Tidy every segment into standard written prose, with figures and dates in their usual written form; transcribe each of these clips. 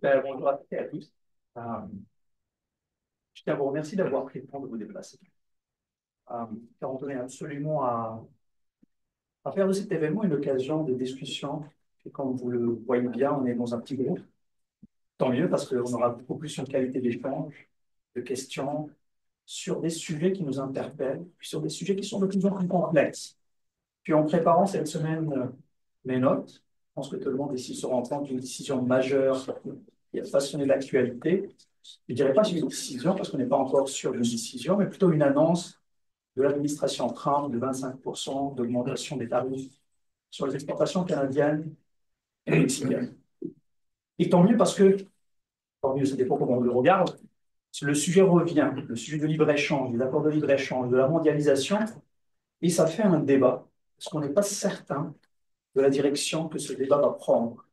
Bonjour à toutes et à tous. Euh, je tiens à vous remercier d'avoir pris le temps de vous déplacer. Car on tenait absolument à faire de cet événement une occasion de discussion. Et comme vous le voyez bien, on est dans un petit groupe. Tant mieux parce qu'on aura beaucoup plus une qualité d'échange, de questions sur des sujets qui nous interpellent, puis sur des sujets qui sont de plus en plus complexes. Puis en préparant cette semaine mes notes, je pense que tout le monde ici se rend compte d'une décision majeure qui a façonné l'actualité. Je ne dirais pas une décision parce qu'on n'est pas encore sûr d'une décision, mais plutôt une annonce de l'administration Trump de 25% d'augmentation des tarifs sur les exportations canadiennes et mexicaines. Et tant mieux parce que, tant mieux, ça dépend comment on le regarde, le sujet revient, le sujet de libre-échange, des accords de libre-échange, de la mondialisation, et ça fait un débat, parce qu'on n'est pas certain de la direction que ce débat va prendre.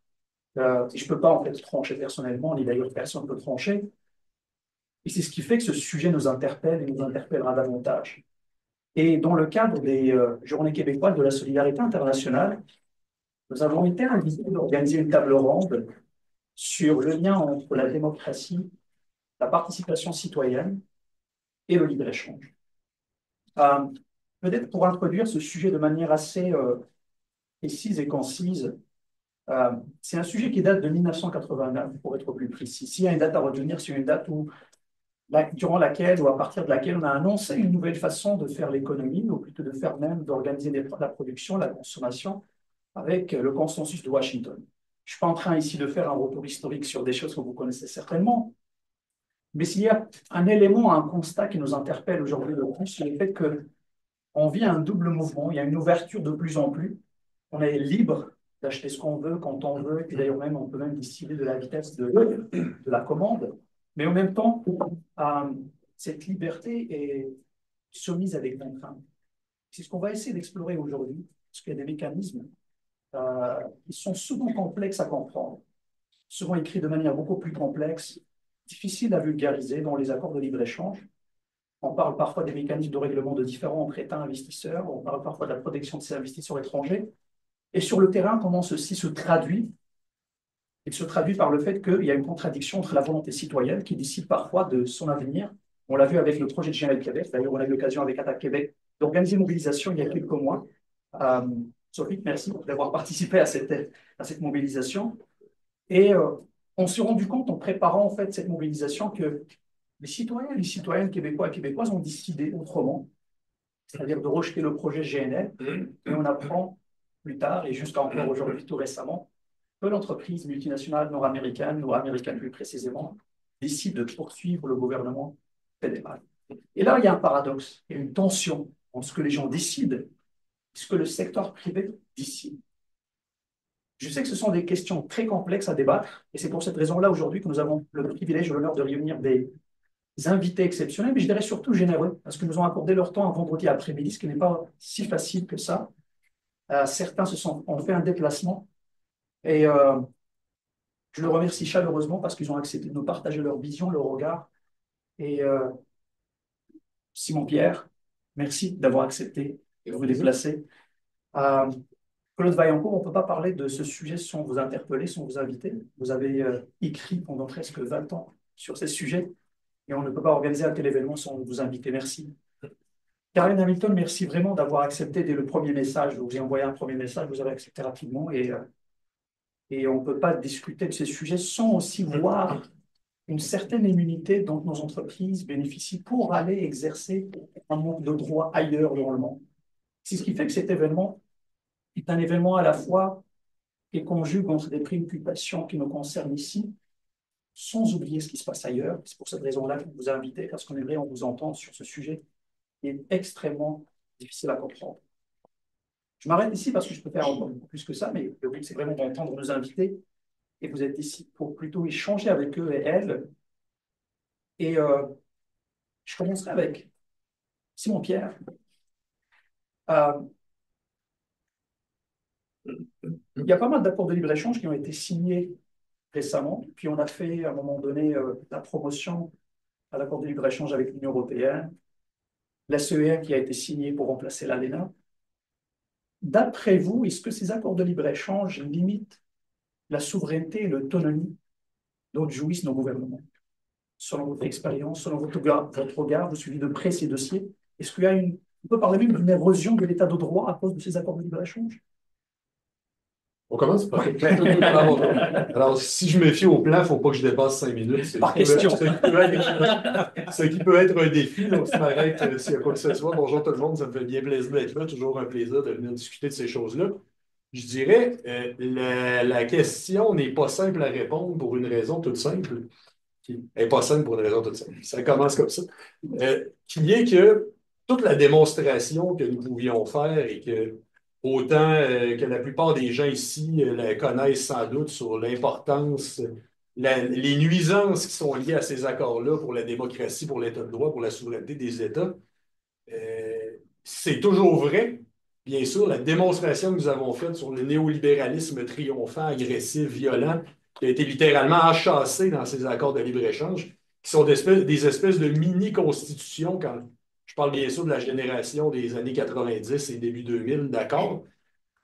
Et je ne peux pas en fait trancher personnellement, ni d'ailleurs personne ne peut trancher. Et c'est ce qui fait que ce sujet nous interpelle et nous interpellera davantage. Et dans le cadre des Journées québécoises de la solidarité internationale, nous avons été invités d'organiser une table ronde sur le lien entre la démocratie, la participation citoyenne et le libre-échange. Euh, Peut-être pour introduire ce sujet de manière assez précise et concise, c'est un sujet qui date de 1989, pour être plus précis. S'il y a une date à retenir, c'est une date durant laquelle ou à partir de laquelle on a annoncé une nouvelle façon de faire l'économie, ou plutôt de faire même, d'organiser la production, la consommation, avec le consensus de Washington. Je ne suis pas en train ici de faire un retour historique sur des choses que vous connaissez certainement, mais s'il y a un élément, un constat qui nous interpelle aujourd'hui le plus, c'est le fait qu'on vit un double mouvement, il y a une ouverture de plus en plus, on est libre d'acheter ce qu'on veut, quand on veut, et puis d'ailleurs même, on peut même décider de la vitesse de la commande, mais en même temps, euh, cette liberté est soumise à des contraintes. C'est ce qu'on va essayer d'explorer aujourd'hui, parce qu'il y a des mécanismes qui sont souvent complexes à comprendre, souvent écrits de manière beaucoup plus complexe, difficiles à vulgariser dans les accords de libre-échange. On parle parfois des mécanismes de règlement de différends entre États et investisseurs, on parle parfois de la protection de ces investisseurs étrangers. Et sur le terrain, comment ceci se traduit? Il se traduit par le fait qu'il y a une contradiction entre la volonté citoyenne qui décide parfois de son avenir. On l'a vu avec le projet de GNL Québec. D'ailleurs, on a eu l'occasion avec Attaque Québec d'organiser une mobilisation il y a quelques mois. Euh, Sophie, merci d'avoir participé à cette mobilisation. Et on s'est rendu compte en préparant en fait cette mobilisation que les citoyens et les citoyennes québécois et québécoises ont décidé autrement, c'est-à-dire de rejeter le projet GNL. Et on apprend plus tard, et jusqu'à encore aujourd'hui, tout récemment, que l'entreprise multinationale nord-américaine, ou américaine plus précisément, décide de poursuivre le gouvernement fédéral. Et là, il y a un paradoxe, il y a une tension entre ce que les gens décident et ce que le secteur privé décide. Je sais que ce sont des questions très complexes à débattre, et c'est pour cette raison-là aujourd'hui que nous avons le privilège et l'honneur de réunir des invités exceptionnels, mais je dirais surtout généreux, parce qu'ils nous ont accordé leur temps un vendredi après-midi, ce qui n'est pas si facile que ça. Certains ont fait un déplacement, et je le remercie chaleureusement parce qu'ils ont accepté de nous partager leur vision, leur regard. Et Simon-Pierre, merci d'avoir accepté de vous déplacer. Euh, Claude Vaillancourt, on ne peut pas parler de ce sujet sans vous interpeller, sans vous inviter. Vous avez écrit pendant presque 20 ans sur ces sujets et on ne peut pas organiser un tel événement sans vous inviter. Merci. Caroline Hamilton, merci vraiment d'avoir accepté dès le premier message. Je vous ai envoyé un premier message, vous avez accepté rapidement et on ne peut pas discuter de ces sujets sans aussi voir une certaine immunité dont nos entreprises bénéficient pour aller exercer un nombre de droits ailleurs dans le monde. C'est ce qui fait que cet événement est un événement à la fois qui conjugue entre des préoccupations qui nous concernent ici, sans oublier ce qui se passe ailleurs. C'est pour cette raison-là que vous invitez, parce qu'on aimerait vous entendre sur ce sujet qui est extrêmement difficile à comprendre. Je m'arrête ici parce que je peux faire encore beaucoup plus que ça, mais le but, c'est vraiment d'entendre nos invités. Et vous êtes ici pour plutôt échanger avec eux et elles. Et je commencerai avec Simon-Pierre. Euh, il y a pas mal d'accords de libre-échange qui ont été signés récemment. Puis on a fait à un moment donné la promotion à l'accord de libre-échange avec l'Union européenne, la CER qui a été signée pour remplacer l'ALENA. D'après vous, est-ce que ces accords de libre-échange limitent la souveraineté et l'autonomie dont jouissent nos gouvernements. Selon votre expérience, selon votre regard, vous suivez de près ces dossiers. Est-ce qu'il y a on peut parler même d'une érosion de l'état de droit à cause de ces accords de libre-échange? On commence par. Alors, si je me fie au plan, il ne faut pas que je dépasse 5 minutes. Par question. Ce qui peut être un défi. Donc, si je m'arrête, s'il y a quoi que ce soit. Bonjour tout le monde, ça me fait bien plaisir d'être là. Toujours un plaisir de venir discuter de ces choses-là. Je dirais, la question n'est pas simple à répondre pour une raison toute simple. Elle n'est pas simple pour une raison toute simple. Ça commence comme ça. Qui est que toute la démonstration que nous pouvions faire et que autant que la plupart des gens ici la connaissent sans doute sur l'importance, les nuisances qui sont liées à ces accords-là pour la démocratie, pour l'État de droit, pour la souveraineté des États, c'est toujours vrai. Bien sûr, la démonstration que nous avons faite sur le néolibéralisme triomphant, agressif, violent, qui a été littéralement enchâssé dans ces accords de libre-échange, qui sont des espèces de mini-constitutions, quand je parle bien sûr de la génération des années 90 et début 2000, d'accords,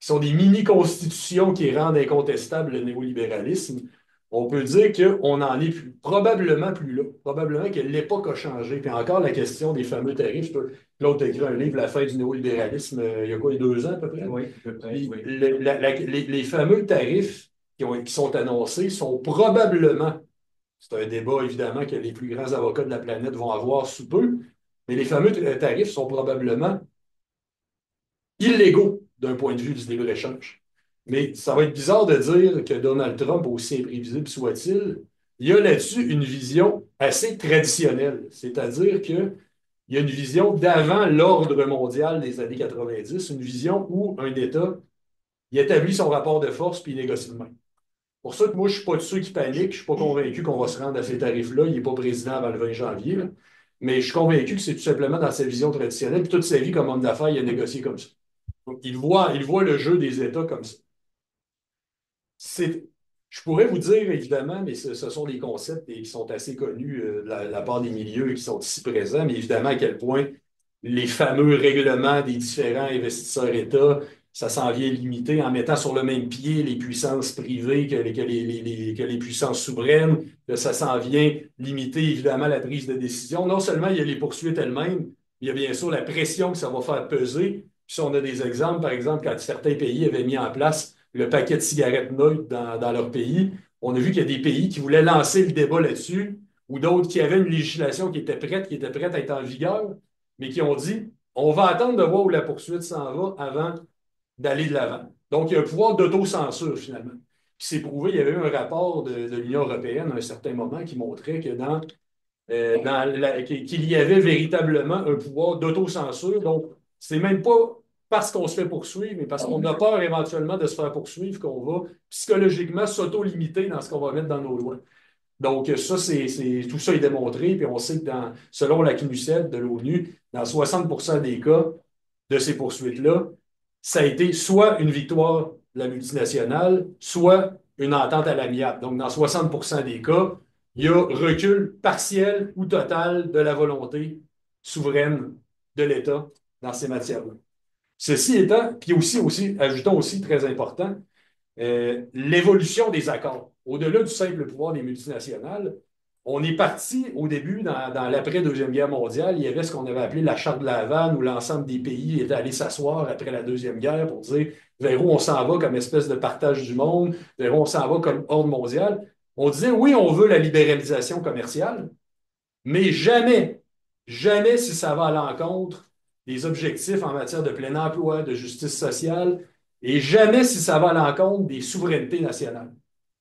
qui sont des mini-constitutions qui rendent incontestable le néolibéralisme. On peut dire qu'on en est probablement plus là. Probablement que l'époque a changé. Puis encore la question des fameux tarifs. Claude a écrit un livre, La fin du néolibéralisme, il y a quoi, il y a 2 ans à peu près? Oui, à peu près. Puis, Oui. les fameux tarifs qui sont annoncés sont probablement, c'est un débat évidemment que les plus grands avocats de la planète vont avoir sous peu, mais les fameux tarifs sont probablement illégaux d'un point de vue du libre-échange. Mais ça va être bizarre de dire que Donald Trump, aussi imprévisible soit-il, il y a là-dessus une vision assez traditionnelle. C'est-à-dire qu'il y a une vision d'avant l'ordre mondial des années 90, une vision où un État il établit son rapport de force puis il négocie de même. Pour ça que moi, je ne suis pas de ceux qui paniquent, je ne suis pas convaincu qu'on va se rendre à ces tarifs-là. Il n'est pas président avant le 20 janvier. Là. Mais je suis convaincu que c'est tout simplement dans sa vision traditionnelle. Puis toute sa vie comme homme d'affaires, il a négocié comme ça. Donc, il voit le jeu des États comme ça. Je pourrais vous dire, évidemment, mais ce sont des concepts qui sont assez connus de la part des milieux qui sont ici présents, mais évidemment à quel point les fameux règlements des différents investisseurs États, ça s'en vient limiter en mettant sur le même pied les puissances privées que les puissances souveraines. Là, ça s'en vient limiter évidemment la prise de décision. Non seulement il y a les poursuites elles-mêmes, il y a bien sûr la pression que ça va faire peser. Puis si on a des exemples, par exemple, quand certains pays avaient mis en place le paquet de cigarettes neutres dans leur pays, on a vu qu'il y a des pays qui voulaient lancer le débat là-dessus, ou d'autres qui avaient une législation qui était prête à être en vigueur, mais qui ont dit on va attendre de voir où la poursuite s'en va avant d'aller de l'avant. Donc, il y a un pouvoir d'autocensure, finalement. Puis c'est prouvé, il y avait eu un rapport de l'Union européenne à un certain moment qui montrait que qu'il y avait véritablement un pouvoir d'autocensure. Donc, c'est même pas parce qu'on se fait poursuivre, mais parce qu'on a peur éventuellement de se faire poursuivre qu'on va psychologiquement s'auto-limiter dans ce qu'on va mettre dans nos lois. Donc, ça, tout ça est démontré, puis on sait que selon la CNUSED de l'ONU, dans 60% des cas de ces poursuites-là, ça a été soit une victoire de la multinationale, soit une entente à l'amiable. Donc, dans 60% des cas, il y a recul partiel ou total de la volonté souveraine de l'État dans ces matières-là. Ceci étant, puis ajoutons aussi très important, l'évolution des accords. Au-delà du simple pouvoir des multinationales, on est parti au début, dans l'après-Deuxième Guerre mondiale, il y avait ce qu'on avait appelé la Charte de la Havane, où l'ensemble des pays étaient allés s'asseoir après la Deuxième Guerre pour dire vers où on s'en va comme espèce de partage du monde, vers où on s'en va comme ordre mondial. On disait oui, on veut la libéralisation commerciale, mais jamais, jamais si ça va à l'encontre des objectifs en matière de plein emploi, de justice sociale, et jamais si ça va à l'encontre des souverainetés nationales.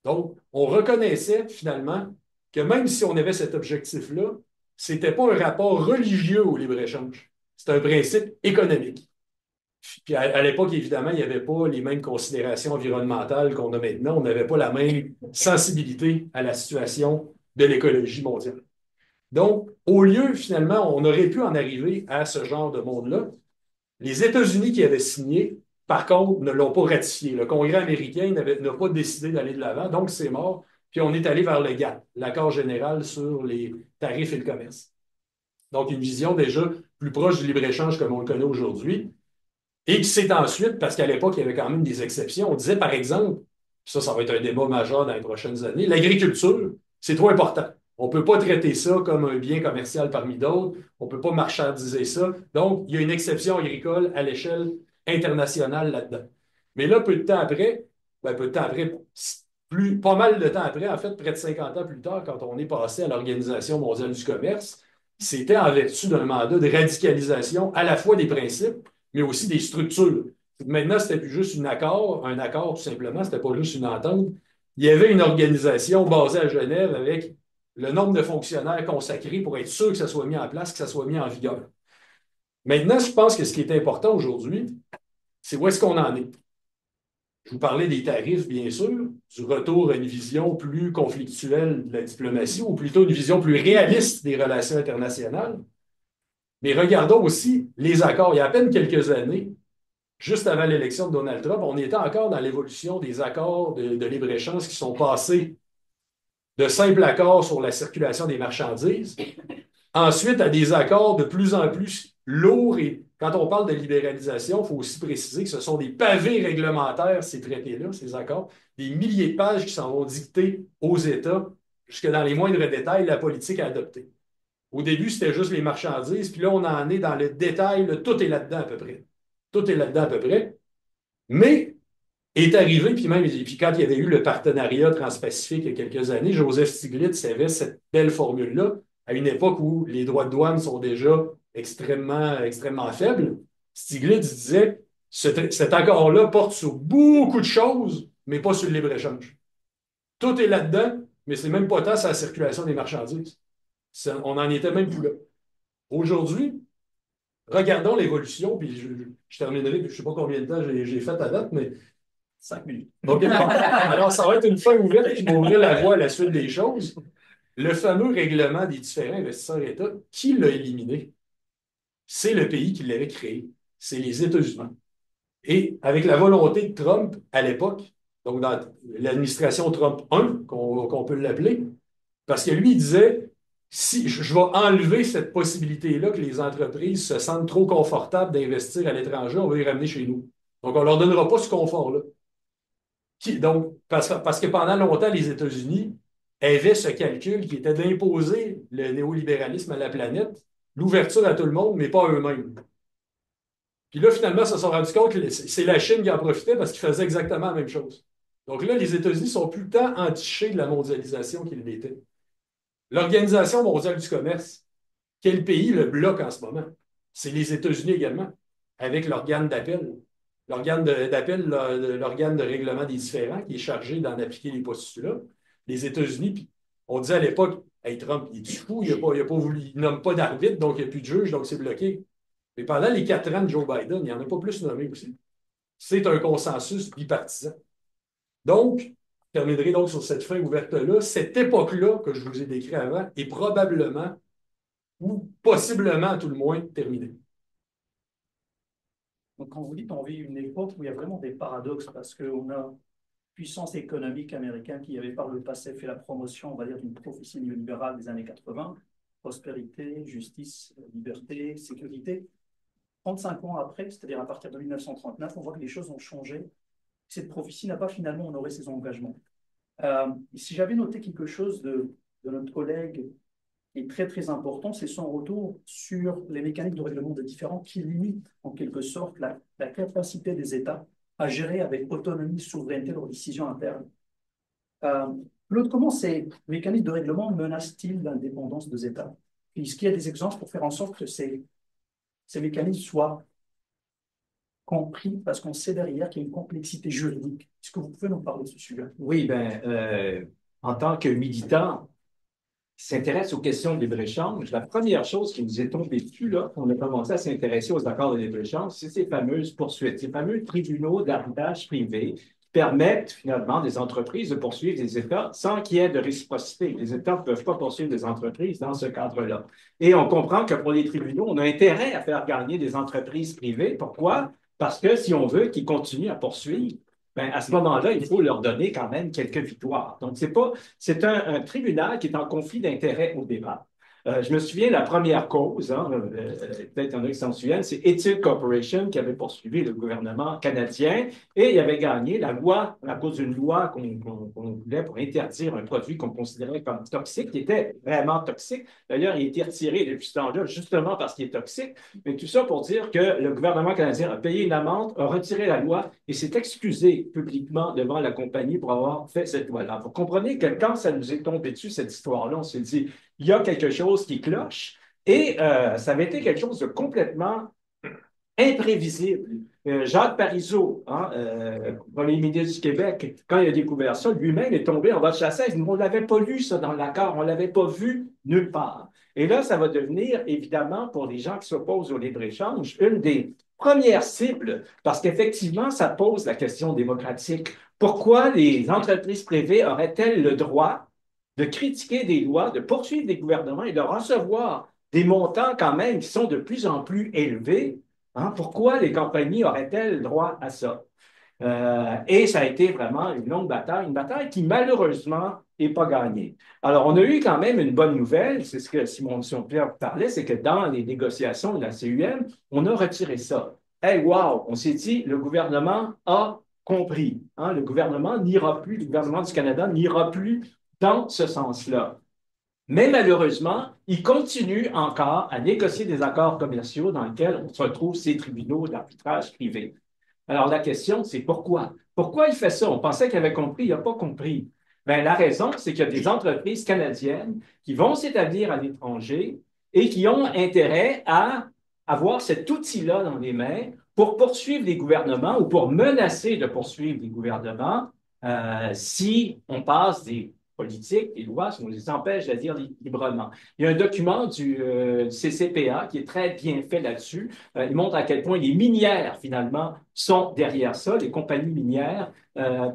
Donc, on reconnaissait finalement que même si on avait cet objectif-là, ce n'était pas un rapport religieux au libre-échange. C'est un principe économique. Puis à l'époque, évidemment, il n'y avait pas les mêmes considérations environnementales qu'on a maintenant. On n'avait pas la même sensibilité à la situation de l'écologie mondiale. Donc, au lieu, finalement, on aurait pu en arriver à ce genre de monde-là. Les États-Unis qui avaient signé, par contre, ne l'ont pas ratifié. Le Congrès américain n'a pas décidé d'aller de l'avant, donc c'est mort. Puis on est allé vers le GATT, l'accord général sur les tarifs et le commerce. Donc, une vision déjà plus proche du libre-échange comme on le connaît aujourd'hui. Et qui s'est ensuite, parce qu'à l'époque, il y avait quand même des exceptions, on disait par exemple, ça va être un débat majeur dans les prochaines années, l'agriculture, c'est trop important. On ne peut pas traiter ça comme un bien commercial parmi d'autres. On ne peut pas marchandiser ça. Donc, il y a une exception agricole à l'échelle internationale là-dedans. Mais là, peu de temps après, peu de temps après, pas mal de temps après, en fait, près de 50 ans plus tard, quand on est passé à l'Organisation mondiale du commerce, c'était en vertu d'un mandat de radicalisation à la fois des principes, mais aussi des structures. Maintenant, c'était plus juste un accord tout simplement, c'était pas juste une entente. Il y avait une organisation basée à Genève avec le nombre de fonctionnaires consacrés pour être sûr que ça soit mis en place, que ça soit mis en vigueur. Maintenant, je pense que ce qui est important aujourd'hui, c'est où est-ce qu'on en est. Je vous parlais des tarifs, bien sûr, du retour à une vision plus conflictuelle de la diplomatie, ou plutôt une vision plus réaliste des relations internationales. Mais regardons aussi les accords. Il y a à peine quelques années, juste avant l'élection de Donald Trump, on était encore dans l'évolution des accords de libre-échange qui sont passés de simples accords sur la circulation des marchandises, ensuite à des accords de plus en plus lourds. Et quand on parle de libéralisation, il faut aussi préciser que ce sont des pavés réglementaires, ces traités-là, ces accords, des milliers de pages qui s'en vont dicter aux États, jusque dans les moindres détails, la politique à adopter. Au début, c'était juste les marchandises, puis là, on en est dans le détail, là, tout est là-dedans à peu près. Tout est là-dedans à peu près. Mais est arrivé, puis quand il y avait eu le partenariat transpacifique il y a quelques années, Joseph Stiglitz avait cette belle formule-là, à une époque où les droits de douane sont déjà extrêmement faibles. Stiglitz disait, cet accord-là porte sur beaucoup de choses, mais pas sur le libre-échange. Tout est là-dedans, mais c'est même pas tant sur la circulation des marchandises. On n'en était même plus là. Aujourd'hui, regardons l'évolution, puis je terminerai, puis je ne sais pas combien de temps j'ai fait à date, mais 5 minutes. OK. Alors, ça va être une fin ouverte qui va ouvrir la voie à la suite des choses. Le fameux règlement des différents investisseurs États, qui l'a éliminé? C'est le pays qui l'avait créé. C'est les États-Unis. Et avec la volonté de Trump à l'époque, donc dans l'administration Trump 1, qu'on peut l'appeler, parce que lui, il disait, si je vais enlever cette possibilité-là que les entreprises se sentent trop confortables d'investir à l'étranger, on va les ramener chez nous. Donc, on ne leur donnera pas ce confort-là. Donc, parce que pendant longtemps, les États-Unis avaient ce calcul qui était d'imposer le néolibéralisme à la planète, l'ouverture à tout le monde, mais pas à eux-mêmes. Puis là, finalement, ils se sont rendus compte que c'est la Chine qui en profitait parce qu'ils faisaient exactement la même chose. Donc là, les États-Unis sont plus le temps entichés de la mondialisation qu'ils l'étaient. L'Organisation mondiale du commerce, quel pays le bloque en ce moment? C'est les États-Unis également, avec l'organe d'appel. L'organe de règlement des différends qui est chargé d'en appliquer les postulats. Les États-Unis, puis on disait à l'époque, hey, Trump, il est fou, il nomme pas d'arbitre, donc il n'y a plus de juge, donc c'est bloqué. Mais pendant les 4 ans de Joe Biden, il n'y en a pas plus nommé aussi. C'est un consensus bipartisan. Donc, je terminerai donc sur cette fin ouverte-là. Cette époque-là que je vous ai décrit avant est probablement, ou possiblement à tout le moins, terminée. Donc, quand vous dites on vit une époque où il y a vraiment des paradoxes, parce qu'on a une puissance économique américaine qui avait par le passé fait la promotion, on va dire, d'une prophétie néolibérale des années 80, prospérité, justice, liberté, sécurité. 35 ans après, c'est-à-dire à partir de 1939, on voit que les choses ont changé. Cette prophétie n'a pas finalement honoré ses engagements. Si j'avais noté quelque chose de notre collègue qui est très très important, c'est son retour sur les mécaniques de règlement des différends qui limitent en quelque sorte la capacité des États à gérer avec autonomie, souveraineté leurs décisions internes. L'autre, comment ces mécanismes de règlement menacent-ils l'indépendance des États? Est-ce qu'il y a des exemples pour faire en sorte que ces mécanismes soient compris, parce qu'on sait derrière qu'il y a une complexité juridique? Est-ce que vous pouvez nous parler de ce sujet? Oui, en tant que militant qui s'intéresse aux questions de libre-échange, la première chose qui nous est tombée dessus, là, on a commencé à s'intéresser aux accords de libre-échange, c'est ces fameuses poursuites, ces fameux tribunaux d'arbitrage privé qui permettent finalement des entreprises de poursuivre des États sans qu'il y ait de réciprocité. Les États ne peuvent pas poursuivre des entreprises dans ce cadre-là. Et on comprend que pour les tribunaux, on a intérêt à faire gagner des entreprises privées. Pourquoi? Parce que si on veut qu'ils continuent à poursuivre, à ce moment-là, il faut leur donner quand même quelques victoires. Donc, c'est un tribunal qui est en conflit d'intérêts au départ. Je me souviens, la première cause, hein, peut-être il y en a qui s'en souviennent, c'est Ethill Corporation qui avait poursuivi le gouvernement canadien et il avait gagné la loi, à cause d'une loi qu'on voulait pour interdire un produit qu'on considérait comme toxique, qui était vraiment toxique. D'ailleurs, il a été retiré depuis ce temps-là, justement parce qu'il est toxique. Mais tout ça pour dire que le gouvernement canadien a payé une amende, a retiré la loi et s'est excusé publiquement devant la compagnie pour avoir fait cette loi-là. Vous comprenez que quand ça nous est tombé dessus, cette histoire-là, on s'est dit, il y a quelque chose qui cloche. Et ça avait été quelque chose de complètement imprévisible. Jacques Parizeau, hein, premier ministre du Québec, quand il a découvert ça, lui-même est tombé en bas de sa chaise. On ne l'avait pas lu, ça, dans l'accord. On ne l'avait pas vu nulle part. Et là, ça va devenir, évidemment, pour les gens qui s'opposent au libre-échange, une des premières cibles, parce qu'effectivement, ça pose la question démocratique. Pourquoi les entreprises privées auraient-elles le droit de critiquer des lois, de poursuivre des gouvernements et de recevoir des montants quand même qui sont de plus en plus élevés? Hein? Pourquoi les compagnies auraient-elles droit à ça? Et ça a été vraiment une bataille qui malheureusement n'est pas gagnée. Alors, on a eu quand même une bonne nouvelle, c'est ce que Simon-Pierre parlait, c'est que dans les négociations de la CUM, on a retiré ça. Hey, wow! On s'est dit, le gouvernement a compris. Hein? Le gouvernement du Canada n'ira plus dans ce sens-là. Mais malheureusement, il continue encore à négocier des accords commerciaux dans lesquels on se retrouve ces tribunaux d'arbitrage privés. Alors la question, c'est pourquoi? Pourquoi il fait ça? On pensait qu'il avait compris, il n'a pas compris. Bien, la raison, c'est qu'il y a des entreprises canadiennes qui vont s'établir à l'étranger et qui ont intérêt à avoir cet outil-là dans les mains pour poursuivre les gouvernements ou pour menacer de poursuivre les gouvernements si on passe des politiques, des lois, si on les empêche d'agir librement. Il y a un document du CCPA qui est très bien fait là-dessus. Il montre à quel point les minières, finalement, sont derrière ça, les compagnies minières,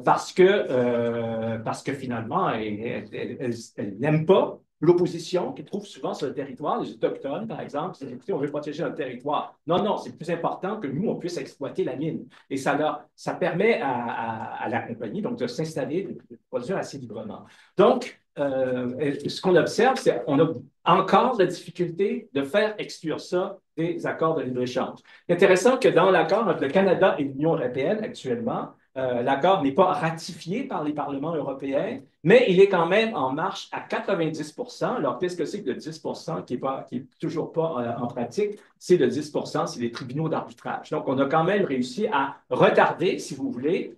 parce que finalement, elles n'aiment pas l'opposition qu'ils trouvent souvent sur le territoire, les Autochtones, par exemple. C'est, écoutez, on veut protéger notre territoire. Non, non, c'est plus important que nous, on puisse exploiter la mine. Et ça permet à la compagnie donc, de s'installer, de produire assez librement. Donc, ce qu'on observe, c'est qu'on a encore la difficulté de faire exclure ça des accords de libre-échange. C'est intéressant que dans l'accord entre le Canada et l'Union européenne actuellement, l'accord n'est pas ratifié par les parlements européens, mais il est quand même en marche à 90 %. Alors, qu'est-ce que c'est que le 10 % qui est toujours pas en pratique? C'est le 10 %, c'est les tribunaux d'arbitrage. Donc, on a quand même réussi à retarder, si vous voulez,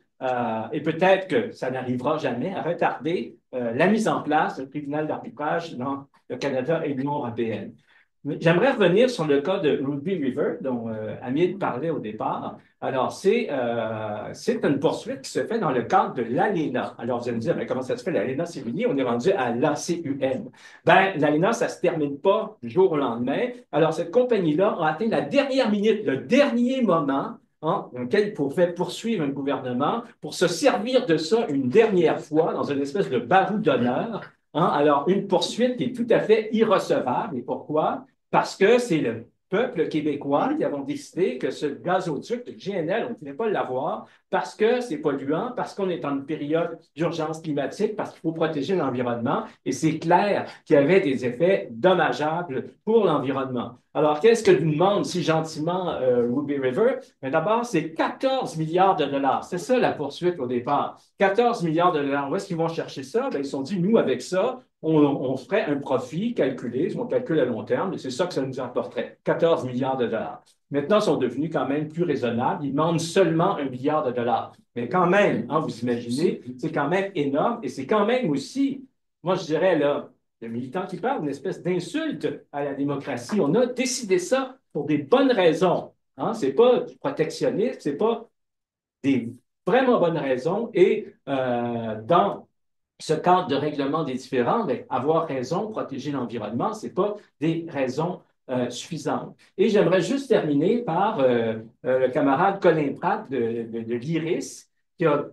et peut-être que ça n'arrivera jamais, à retarder la mise en place d'un tribunal d'arbitrage dans le Canada et l'Union européenne. J'aimerais revenir sur le cas de Ruby River, dont Hamid parlait au départ. Alors, c'est une poursuite qui se fait dans le cadre de l'ALENA. Alors, vous allez me dire, mais comment ça se fait? L'ALENA, c'est fini, on est rendu à l'ACUM. Ben, l'ALENA, ça ne se termine pas du jour au lendemain. Alors, cette compagnie-là a atteint la dernière minute, le dernier moment, dans lequel il pouvait poursuivre un gouvernement pour se servir de ça une dernière fois dans une espèce de barou d'honneur. Hein? Alors, une poursuite qui est tout à fait irrecevable. Et pourquoi? Parce que c'est le peuple québécois qui avons décidé que ce gazoduc de GNL, on ne pouvait pas l'avoir parce que c'est polluant, parce qu'on est en une période d'urgence climatique, parce qu'il faut protéger l'environnement. Et c'est clair qu'il y avait des effets dommageables pour l'environnement. Alors, qu'est-ce que nous demande si gentiment Ruby River? Mais d'abord, c'est 14 milliards de dollars. C'est ça la poursuite au départ. 14 milliards de dollars. Où est-ce qu'ils vont chercher ça? Bien, ils se sont dit, nous, avec ça, on ferait un profit calculé, on calcule à long terme, et c'est ça que ça nous apporterait, 14 milliards de dollars. Maintenant, ils sont devenus quand même plus raisonnables. Ils demandent seulement 1 milliard de dollars. Mais quand même, hein, vous imaginez, c'est quand même énorme et c'est quand même aussi, moi je dirais, là, le militant qui parle, une espèce d'insulte à la démocratie. On a décidé ça pour des bonnes raisons. Hein? Ce n'est pas du protectionnisme, ce n'est pas des vraiment bonnes raisons. Et dans ce cadre de règlement des différends, bien, avoir raison, protéger l'environnement, ce n'est pas des raisons suffisantes. Et j'aimerais juste terminer par le camarade Colin Pratt de l'IRIS, qui a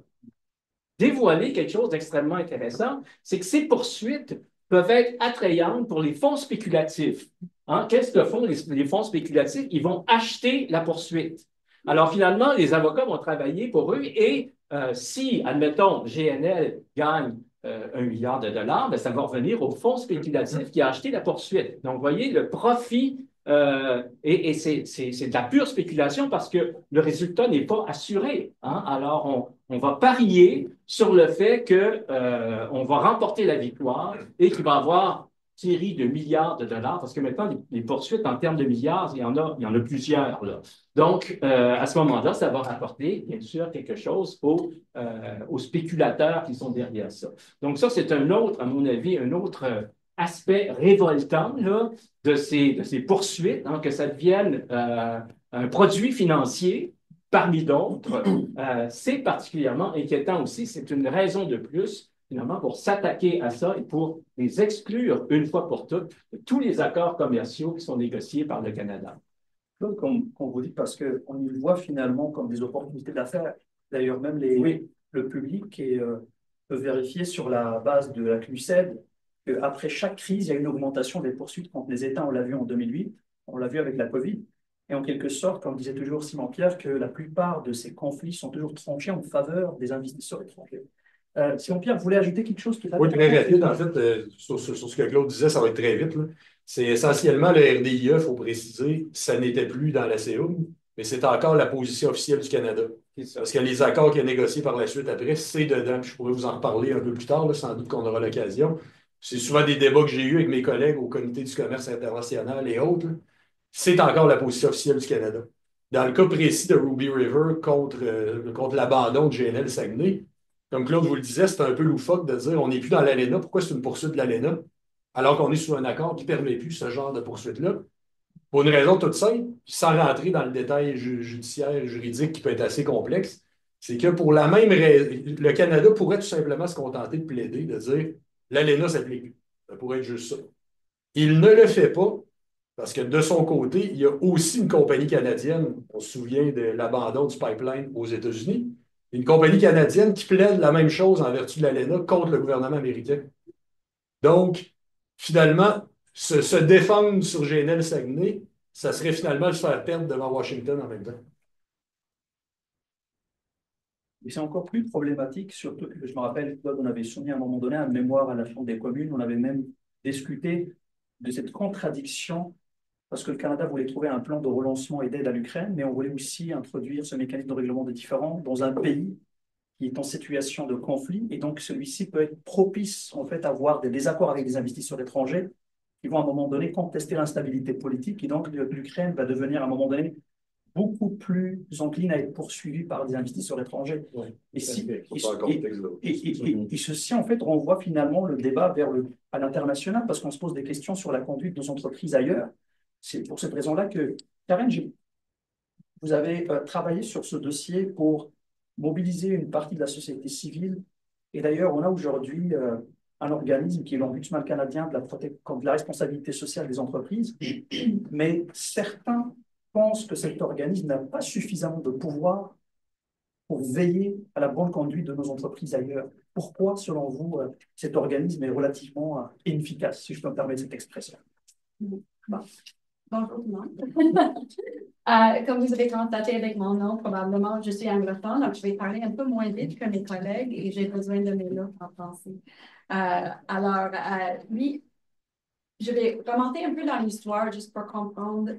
dévoilé quelque chose d'extrêmement intéressant, c'est que ces poursuites peuvent être attrayantes pour les fonds spéculatifs. Hein? Qu'est-ce que font les fonds spéculatifs? Ils vont acheter la poursuite. Alors finalement, les avocats vont travailler pour eux et si, admettons, GNL gagne 1 milliard de dollars, ben, ça va revenir au fonds spéculatif qui a acheté la poursuite. Donc, vous voyez, le profit, et c'est de la pure spéculation parce que le résultat n'est pas assuré. Hein? Alors, on va parier sur le fait qu'on va remporter la victoire et qu'il va y avoir série de milliards de dollars, parce que maintenant, les poursuites en termes de milliards, il y en a plusieurs. Là. Donc, à ce moment-là, ça va rapporter, bien sûr, quelque chose aux spéculateurs qui sont derrière ça. Donc, ça, c'est un autre, à mon avis, un autre aspect révoltant là, de ces poursuites, hein, que ça devienne un produit financier parmi d'autres. C'est particulièrement inquiétant aussi. C'est une raison de plus finalement, pour s'attaquer à ça et pour les exclure une fois pour toutes de tous les accords commerciaux qui sont négociés par le Canada. Comme vous dites, parce qu'on y voit finalement comme des opportunités d'affaires. D'ailleurs, même le public peut vérifier sur la base de la CNUSED qu'après chaque crise, il y a une augmentation des poursuites contre les États. On l'a vu en 2008, on l'a vu avec la COVID. Et en quelque sorte, comme disait toujours Simon Pierre, que la plupart de ces conflits sont toujours tranchés en faveur des investisseurs étrangers. Simon Pierre, vous voulez ajouter quelque chose qui Oui, très rapide. En fait, sur ce que Claude disait, ça va être très vite. C'est essentiellement le RDIE, il faut préciser, ça n'était plus dans la CEUM, mais c'est encore la position officielle du Canada. Parce que les accords qu'il a négociés par la suite après, c'est dedans. Je pourrais vous en reparler un peu plus tard, là, sans doute qu'on aura l'occasion. C'est souvent des débats que j'ai eus avec mes collègues au Comité du commerce international et autres. C'est encore la position officielle du Canada. Dans le cas précis de Ruby River contre l'abandon de GNL Saguenay, comme Claude vous le disait, c'est un peu loufoque de dire on n'est plus dans l'ALENA. Pourquoi c'est une poursuite de l'ALENA? Alors qu'on est sous un accord qui ne permet plus ce genre de poursuite-là. Pour une raison toute simple, sans rentrer dans le détail judiciaire, juridique qui peut être assez complexe, c'est que pour la même raison, le Canada pourrait tout simplement se contenter de plaider, de dire l'ALENA s'applique plus. Ça pourrait être juste ça. Il ne le fait pas parce que de son côté, il y a aussi une compagnie canadienne, on se souvient de l'abandon du pipeline aux États-Unis, une compagnie canadienne qui plaide la même chose en vertu de l'ALENA contre le gouvernement américain. Donc, finalement, se défendre sur GNL Saguenay, ça serait finalement se faire perdre devant Washington en même temps. Et c'est encore plus problématique, surtout que je me rappelle, Claude, on avait soumis à un moment donné un mémoire à la Chambre des communes, on avait même discuté de cette contradiction, parce que le Canada voulait trouver un plan de relancement et d'aide à l'Ukraine, mais on voulait aussi introduire ce mécanisme de règlement des différends dans un pays qui est en situation de conflit, et donc celui-ci peut être propice en fait à avoir des désaccords avec des investisseurs étrangers qui vont à un moment donné contester l'instabilité politique, et donc l'Ukraine va devenir à un moment donné beaucoup plus encline à être poursuivie par des investisseurs étrangers. Ouais, et, et ceci, en fait, renvoie finalement le débat à l'international, parce qu'on se pose des questions sur la conduite de nos entreprises ailleurs. C'est pour cette raison-là que, Karen, vous avez travaillé sur ce dossier pour mobiliser une partie de la société civile. Et d'ailleurs, on a aujourd'hui un organisme qui est l'Ombudsman canadien de la responsabilité sociale des entreprises. Mais certains pensent que cet organisme n'a pas suffisamment de pouvoir pour veiller à la bonne conduite de nos entreprises ailleurs. Pourquoi, selon vous, cet organisme est relativement inefficace, si je peux me permettre cette expression? Bon. Bonjour tout le monde. Comme vous avez constaté avec mon nom, probablement, je suis anglophone, donc je vais parler un peu moins vite que mes collègues et j'ai besoin de mes notes en français. Oui, je vais remonter un peu dans l'histoire juste pour comprendre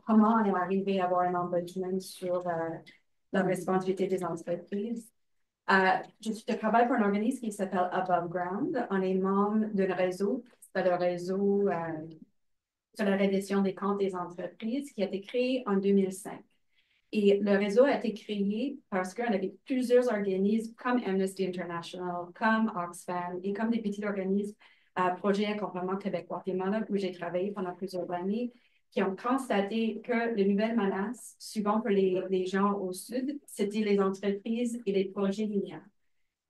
comment on est arrivé à avoir un ombudsman sur la responsabilité des entreprises. Je travaille pour un organisme qui s'appelle Above Ground. On est membre d'un réseau, c'est le réseau sur la reddition des comptes des entreprises qui a été créé en 2005. Et le réseau a été créé parce qu'on avait plusieurs organismes comme Amnesty International, comme Oxfam et comme des petits organismes, Projet Accompagnement Québec-Guatemala, où j'ai travaillé pendant plusieurs années, qui ont constaté que les nouvelles menaces, souvent pour les gens au sud, c'était les entreprises et les projets miniers.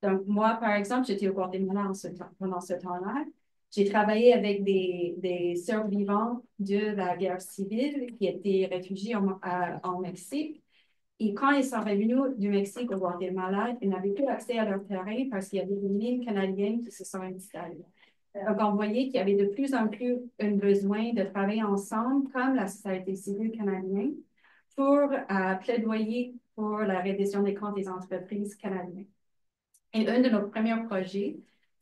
Donc, moi, par exemple, j'étais au Guatemala pendant ce temps-là. J'ai travaillé avec des survivants de la guerre civile qui étaient réfugiés en Mexique. Et quand ils sont revenus du Mexique au Guatemala, ils n'avaient plus accès à leur terrain parce qu'il y avait des mines canadiennes qui se sont installées. Donc, on voyait qu'il y avait de plus en plus un besoin de travailler ensemble, comme la société civile canadienne, pour plaidoyer pour la reddition des comptes des entreprises canadiennes. Et un de nos premiers projets,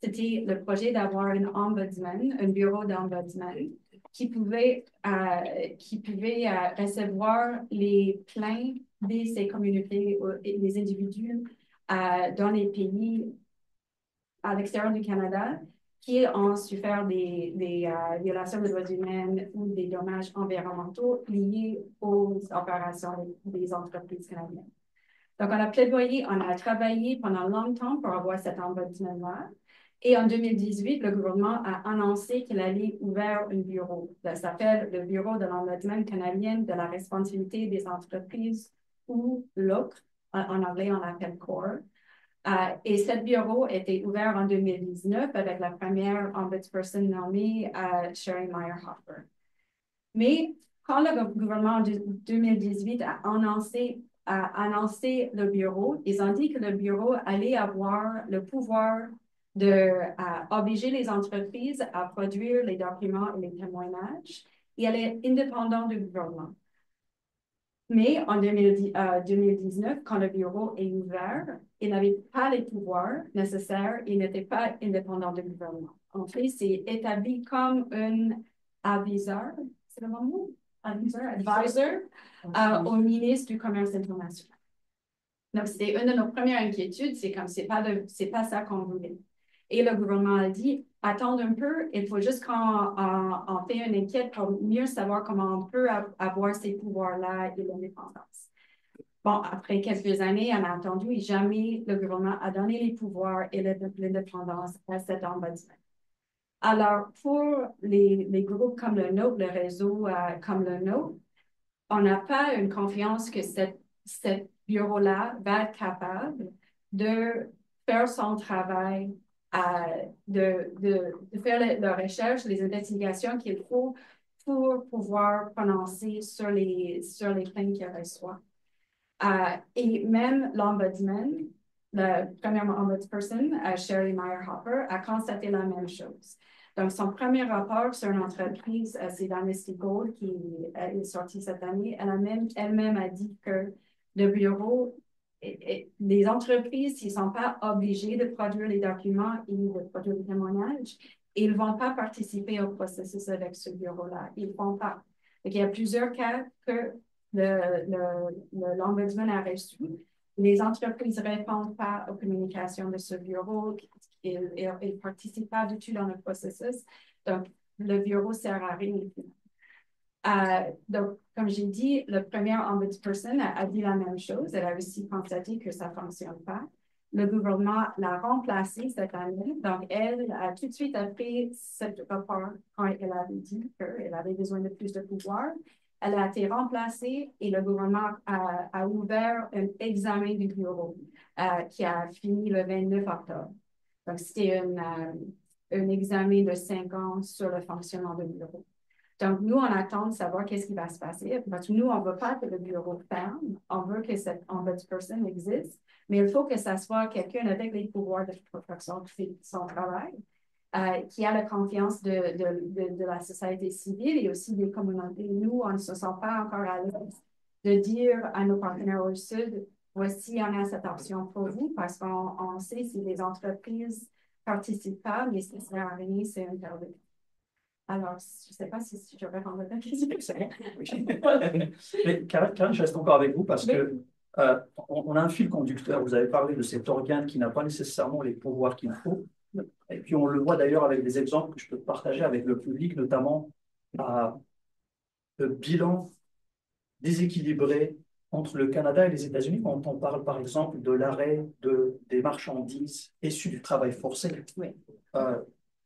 c'était le projet d'avoir un ombudsman, un bureau d'ombudsman, qui pouvait recevoir les plaintes de ces communautés et des individus dans les pays à l'extérieur du Canada qui ont souffert des violations des droits humains ou des dommages environnementaux liés aux opérations des entreprises canadiennes. Donc, on a plaidoyé, on a travaillé pendant longtemps pour avoir cet ombudsman-là. Et en 2018, le gouvernement a annoncé qu'il allait ouvrir un bureau. Ça s'appelle le Bureau de l'Ombudsman canadien de la responsabilité des entreprises ou LOC. En anglais, on l'appelle CORE. Et ce bureau a été ouvert en 2019 avec la première ombudsperson nommée Sherry Meyer-Hopper. Mais quand le gouvernement de 2018 a annoncé le bureau, ils ont dit que le bureau allait avoir le pouvoir d'obliger les entreprises à produire les documents et les témoignages et elle est indépendant du gouvernement. Mais en 2019, quand le bureau est ouvert, il n'avait pas les pouvoirs nécessaires, il n'était pas indépendant du gouvernement. En fait, c'est établi comme un aviseur, c'est le bon mot? Advisor au ministre du Commerce international. Donc, c'était une de nos premières inquiétudes, c'est comme c'est pas ça qu'on voulait. Et le gouvernement a dit, attendre un peu, il faut juste qu'on fait une enquête pour mieux savoir comment on peut avoir ces pouvoirs-là et l'indépendance. Bon, après quelques années, on a attendu et jamais le gouvernement a donné les pouvoirs et l'indépendance à cet ombudsman. Alors, pour les groupes comme le nôtre, le réseau comme le nôtre, on n'a pas une confiance que ce bureau-là va être capable de faire son travail, de faire la recherche, les investigations qu'il faut pour pouvoir prononcer sur les plaintes qu'il reçoit. Et même l'ombudsman, la première ombudsperson, Sherry Meyer-Hopper, a constaté la même chose. Donc, son premier rapport sur une entreprise, c'est Dynasty Gold qui est sorti cette année. Elle-même a dit que le bureau, les entreprises, s'ils ne sont pas obligés de produire les documents et de produire les témoignages, ils ne vont pas participer au processus avec ce bureau-là. Ils ne font pas. Donc, il y a plusieurs cas que l'ombudsman a reçu. Les entreprises ne répondent pas aux communications de ce bureau. Ils ne participent pas du tout dans le processus. Donc, le bureau ne sert à rien. Donc, comme j'ai dit, le premier ombudsperson a dit la même chose. Elle a aussi constaté que ça ne fonctionne pas. Le gouvernement l'a remplacée cette année. Donc, elle a tout de suite appris ce rapport quand elle avait dit qu'elle avait besoin de plus de pouvoir. Elle a été remplacée et le gouvernement a ouvert un examen du bureau qui a fini le 29 octobre. Donc, c'était un examen de 5 ans sur le fonctionnement du bureau. Donc, nous, on attend de savoir qu'est-ce qui va se passer. Parce que nous, on ne veut pas que le bureau ferme. On veut que cette ombudsperson existe. Mais il faut que ça soit quelqu'un avec les pouvoirs de faire son travail, qui a la confiance de la société civile et aussi des communautés. Nous, on ne se sent pas encore à l'aise de dire à nos partenaires au Sud, voici, on a cette option pour vous, parce qu'on sait si les entreprises ne participent pas, mais ça ne sert à rien, c'est interdit. Alors, je ne sais pas si je vais répondre à ta question. Mais Karen, je reste encore avec vous parce que on a un fil conducteur. Vous avez parlé de cet organe qui n'a pas nécessairement les pouvoirs qu'il faut. Et puis, on le voit d'ailleurs avec des exemples que je peux partager avec le public, notamment le bilan déséquilibré entre le Canada et les États-Unis quand on parle, par exemple, de l'arrêt des marchandises issues du travail forcé. Oui.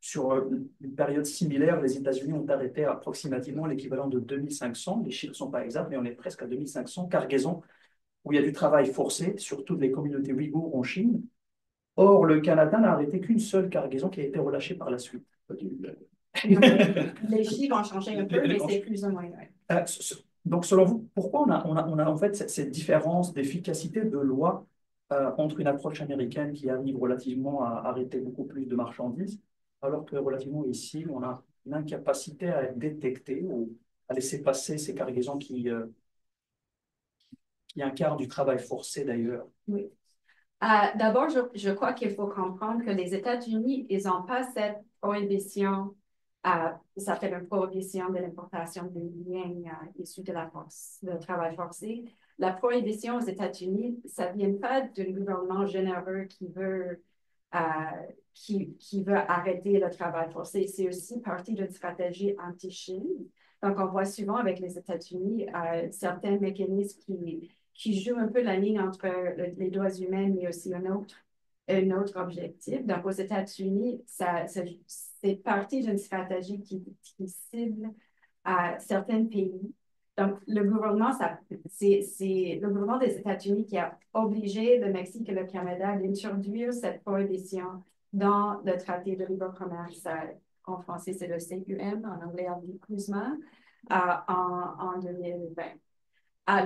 Sur une période similaire, les États-Unis ont arrêté approximativement l'équivalent de 2500, les chiffres ne sont pas exacts, mais on est presque à 2500 cargaisons où il y a du travail forcé sur toutes les communautés ouïghours en Chine. Or, le Canada n'a arrêté qu'une seule cargaison qui a été relâchée par la suite. Les chiffres ont changé un peu, mais c'est plus ou moins vrai. Donc, selon vous, pourquoi on a en fait cette différence d'efficacité de loi entre une approche américaine qui arrive relativement à arrêter beaucoup plus de marchandises, alors que relativement ici, on a une incapacité à détecter ou à laisser passer ces cargaisons qui incarnent du travail forcé d'ailleurs. Oui. D'abord, je crois qu'il faut comprendre que les États-Unis, ils n'ont pas cette prohibition, ça fait une prohibition de l'importation des biens issus de la force, de travail forcé. La prohibition aux États-Unis, ça ne vient pas d'un gouvernement généreux qui veut arrêter le travail forcé. C'est aussi partie d'une stratégie anti-Chine. Donc, on voit souvent avec les États-Unis certains mécanismes qui jouent un peu la ligne entre les droits humains, mais aussi un autre objectif. Donc, aux États-Unis, c'est partie d'une stratégie qui cible certains pays. Donc, le gouvernement, c'est le gouvernement des États-Unis qui a obligé le Mexique et le Canada d'introduire cette prohibition dans le traité de libre-commerce. En français, c'est le CUM, en anglais, on dit CUSMA, en 2020.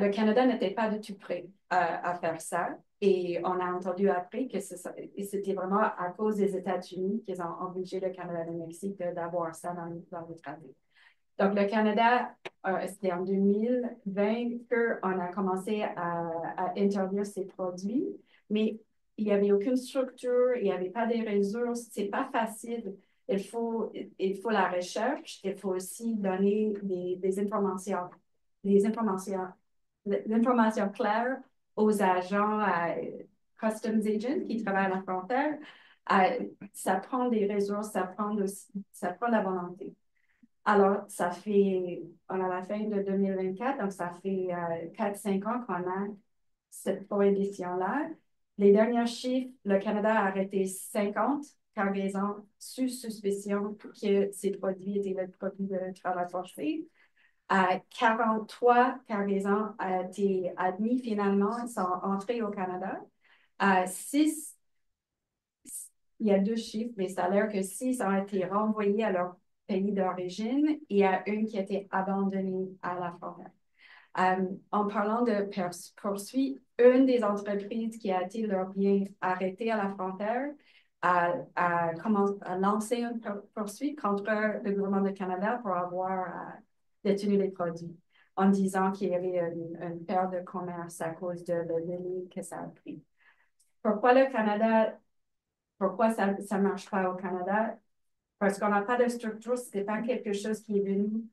Le Canada n'était pas du tout prêt à faire ça. Et on a entendu après que c'était vraiment à cause des États-Unis qu'ils ont obligé le Canada et le Mexique d'avoir ça dans le traité. Donc, le Canada, c'était en 2020 qu'on a commencé à interdire ces produits, mais il n'y avait aucune structure, il n'y avait pas des ressources, c'est pas facile. Il faut la recherche, il faut aussi donner des informations claires aux agents, customs agents qui travaillent à la frontière. Ça prend des ressources, ça prend la volonté. Alors, on a la fin de 2024, donc ça fait 4-5 ans qu'on a cette prohibition-là. Les derniers chiffres, le Canada a arrêté 50 cargaisons sous suspicion que ces produits étaient des produits de travail forcé. 43 cargaisons ont été admis finalement, sont entrés au Canada. 6, il y a 2 chiffres, mais ça a l'air que 6 ont été renvoyés à leur pays d'origine et il y a une qui a été abandonnée à la frontière. En parlant de poursuites, une des entreprises qui a été leur bien arrêtée à la frontière a lancé une poursuite contre le gouvernement du Canada pour avoir détenu les produits en disant qu'il y avait une perte de commerce à cause de le délai que ça a pris. Pourquoi ça ne marche pas au Canada? Parce qu'on n'a pas de structure, ce n'est pas quelque chose qui est venu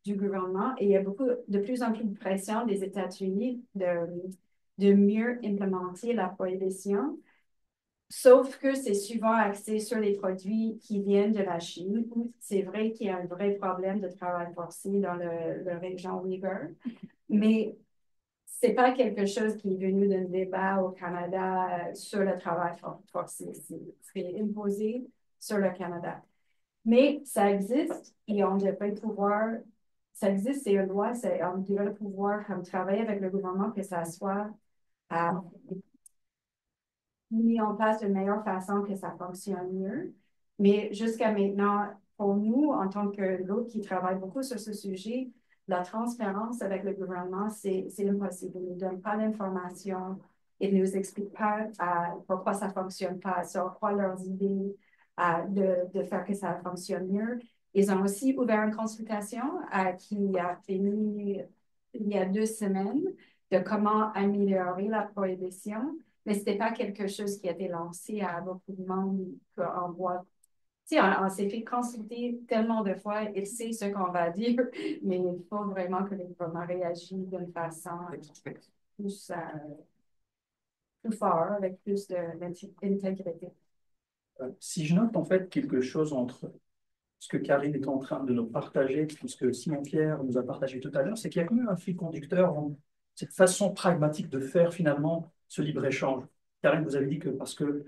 du gouvernement et il y a de plus en plus de pression des États-Unis de mieux implémenter la prohibition, sauf que c'est souvent axé sur les produits qui viennent de la Chine. C'est vrai qu'il y a un vrai problème de travail forcé dans la région Uyghur, mais ce n'est pas quelque chose qui est venu d'un débat au Canada sur le travail forcé. C'est imposé sur le Canada. Mais ça existe et on devrait pouvoir, ça existe, c'est une loi, on devrait pouvoir travailler avec le gouvernement que ça soit mis en place de meilleure façon, que ça fonctionne mieux. Mais jusqu'à maintenant, pour nous, en tant que groupe qui travaille beaucoup sur ce sujet, la transparence avec le gouvernement, c'est impossible. Ils ne nous donnent pas l'information, ils ne nous expliquent pas pourquoi ça ne fonctionne pas, sur quoi leurs idées de faire que ça fonctionne mieux. Ils ont aussi ouvert une consultation qui a fini il y a 2 semaines de comment améliorer la prohibition, mais ce n'était pas quelque chose qui a été lancé à beaucoup de monde qu'on voit. Tu sais, on s'est fait consulter tellement de fois, il sait ce qu'on va dire, mais il faut vraiment que le gouvernement réagisse d'une façon plus fort, avec plus d'intégrité. Si je note en fait quelque chose entre ce que Karine est en train de nous partager, puisque Simon-Pierre nous a partagé tout à l'heure, c'est qu'il y a quand même un fil conducteur dans cette façon pragmatique de faire finalement ce libre-échange. Karine, vous avez dit que parce que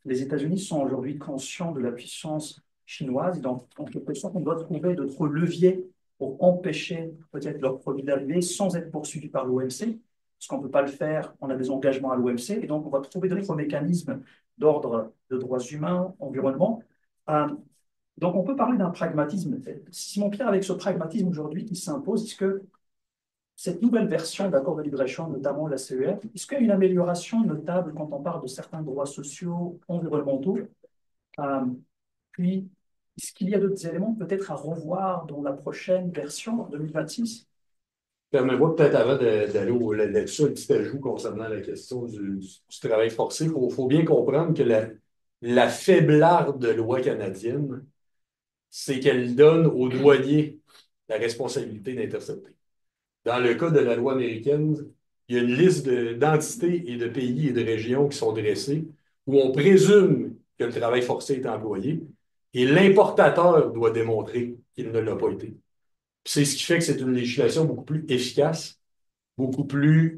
les États-Unis sont aujourd'hui conscients de la puissance chinoise, donc en quelque sorte, on doit trouver d'autres leviers pour empêcher peut-être leurs produits d'arriver sans être poursuivis par l'OMC, parce qu'on ne peut pas le faire, on a des engagements à l'OMC, et donc on va trouver d'autres mécanismes d'ordre de droits humains, environnement. Donc, on peut parler d'un pragmatisme. Simon-Pierre, avec ce pragmatisme aujourd'hui qui s'impose, est-ce que cette nouvelle version d'accord de libre-échange, notamment la CER, est-ce qu'il y a une amélioration notable quand on parle de certains droits sociaux, environnementaux? Puis, est-ce qu'il y a d'autres éléments peut-être à revoir dans la prochaine version en 2026? Permets-moi peut-être avant d'aller là-dessus, un petit ajout concernant la question du travail forcé. Il faut bien comprendre que la faiblarde loi canadienne, c'est qu'elle donne aux douaniers la responsabilité d'intercepter. Dans le cas de la loi américaine, il y a une liste d'entités et de pays et de régions qui sont dressées où on présume que le travail forcé est employé et l'importateur doit démontrer qu'il ne l'a pas été. C'est ce qui fait que c'est une législation beaucoup plus efficace, beaucoup plus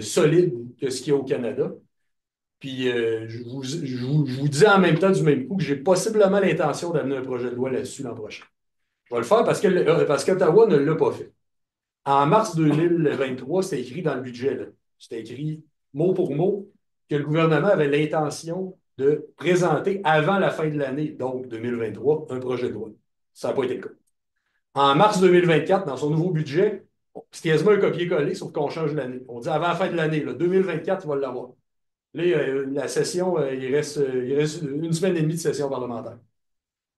solide que ce qu'il y a au Canada. Puis je vous dis en même temps du même coup que j'ai possiblement l'intention d'amener un projet de loi là-dessus l'an prochain. Je vais le faire parce qu'Ottawa ne l'a pas fait. En mars 2023, c'était écrit dans le budget, là. C'était écrit mot pour mot que le gouvernement avait l'intention de présenter avant la fin de l'année, donc 2023, un projet de loi. Ça n'a pas été le cas. En mars 2024, dans son nouveau budget, c'est quasiment un copier-coller, sauf qu'on change l'année. On dit avant la fin de l'année, 2024, il va l'avoir. Là, la session, il reste une semaine et demie de session parlementaire.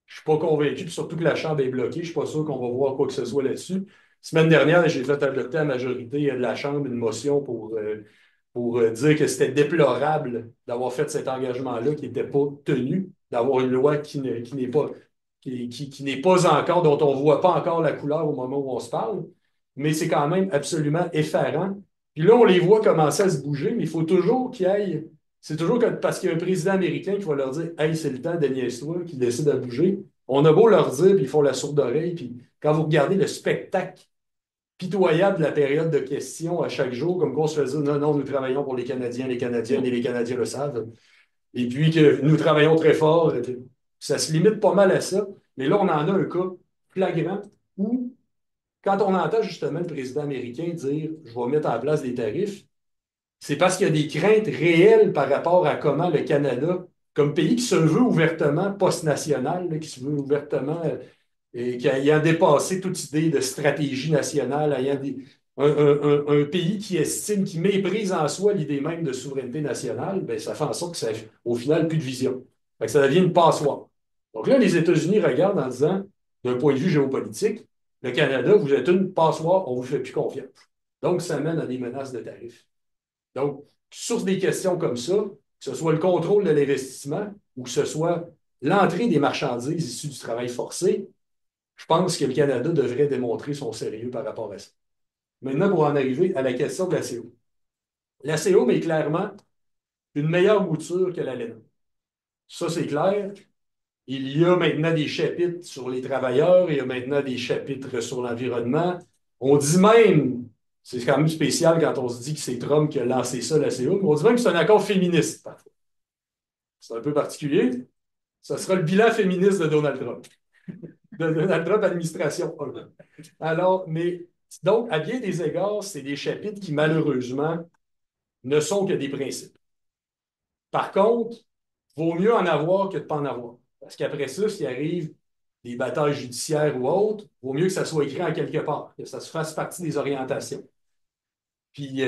Je ne suis pas convaincu, puis surtout que la Chambre est bloquée. Je ne suis pas sûr qu'on va voir quoi que ce soit là-dessus. Semaine dernière, j'ai fait adopter à la majorité de la Chambre une motion pour dire que c'était déplorable d'avoir fait cet engagement-là qui n'était pas tenu, d'avoir une loi qui n'est pas encore, dont on ne voit pas encore la couleur au moment où on se parle, mais c'est quand même absolument effarant. Puis là, on les voit commencer à se bouger, mais il faut toujours qu'il y ait. C'est toujours parce qu'il y a un président américain qui va leur dire Hey, c'est le temps, Daniel-toi, qui décide à bouger. On a beau leur dire, puis ils font la sourde oreille, puis quand vous regardez le spectacle pitoyable de la période de questions à chaque jour, comme quoi on se fait dire non, non, nous travaillons pour les Canadiens, les Canadiennes et les Canadiens le savent. Et puis que nous travaillons très fort. Ça se limite pas mal à ça. Mais là, on en a un cas flagrant où, quand on entend justement le président américain dire je vais mettre en place des tarifs, c'est parce qu'il y a des craintes réelles par rapport à comment le Canada, comme pays qui se veut ouvertement post-national, là, qui se veut ouvertement, et qui ayant dépassé toute idée de stratégie nationale, un pays qui estime, qui méprise en soi l'idée même de souveraineté nationale, ben, ça fait en sorte que ça, au final, plus de vision. Fait que ça devient une passoire. Donc là, les États-Unis regardent en disant, d'un point de vue géopolitique, le Canada, vous êtes une passoire, on ne vous fait plus confiance. Donc, ça mène à des menaces de tarifs. Donc, sur des questions comme ça, que ce soit le contrôle de l'investissement ou que ce soit l'entrée des marchandises issues du travail forcé, je pense que le Canada devrait démontrer son sérieux par rapport à ça. Maintenant, pour en arriver à la question de la CO. La CO est clairement une meilleure mouture que la laine. Ça, c'est clair. Il y a maintenant des chapitres sur les travailleurs, il y a maintenant des chapitres sur l'environnement. On dit même, c'est quand même spécial quand on se dit que c'est Trump qui a lancé ça, la CO, mais on dit même que c'est un accord féministe, parfois. C'est un peu particulier. Ça sera le bilan féministe de Donald Trump. De Donald Trump administration 1. Alors, mais donc, à bien des égards, c'est des chapitres qui, malheureusement, ne sont que des principes. Par contre, vaut mieux en avoir que de ne pas en avoir. Parce qu'après ça, s'il arrive des batailles judiciaires ou autres, vaut mieux que ça soit écrit en quelque part, que ça se fasse partie des orientations. Puis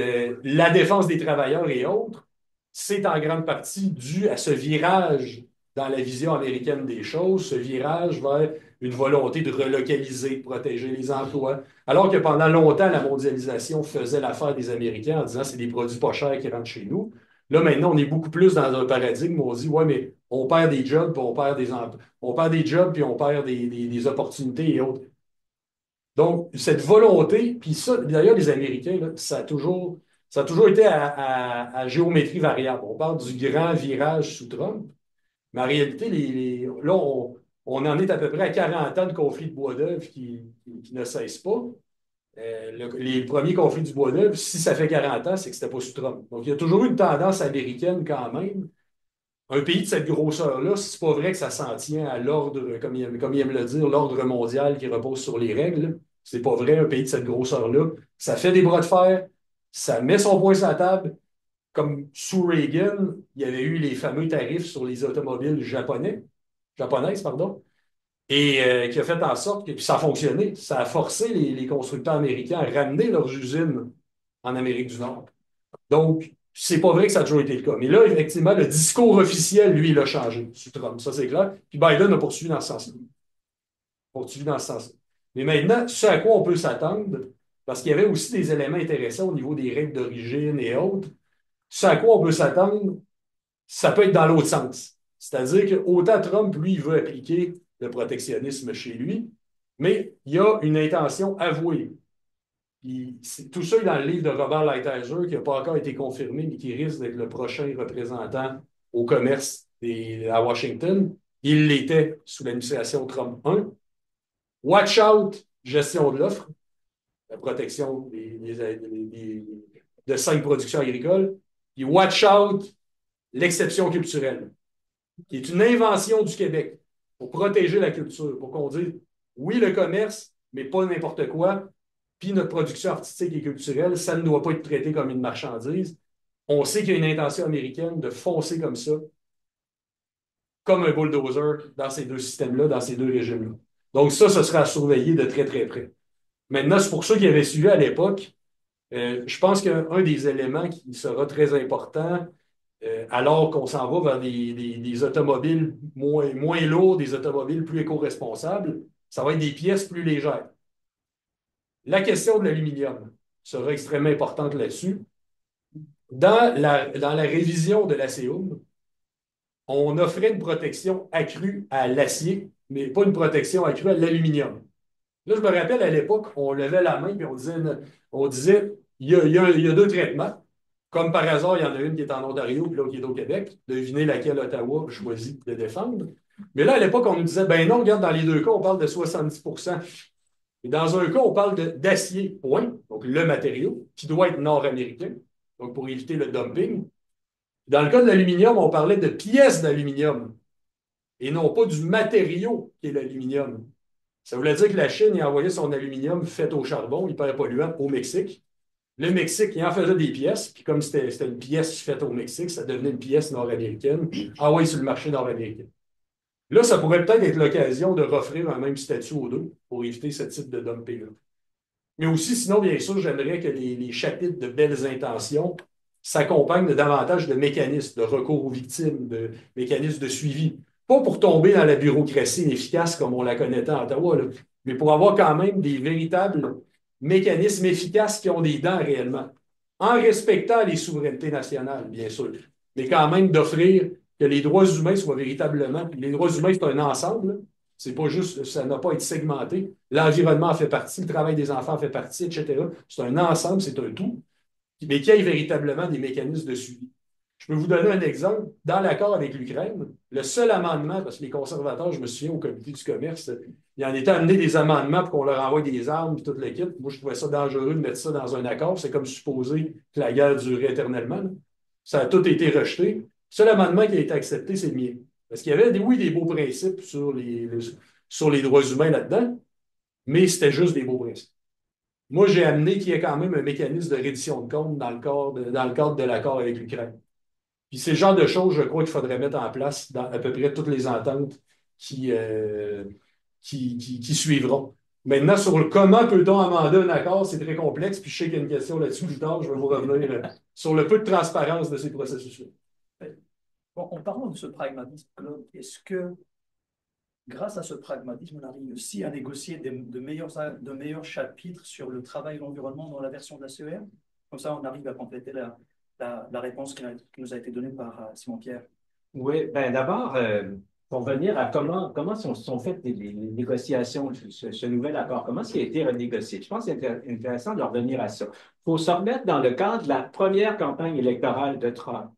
la défense des travailleurs et autres, c'est en grande partie dû à ce virage dans la vision américaine des choses, ce virage vers une volonté de relocaliser, de protéger les emplois. Alors que pendant longtemps, la mondialisation faisait l'affaire des Américains en disant c'est des produits pas chers qui rentrent chez nous. Là, maintenant, on est beaucoup plus dans un paradigme où on dit ouais, mais on perd des jobs, puis on perd des jobs, puis on perd des opportunités et autres. Donc, cette volonté, puis ça, d'ailleurs, les Américains, là, ça a toujours été à géométrie variable. On parle du grand virage sous Trump, mais en réalité, là, on en est à peu près à 40 ans de conflits de bois d'œuvre qui ne cessent pas. Les premiers conflits du bois d'œuvre, si ça fait 40 ans, c'est que c'était pas sous Trump. Donc, il y a toujours eu une tendance américaine quand même. Un pays de cette grosseur-là, c'est pas vrai que ça s'en tient à l'ordre, comme il aime le dire, l'ordre mondial qui repose sur les règles. C'est pas vrai, un pays de cette grosseur-là. Ça fait des bras de fer, ça met son poing sur la table. Comme sous Reagan, il y avait eu les fameux tarifs sur les automobiles japonaises, pardon, et qui a fait en sorte que puis ça a fonctionné. Ça a forcé les constructeurs américains à ramener leurs usines en Amérique du Nord. Donc, c'est pas vrai que ça a toujours été le cas. Mais là, effectivement, le discours officiel, lui, il a changé sous Trump. Ça, c'est clair. Puis Biden a poursuivi dans ce sens-là. Mais maintenant, ce à quoi on peut s'attendre, parce qu'il y avait aussi des éléments intéressants au niveau des règles d'origine et autres. Ce à quoi on peut s'attendre, ça peut être dans l'autre sens. C'est-à-dire que autant Trump, lui, il veut appliquer le protectionnisme chez lui, mais il y a une intention avouée. Tout ça est dans le livre de Robert Lighthizer, qui n'a pas encore été confirmé, mais qui risque d'être le prochain représentant au commerce à Washington. Il l'était sous l'administration Trump 1. Watch out, gestion de l'offre, la protection de 5 productions agricoles. Puis watch out, l'exception culturelle, qui est une invention du Québec pour protéger la culture, pour qu'on dise oui, le commerce, mais pas n'importe quoi. Puis notre production artistique et culturelle, ça ne doit pas être traité comme une marchandise. On sait qu'il y a une intention américaine de foncer comme ça, comme un bulldozer dans ces deux systèmes-là, dans ces deux régimes-là. Donc ça, ce sera à surveiller de très, très près. Maintenant, c'est pour ça qu'il avait suivi à l'époque. Je pense qu'un des éléments qui sera très important, alors qu'on s'en va vers des automobiles moins lourds, des automobiles plus éco-responsables, ça va être des pièces plus légères. La question de l'aluminium sera extrêmement importante là-dessus. Dans la révision de l'ACEUM, on offrait une protection accrue à l'acier, mais pas une protection accrue à l'aluminium. Là, je me rappelle à l'époque, on levait la main et on disait il y a deux traitements. Comme par hasard, il y en a une qui est en Ontario puis l'autre qui est au Québec. Devinez laquelle Ottawa choisit de défendre. Mais là, à l'époque, on nous disait ben non, regarde, dans les deux cas, on parle de 70%. Et dans un cas, on parle d'acier, point, donc le matériau, qui doit être nord-américain, donc pour éviter le dumping. Dans le cas de l'aluminium, on parlait de pièces d'aluminium et non pas du matériau qui est l'aluminium. Ça voulait dire que la Chine y envoyait son aluminium fait au charbon, hyper polluant, au Mexique. Le Mexique, il en faisait des pièces, puis comme c'était une pièce faite au Mexique, ça devenait une pièce nord-américaine, envoyée sur le marché nord-américain. Là, ça pourrait peut-être être l'occasion de offrir un même statut aux deux pour éviter ce type de dumping-là. Mais aussi, sinon, bien sûr, j'aimerais que les chapitres de belles intentions s'accompagnent de davantage de mécanismes de recours aux victimes, de mécanismes de suivi. Pas pour tomber dans la bureaucratie inefficace comme on la connaissait à Ottawa, là, mais pour avoir quand même des véritables mécanismes efficaces qui ont des dents réellement, en respectant les souverainetés nationales, bien sûr, mais quand même d'offrir que les droits humains soient véritablement. Les droits humains, c'est un ensemble. C'est pas juste, ça n'a pas été segmenté. L'environnement en fait partie, le travail des enfants en fait partie, etc. C'est un ensemble, c'est un tout, mais qu'il y ait véritablement des mécanismes de suivi. Je peux vous donner un exemple. Dans l'accord avec l'Ukraine, le seul amendement, parce que les conservateurs, je me souviens au comité du commerce, il en était amené des amendements pour qu'on leur envoie des armes et toute l'équipe. Moi, je trouvais ça dangereux de mettre ça dans un accord. C'est comme supposer que la guerre durait éternellement. Ça a tout été rejeté. Le seul amendement qui a été accepté, c'est le mien. Parce qu'il y avait, oui, des beaux principes sur les droits humains là-dedans, mais c'était juste des beaux principes. Moi, j'ai amené qu'il y ait quand même un mécanisme de reddition de comptes dans le cadre de l'accord avec l'Ukraine. Puis c'est le genre de choses, je crois, qu'il faudrait mettre en place dans à peu près toutes les ententes qui suivront. Maintenant, sur comment peut-on amender un accord, c'est très complexe, puis je sais qu'il y a une question là-dessus plus tard, je vais vous revenir sur le peu de transparence de ces processus-là. Bon, en parlant de ce pragmatisme, Claude, est-ce que, grâce à ce pragmatisme, on arrive aussi à négocier de meilleurs chapitres sur le travail et l'environnement dans la version de la CER? Comme ça, on arrive à compléter la réponse qui nous a été donnée par Simon Pierre. Oui, bien d'abord, pour venir à comment sont faites les négociations, ce nouvel accord, comment ça a été renégocié. Je pense que c'est intéressant de revenir à ça. Il faut se remettre dans le cadre de la première campagne électorale de Trump.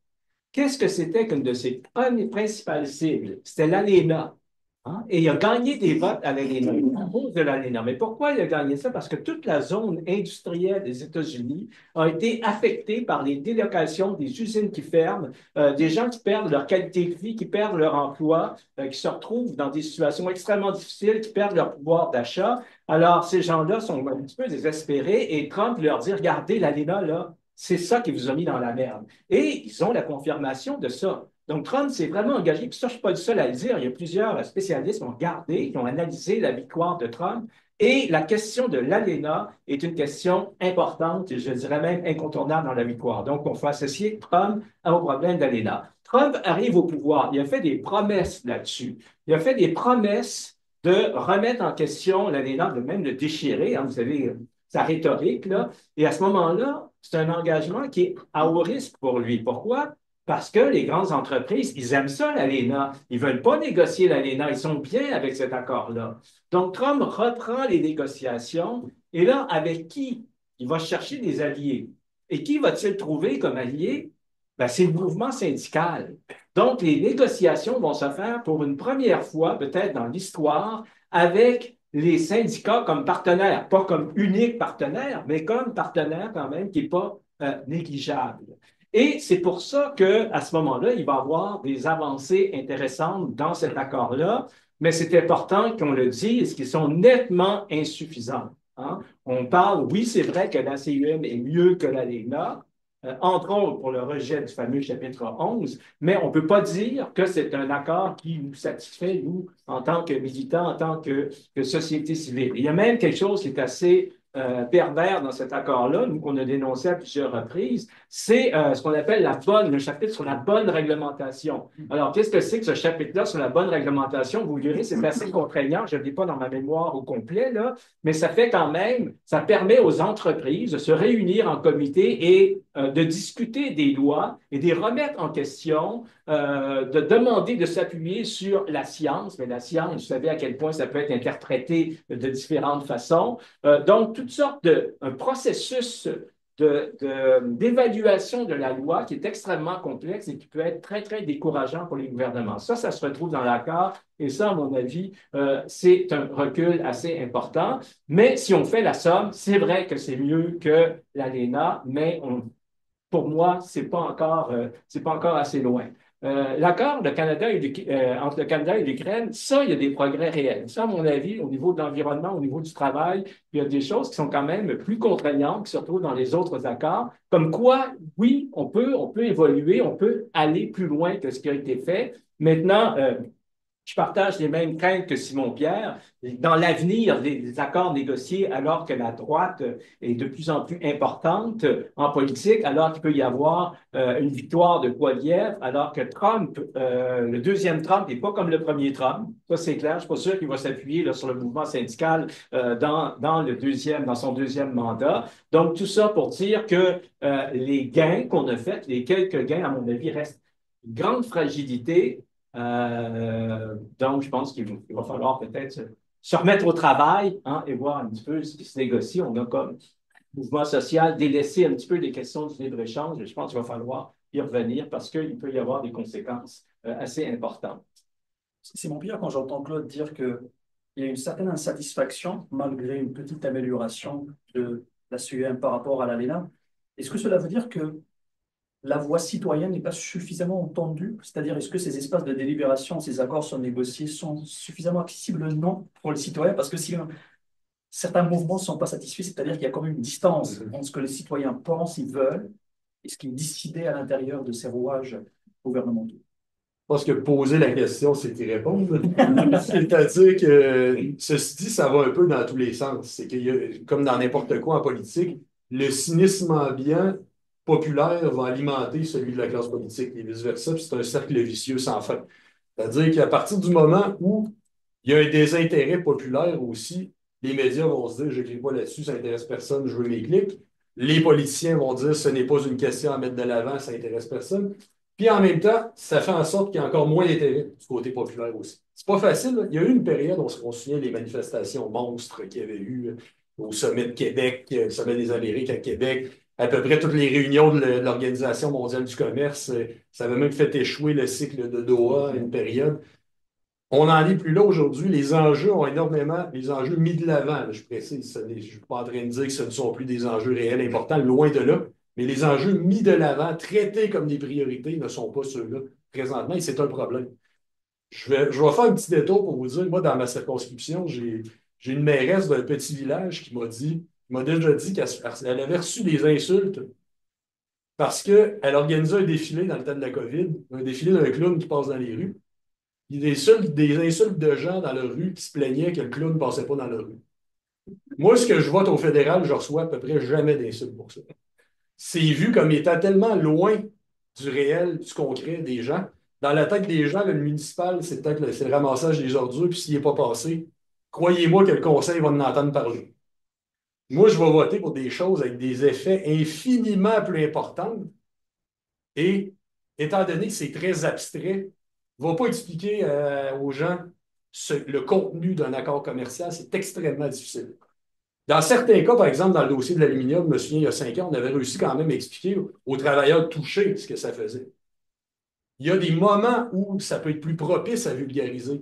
Qu'est-ce que c'était qu'une de ses principales cibles? C'était l'ALENA. Hein? Et il a gagné des votes à l'ALENA, à cause de l'ALENA. Mais pourquoi il a gagné ça? Parce que toute la zone industrielle des États-Unis a été affectée par les délocations des usines qui ferment, des gens qui perdent leur qualité de vie, qui perdent leur emploi, qui se retrouvent dans des situations extrêmement difficiles, qui perdent leur pouvoir d'achat. Alors, ces gens-là sont un petit peu désespérés et Trump leur dit, regardez, l'ALENA, là, c'est ça qui vous a mis dans la merde. Et ils ont la confirmation de ça. Donc, Trump s'est vraiment engagé, puis ça, je ne suis pas le seul à le dire. Il y a plusieurs spécialistes qui ont regardé, qui ont analysé la victoire de Trump. Et la question de l'ALENA est une question importante, et je dirais même incontournable dans la victoire. Donc, on faut associer Trump au problème d'ALENA. Trump arrive au pouvoir. Il a fait des promesses là-dessus. Il a fait des promesses de remettre en question l'ALENA, de même le déchirer. Hein, vous savez, sa rhétorique, là. Et à ce moment-là, c'est un engagement qui est à haut risque pour lui. Pourquoi? Parce que les grandes entreprises, ils aiment ça, l'ALENA. Ils ne veulent pas négocier l'ALENA. Ils sont bien avec cet accord-là. Donc, Trump reprend les négociations. Et là, avec qui? Il va chercher des alliés. Et qui va-t-il trouver comme allié? Ben, c'est le mouvement syndical. Donc, les négociations vont se faire pour une première fois, peut-être dans l'histoire, avec les syndicats comme partenaires, pas comme unique partenaire, mais comme partenaire quand même qui n'est pas négligeable. Et c'est pour ça qu'à ce moment-là, il va y avoir des avancées intéressantes dans cet accord-là, mais c'est important qu'on le dise, qu'ils sont nettement insuffisants. Hein? On parle, oui, c'est vrai que la CUM est mieux que l'ALENA, entre autres pour le rejet du fameux chapitre 11, mais on ne peut pas dire que c'est un accord qui nous satisfait, nous, en tant que militants, en tant que société civile. Il y a même quelque chose qui est assez pervers dans cet accord-là, nous qu'on a dénoncé à plusieurs reprises, c'est ce qu'on appelle le chapitre sur la bonne réglementation. Alors, qu'est-ce que c'est que ce chapitre-là sur la bonne réglementation? Vous verrez, c'est assez contraignant, je ne l'ai pas dans ma mémoire au complet, là, mais ça fait quand même, ça permet aux entreprises de se réunir en comité et de discuter des lois et de les remettre en question, de demander de s'appuyer sur la science, mais la science, vous savez à quel point ça peut être interprété de différentes façons. Donc, toutes sortes un processus d'évaluation de la loi qui est extrêmement complexe et qui peut être très, très décourageant pour les gouvernements. Ça se retrouve dans l'accord et ça, à mon avis, c'est un recul assez important. Mais si on fait la somme, c'est vrai que c'est mieux que l'ALENA, mais pour moi, c'est pas encore assez loin. L'accord entre le Canada et l'Ukraine, ça, il y a des progrès réels. Ça, à mon avis, au niveau de l'environnement, au niveau du travail, il y a des choses qui sont quand même plus contraignantes qui se retrouvent dans les autres accords. Comme quoi, oui, on peut évoluer, on peut aller plus loin que ce qui a été fait. Maintenant, je partage les mêmes craintes que Simon-Pierre. Dans l'avenir, des accords négociés, alors que la droite est de plus en plus importante en politique, alors qu'il peut y avoir une victoire de Poilievre, alors que Trump, le deuxième Trump, n'est pas comme le premier Trump. Ça, c'est clair. Je ne suis pas sûr qu'il va s'appuyer sur le mouvement syndical dans son deuxième mandat. Donc, tout ça pour dire que les gains qu'on a faits, les quelques gains, à mon avis, restent une grande fragilité. Donc, je pense qu'il va falloir peut-être se remettre au travail, hein, et voir un petit peu ce qui se négocie. On a comme mouvement social délaissé un petit peu les questions du libre-échange. Je pense qu'il va falloir y revenir parce qu'il peut y avoir des conséquences assez importantes. C'est mon pire quand j'entends Claude dire qu'il y a une certaine insatisfaction malgré une petite amélioration de la CUM par rapport à l'ALENA. Est-ce que cela veut dire que la voix citoyenne n'est pas suffisamment entendue? C'est-à-dire, est-ce que ces espaces de délibération, ces accords sont négociés, sont suffisamment accessibles? Non, pour les citoyens, parce que si certains mouvements ne sont pas satisfaits, c'est-à-dire qu'il y a quand même une distance entre ce que les citoyens pensent, ils veulent, et ce qui est décidé à l'intérieur de ces rouages gouvernementaux. Je pense que poser la question, c'est y répondre. C'est-à-dire que, ceci dit, ça va un peu dans tous les sens. C'est qu'il y a, comme dans n'importe quoi en politique, le cynisme ambiant populaire va alimenter celui de la classe politique et vice-versa, puis c'est un cercle vicieux sans fin. C'est-à-dire qu'à partir du moment où il y a un désintérêt populaire aussi, les médias vont se dire, je n'écris pas là-dessus, ça n'intéresse personne, je veux mes clics. Les politiciens vont dire, ce n'est pas une question à mettre de l'avant, ça n'intéresse personne. Puis en même temps, ça fait en sorte qu'il y a encore moins d'intérêt du côté populaire aussi. C'est pas facile, là. Il y a eu une période, on se souvient des manifestations monstres qu'il y avait eu au sommet de Québec, au sommet des Amériques à Québec, à peu près toutes les réunions de l'Organisation mondiale du commerce, ça avait même fait échouer le cycle de Doha à une période. On n'en est plus là aujourd'hui. Les enjeux ont énormément, les enjeux mis de l'avant, là, je précise. Je ne suis pas en train de dire que ce ne sont plus des enjeux réels importants, loin de là. Mais les enjeux mis de l'avant, traités comme des priorités, ne sont pas ceux-là présentement et c'est un problème. Je vais faire un petit détour pour vous dire, moi, dans ma circonscription, j'ai une mairesse d'un petit village qui m'a déjà dit qu'elle avait reçu des insultes parce qu'elle organisait un défilé dans le temps de la COVID, un défilé d'un clown qui passe dans les rues. Il y a des insultes de gens dans la rue qui se plaignaient que le clown ne passait pas dans la rue. Moi, ce que je vote au fédéral, je reçois à peu près jamais d'insultes pour ça. C'est vu comme étant tellement loin du réel, du concret des gens. Dans la tête des gens, le municipal, c'est peut-être le ramassage des ordures, puis s'il n'est pas passé, croyez-moi que le conseil va en entendre parler. Moi, je vais voter pour des choses avec des effets infiniment plus importants. Et étant donné que c'est très abstrait, ne va pas expliquer aux gens le contenu d'un accord commercial. C'est extrêmement difficile. Dans certains cas, par exemple, dans le dossier de l'aluminium, je me souviens, il y a 5 ans, on avait réussi quand même à expliquer aux travailleurs touchés ce que ça faisait. Il y a des moments où ça peut être plus propice à vulgariser.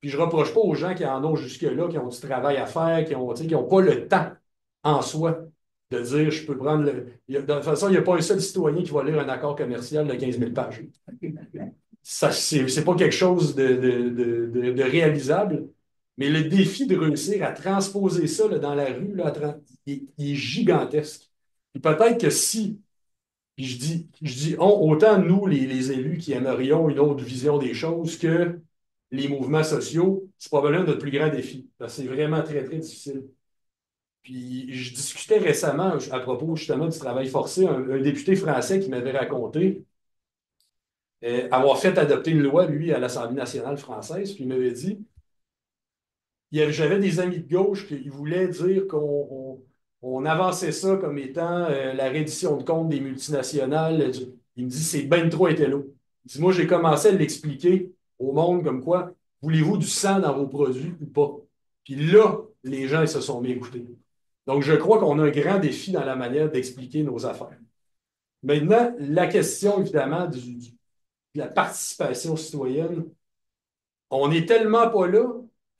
Puis je ne reproche pas aux gens qui en ont jusque-là, qui ont du travail à faire, qui n'ont pas le temps en soi de dire je peux prendre le. De toute façon, il n'y a pas un seul citoyen qui va lire un accord commercial de 15 000 pages. Ça, c'est pas quelque chose de réalisable, mais le défi de réussir à transposer ça là, dans la rue, là, il est gigantesque. Puis peut-être que si, puis je dis autant nous, les élus, qui aimerions une autre vision des choses que les mouvements sociaux, c'est probablement notre plus grand défi. Parce que c'est vraiment très, très difficile. Puis je discutais récemment à propos justement du travail forcé, un député français qui m'avait raconté avoir fait adopter une loi, lui, à l'Assemblée nationale française, puis il m'avait dit, j'avais des amis de gauche qui voulaient dire qu'on avançait ça comme étant la reddition de comptes des multinationales. Il me dit, c'est ben trop intello. Il dit, moi, j'ai commencé à l'expliquer au monde comme quoi, voulez-vous du sang dans vos produits ou pas? Puis là, les gens ils se sont mis à écouter. Donc, je crois qu'on a un grand défi dans la manière d'expliquer nos affaires. Maintenant, la question, évidemment, de la participation citoyenne, on n'est tellement pas là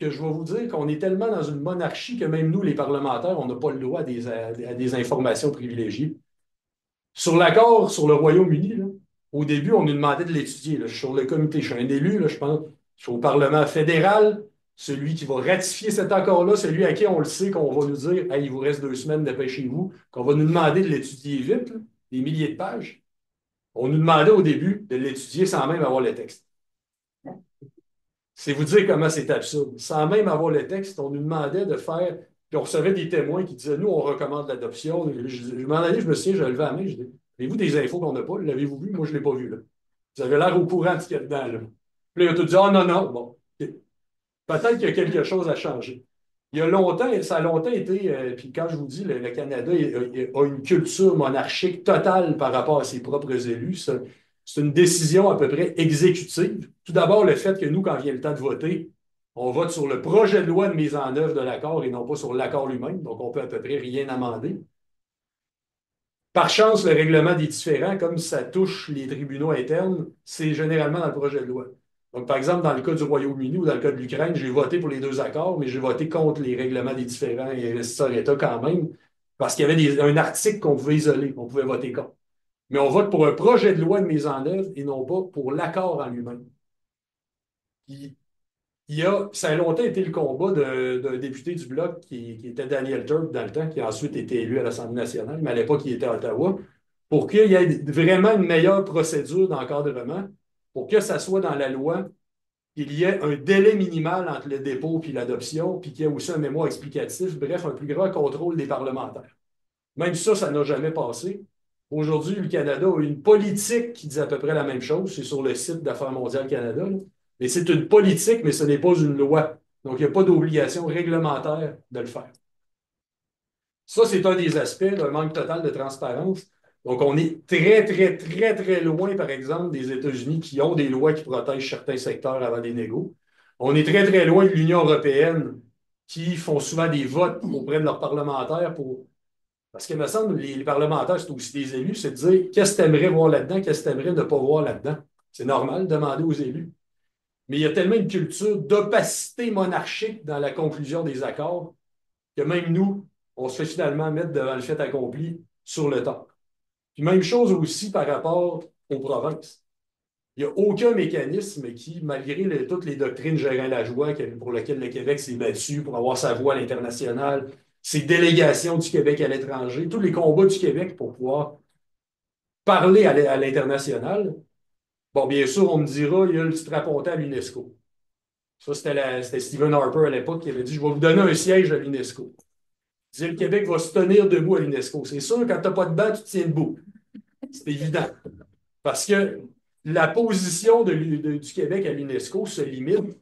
que je vais vous dire qu'on est tellement dans une monarchie que même nous, les parlementaires, on n'a pas le droit à des informations privilégiées. Sur l'accord sur le Royaume-Uni, là, au début, on nous demandait de l'étudier. Je suis sur le comité, je suis un élu, là, je pense. Je suis au Parlement fédéral. Celui qui va ratifier cet accord-là, celui à qui on le sait qu'on va nous dire hey, il vous reste 2 semaines, dépêchez-vous, qu'on va nous demander de l'étudier vite, là, des milliers de pages. On nous demandait au début de l'étudier sans même avoir le texte. C'est vous dire comment c'est absurde. Sans même avoir le texte, on nous demandait de faire. Puis on recevait des témoins qui disaient nous, on recommande l'adoption. Je m'en allais, je me souviens, je levais la main, je dis avez-vous des infos qu'on n'a pas l'avez-vous vu moi, je ne l'ai pas vu. Là. Vous avez l'air au courant de ce qu'il y a dedans. Là. Puis là, il a tout dit ah non, non, bon. Okay. Peut-être qu'il y a quelque chose à changer. Il y a longtemps, ça a longtemps été, puis quand je vous dis, le Canada a une culture monarchique totale par rapport à ses propres élus. C'est une décision à peu près exécutive. Tout d'abord, le fait que nous, quand vient le temps de voter, on vote sur le projet de loi de mise en œuvre de l'accord et non pas sur l'accord lui-même. Donc, on peut à peu près rien amender. Par chance, le règlement des différends, comme ça touche les tribunaux internes, c'est généralement dans le projet de loi. Donc, par exemple, dans le cas du Royaume-Uni ou dans le cas de l'Ukraine, j'ai voté pour les 2 accords, mais j'ai voté contre les règlements des différends et investisseurs-État quand même, parce qu'il y avait un article qu'on pouvait isoler, qu'on pouvait voter contre. Mais on vote pour un projet de loi de mise en œuvre et non pas pour l'accord en lui-même. Ça a longtemps été le combat d'un député du Bloc qui était Daniel Turk dans le temps, qui a ensuite été élu à l'Assemblée nationale, mais à l'époque, il était à Ottawa, pour qu'il y ait vraiment une meilleure procédure d'encadrement, pour que ça soit dans la loi, qu'il y ait un délai minimal entre le dépôt et l'adoption, puis qu'il y ait aussi un mémoire explicatif, bref, un plus grand contrôle des parlementaires. Même ça n'a jamais passé. Aujourd'hui, le Canada a une politique qui dit à peu près la même chose. C'est sur le site d'Affaires mondiales Canada. Là. Mais c'est une politique, mais ce n'est pas une loi. Donc, il n'y a pas d'obligation réglementaire de le faire. Ça, c'est un des aspects d'un manque total de transparence. Donc, on est très, très, très, très loin, par exemple, des États-Unis qui ont des lois qui protègent certains secteurs avant des négos. On est très, très loin de l'Union européenne qui font souvent des votes auprès de leurs parlementaires pour. Parce que, me semble, les parlementaires, c'est aussi des élus, c'est de dire qu'est-ce que tu aimerais voir là-dedans, qu'est-ce que tu aimerais ne pas voir là-dedans. C'est normal de demander aux élus. Mais il y a tellement une culture d'opacité monarchique dans la conclusion des accords que même nous, on se fait finalement mettre devant le fait accompli sur le temps. Puis même chose aussi par rapport aux provinces. Il n'y a aucun mécanisme qui, malgré toutes les doctrines Gérin Lajoie pour lesquelles le Québec s'est battu pour avoir sa voix à l'international, ses délégations du Québec à l'étranger, tous les combats du Québec pour pouvoir parler à l'international. Bon, bien sûr, on me dira, il y a le strapontin à l'UNESCO. Ça, c'était Stephen Harper à l'époque qui avait dit, je vais vous donner un siège à l'UNESCO. Il disait, le Québec va se tenir debout à l'UNESCO. C'est sûr, quand tu n'as pas de banc, tu te tiens debout. C'est évident. Parce que la position du Québec à l'UNESCO se limite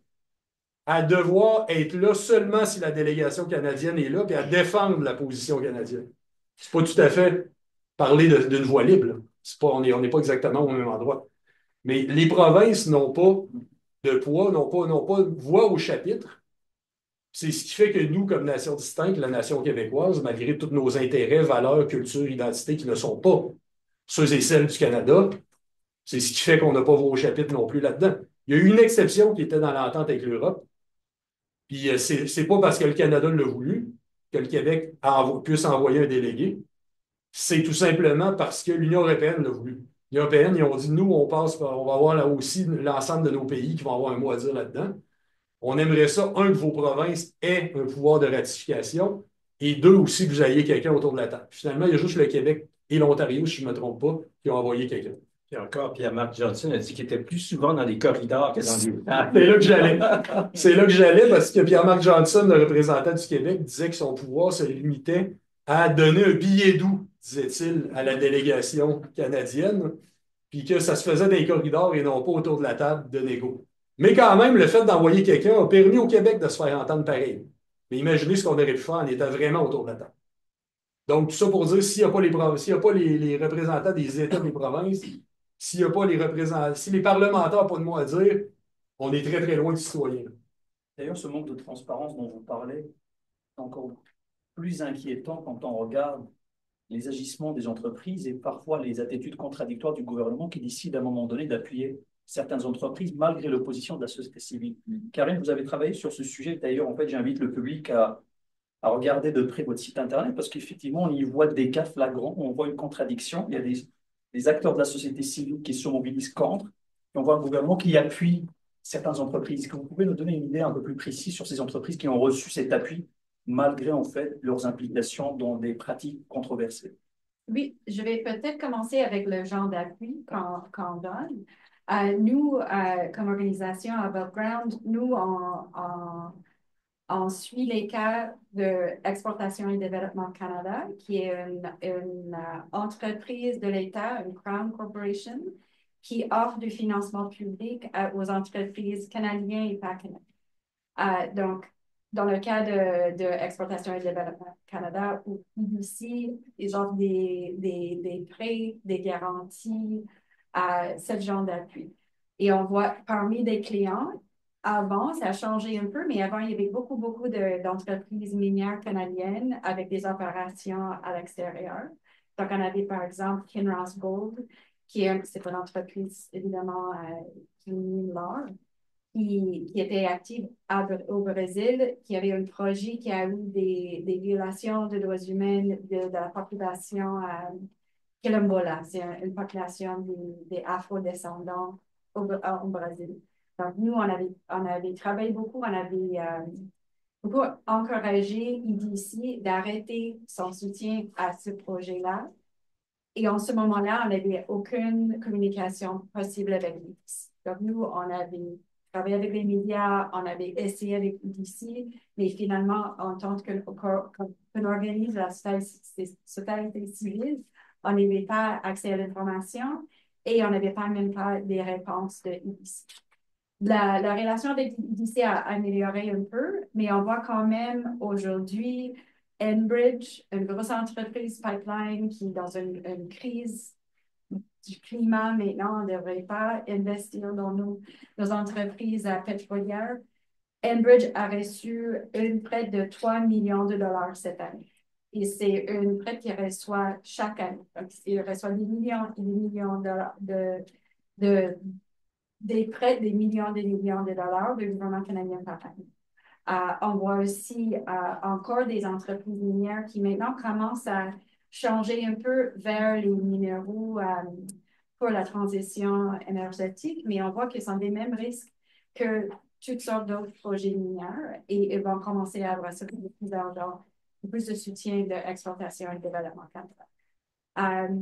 à devoir être là seulement si la délégation canadienne est là, puis à défendre la position canadienne. C'est pas tout à fait parler d'une voie libre, là. C'est pas, on n'est pas exactement au même endroit. Mais les provinces n'ont pas de poids, n'ont pas de voix au chapitre. C'est ce qui fait que nous, comme nation distincte, la nation québécoise, malgré tous nos intérêts, valeurs, culture, identité qui ne sont pas ceux et celles du Canada, c'est ce qui fait qu'on n'a pas voix au chapitre non plus là-dedans. Il y a eu une exception qui était dans l'entente avec l'Europe. Puis c'est pas parce que le Canada l'a voulu que le Québec puisse envoyer un délégué. C'est tout simplement parce que l'Union européenne l'a voulu. L'Union européenne, ils ont dit, nous, on va avoir là aussi l'ensemble de nos pays qui vont avoir un mot à dire là-dedans. On aimerait ça, un, que vos provinces aient un pouvoir de ratification, et deux, aussi, que vous ayez quelqu'un autour de la table. Finalement, il y a juste le Québec et l'Ontario, si je ne me trompe pas, qui ont envoyé quelqu'un. Et encore, Pierre-Marc Johnson a dit qu'il était plus souvent dans les corridors que dans des... C'est là que j'allais. C'est là que j'allais parce que Pierre-Marc Johnson, le représentant du Québec, disait que son pouvoir se limitait à donner un billet doux, disait-il, à la délégation canadienne, puis que ça se faisait dans les corridors et non pas autour de la table de négo. Mais quand même, le fait d'envoyer quelqu'un a permis au Québec de se faire entendre pareil. Mais imaginez ce qu'on aurait pu faire en étant vraiment autour de la table. Donc, tout ça pour dire, s'il n'y a pas s'il y a pas les représentants des États des provinces, s'il n'y a pas les représentants, si les parlementaires n'ont pas de mot à dire, on est très, très loin du citoyen. D'ailleurs, ce manque de transparence dont vous parlez est encore plus inquiétant quand on regarde les agissements des entreprises et parfois les attitudes contradictoires du gouvernement qui décide à un moment donné d'appuyer certaines entreprises malgré l'opposition de la société civile. Karine, vous avez travaillé sur ce sujet. D'ailleurs, en fait, j'invite le public à regarder de près votre site Internet parce qu'effectivement, on y voit des cas flagrants, on voit une contradiction. Il y a des acteurs de la société civile qui se mobilisent contre et on voit un gouvernement qui appuie certaines entreprises. Est-ce que vous pouvez nous donner une idée un peu plus précise sur ces entreprises qui ont reçu cet appui malgré en fait leurs implications dans des pratiques controversées? Oui, je vais peut-être commencer avec le genre d'appui qu'on donne. Nous, comme organisation à Background, nous, on suit les cas de Exportation et Développement Canada, qui est une entreprise de l'État, une Crown Corporation, qui offre du financement public aux entreprises canadiennes et pas canadiennes. Donc, dans le cas de Exportation et Développement Canada, ou ici, ils offrent des prêts, des garanties, ce genre d'appui. Et on voit parmi des clients, avant, ça a changé un peu, mais avant, il y avait beaucoup d'entreprises minières canadiennes avec des opérations à l'extérieur. Donc, on avait par exemple Kinross Gold, c'est une entreprise évidemment qui mine l'or, qui était active au Brésil, qui avait un projet qui a eu des violations de droits humains de la population quilombola. C'est une population des afro-descendants au Brésil. Donc, nous, on avait travaillé beaucoup, on avait beaucoup encouragé IDC d'arrêter son soutien à ce projet-là. Et en ce moment-là, on n'avait aucune communication possible avec l'IDC. Donc, nous, on avait travaillé avec les médias, on avait essayé avec l'IDC, mais finalement, en tant qu'on organise la société civile, on n'avait pas accès à l'information et on n'avait même pas des réponses de l'IDC. La relation avec l'IDC a amélioré un peu, mais on voit quand même aujourd'hui Enbridge, une grosse entreprise pipeline qui est dans une crise du climat maintenant, on ne devrait pas investir dans nos entreprises pétrolières. Enbridge a reçu une prêt de 3 millions de dollars cette année. Et c'est une prêt qu'il reçoit chaque année. Donc, il reçoit des millions et des millions de dollars des prêts des millions de dollars du gouvernement canadien par année. On voit aussi encore des entreprises minières qui maintenant commencent à changer un peu vers les minéraux pour la transition énergétique, mais on voit qu'ils sont des mêmes risques que toutes sortes d'autres projets miniers et ils vont commencer à avoir plus d'argent, plus de soutien d'exportation et de développement canadien.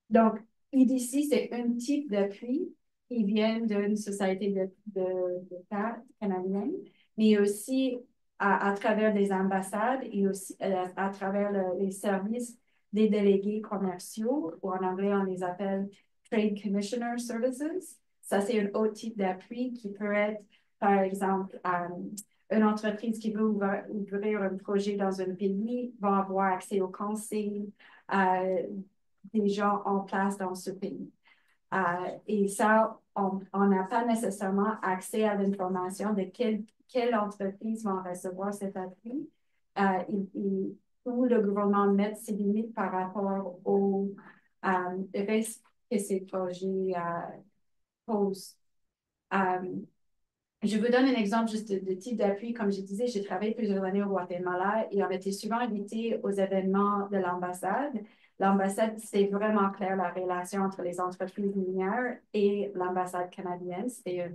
Donc, IDC, c'est un type d'appui qui vient d'une société d'État canadienne, mais aussi à travers des ambassades et aussi à travers les services des délégués commerciaux, ou en anglais, on les appelle Trade Commissioner Services. Ça, c'est un autre type d'appui qui peut être par exemple, une entreprise qui veut ouvrir un projet dans un pays va avoir accès au conseil des gens en place dans ce pays. Et ça, on n'a pas nécessairement accès à l'information de quelle entreprise va recevoir cet appui. Où le gouvernement met ses limites par rapport aux risques que ces projets posent. Je vous donne un exemple juste de type d'appui. Comme je disais, j'ai travaillé plusieurs années au Guatemala et on était souvent invités aux événements de l'ambassade. L'ambassade, c'est vraiment clair la relation entre les entreprises minières et l'ambassade canadienne. C'était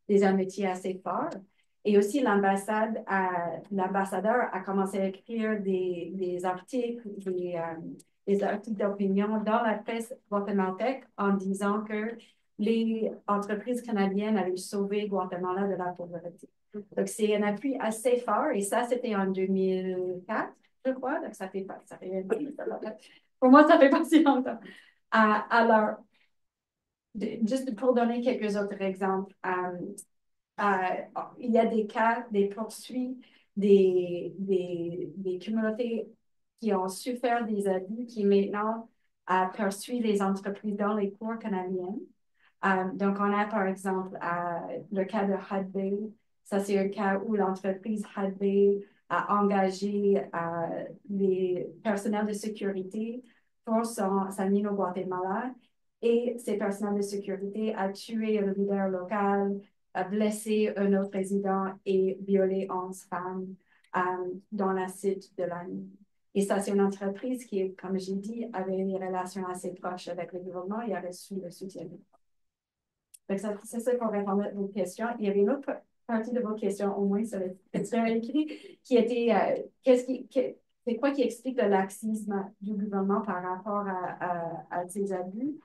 des amitiés assez fortes. Et aussi, l'ambassadeur a commencé à écrire des articles, des articles d'opinion dans la presse guatémaltèque en disant que les entreprises canadiennes avaient sauvé Guatemala de la pauvreté. Donc, c'est un appui assez fort et ça, c'était en 2004, je crois. Donc, ça fait pour moi, ça fait pas si longtemps. Alors, juste pour donner quelques autres exemples, il y a des cas, des poursuites, des communautés qui ont souffert des abus qui maintenant poursuivent les entreprises dans les cours canadiennes. Donc, on a par exemple le cas de Hudbay. Ça, c'est un cas où l'entreprise Hudbay a engagé les personnels de sécurité pour sa mine au Guatemala. Et ces personnels de sécurité a tué le leader local, a blessé un autre résident et violé 11 femmes dans la site de la mine. Et ça, c'est une entreprise qui, comme j'ai dit, avait une relation assez proche avec le gouvernement et a reçu le soutien. Donc, c'est ça pour répondre à vos questions. Il y avait une autre partie de vos questions, au moins sur le question écrit, qui était c'est quoi qui explique le laxisme du gouvernement par rapport à ces abus?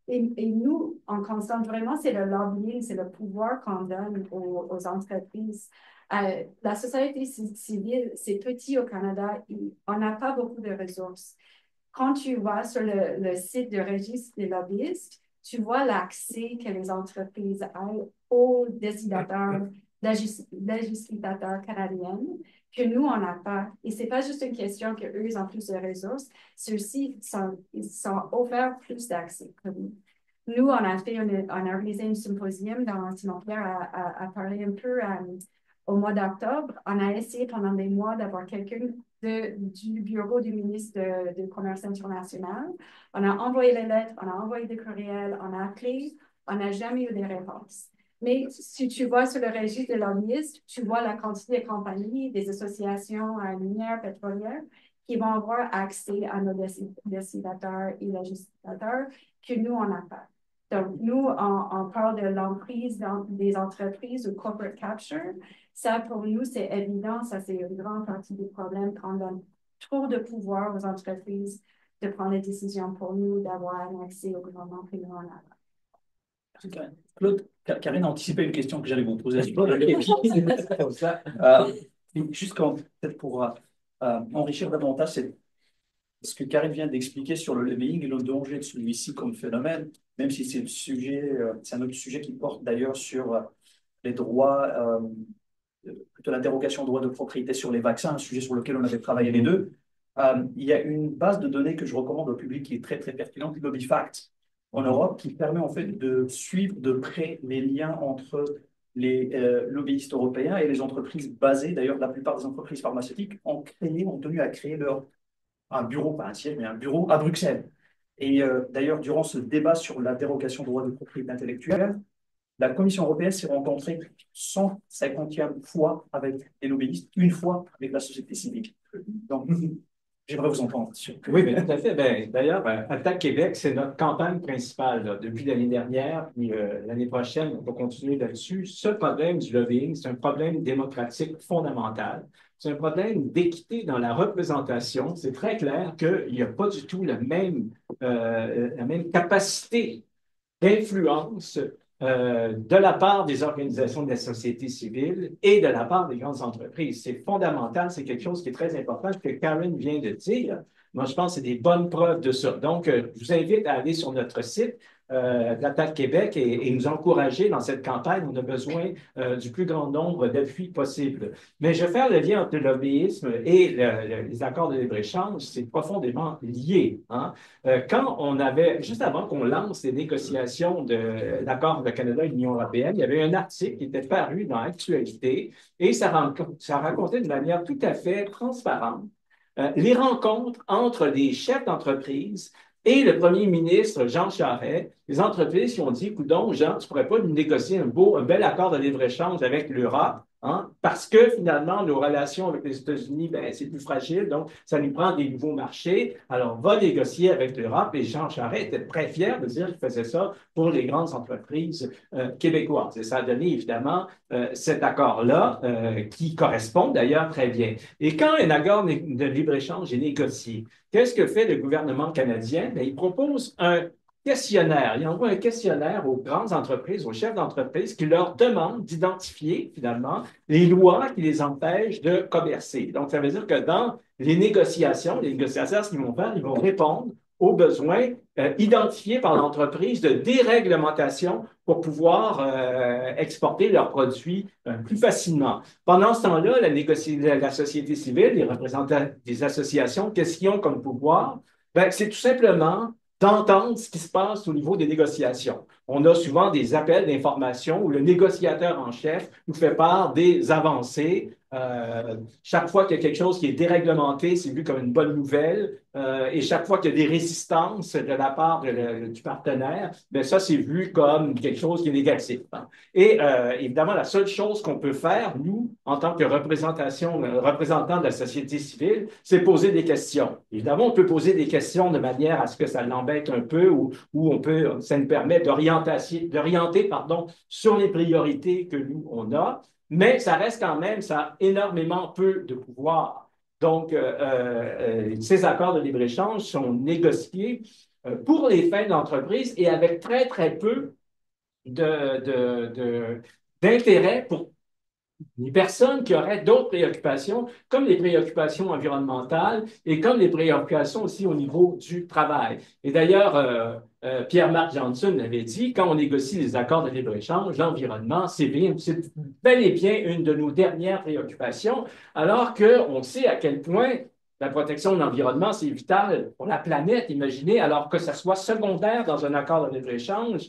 Et nous, on constate vraiment, c'est le lobbying, c'est le pouvoir qu'on donne aux entreprises. La société civile, c'est petit au Canada, on n'a pas beaucoup de ressources. Quand tu vas sur le site du registre des lobbyistes, tu vois l'accès que les entreprises ont aux législateurs canadiens que nous, on n'a pas. Et ce n'est pas juste une question qu'eux, ils ont plus de ressources. Ceux-ci sont offerts plus d'accès que nous. Nous, on a organisé un symposium dans Simon-Pierre à parler un peu au mois d'octobre. On a essayé pendant des mois d'avoir quelqu'un du bureau du ministre du Commerce international. On a envoyé les lettres, on a envoyé des courriels, on a appelé, on n'a jamais eu de réponse. Mais si tu vois sur le registre des lobbyistes, tu vois la quantité de compagnies, des associations minières, pétrolières qui vont avoir accès à nos législateurs et législateurs que nous, on n'a pas. Donc, nous, on parle de l'emprise des entreprises ou corporate capture. Ça, pour nous, c'est évident. Ça, c'est une grande partie du problème quand on donne trop de pouvoir aux entreprises de prendre des décisions pour nous, d'avoir un accès au gouvernement que nous, on a. Claude, Karine a anticipé une question que j'allais vous poser. Juste peut-être pour enrichir davantage ce que Karine vient d'expliquer sur le lobbying et le danger de celui-ci comme phénomène, même si c'est c'est un autre sujet qui porte d'ailleurs sur les droits, plutôt la dérogation au droit de propriété sur les vaccins, un sujet sur lequel on avait travaillé les deux. Il y a une base de données que je recommande au public qui est très, très pertinente, LobbyFact, en Europe, qui permet en fait de suivre de près les liens entre les lobbyistes européens et les entreprises basées. D'ailleurs, la plupart des entreprises pharmaceutiques ont tenu à créer un bureau, pas un siège, mais un bureau à Bruxelles. Et d'ailleurs, durant ce débat sur la dérogation au droit de propriété intellectuelle, la Commission européenne s'est rencontrée 150e fois avec les lobbyistes, une fois avec la société civile. Donc, j'aimerais vous entendre. Oui, bien, tout à fait. Ben, d'ailleurs, Attaque Québec, c'est notre campagne principale là, depuis l'année dernière. Puis l'année prochaine, on va continuer là-dessus. Ce problème du lobbying, c'est un problème démocratique fondamental. C'est un problème d'équité dans la représentation. C'est très clair qu'il n'y a pas du tout la même capacité d'influence de la part des organisations de la société civile et de la part des grandes entreprises. C'est fondamental, c'est quelque chose qui est très important que Karen vient de dire. Moi, je pense que c'est des bonnes preuves de ça. Donc, je vous invite à aller sur notre site. d'Attaque Québec et nous encourager dans cette campagne. On a besoin du plus grand nombre d'appuis possible. Mais je vais faire le lien entre le lobbyisme et les accords de libre-échange, c'est profondément lié. Hein? Quand on avait, juste avant qu'on lance les négociations d'accord de Canada et de l'Union européenne, il y avait un article qui était paru dans Actualité et ça racontait de manière tout à fait transparente les rencontres entre les chefs d'entreprise et le premier ministre Jean Charest, les entreprises qui ont dit, coudonc, Jean, tu ne pourrais pas nous négocier un bel accord de libre-échange avec l'Europe, hein, parce que finalement, nos relations avec les États-Unis, ben, c'est plus fragile, donc ça nous prend des nouveaux marchés. Alors, va négocier avec l'Europe. Et Jean Charest était très fier de dire qu'il faisait ça pour les grandes entreprises québécoises. Et ça a donné, évidemment, cet accord-là, qui correspond d'ailleurs très bien. Et quand un accord de libre-échange est négocié, qu'est-ce que fait le gouvernement canadien? Bien, il propose un questionnaire. Il envoie un questionnaire aux grandes entreprises, aux chefs d'entreprise, qui leur demande d'identifier, finalement, les lois qui les empêchent de commercer. Donc, ça veut dire que dans les négociateurs, ce qu'ils vont faire, ils vont répondre aux besoins identifiés par l'entreprise de déréglementation pour pouvoir exporter leurs produits plus facilement. Pendant ce temps-là, la société civile, les représentants des associations, qu'est-ce qu'ils ont comme pouvoir? Ben, c'est tout simplement d'entendre ce qui se passe au niveau des négociations. On a souvent des appels d'information où le négociateur en chef nous fait part des avancées. Chaque fois qu'il y a quelque chose qui est déréglementé, c'est vu comme une bonne nouvelle. Et chaque fois qu'il y a des résistances de la part du partenaire, bien ça, c'est vu comme quelque chose qui est négatif. Hein. Et évidemment, la seule chose qu'on peut faire, nous, en tant que représentants de la société civile, c'est poser des questions. Évidemment, on peut poser des questions de manière à ce que ça l'embête un peu ou ça nous permet d'orienter, sur les priorités que nous, on a. Mais ça reste quand même, ça a énormément peu de pouvoir. Donc, ces accords de libre-échange sont négociés pour les fins de l'entreprise et avec très, très peu d'intérêt pour les personnes qui auraient d'autres préoccupations, comme les préoccupations environnementales et comme les préoccupations aussi au niveau du travail. Et d'ailleurs, Pierre-Marc Johnson l'avait dit, quand on négocie les accords de libre-échange, l'environnement, c'est bel et bien une de nos dernières préoccupations, alors qu'on sait à quel point la protection de l'environnement, c'est vital pour la planète, imaginez, alors que ça soit secondaire dans un accord de libre-échange,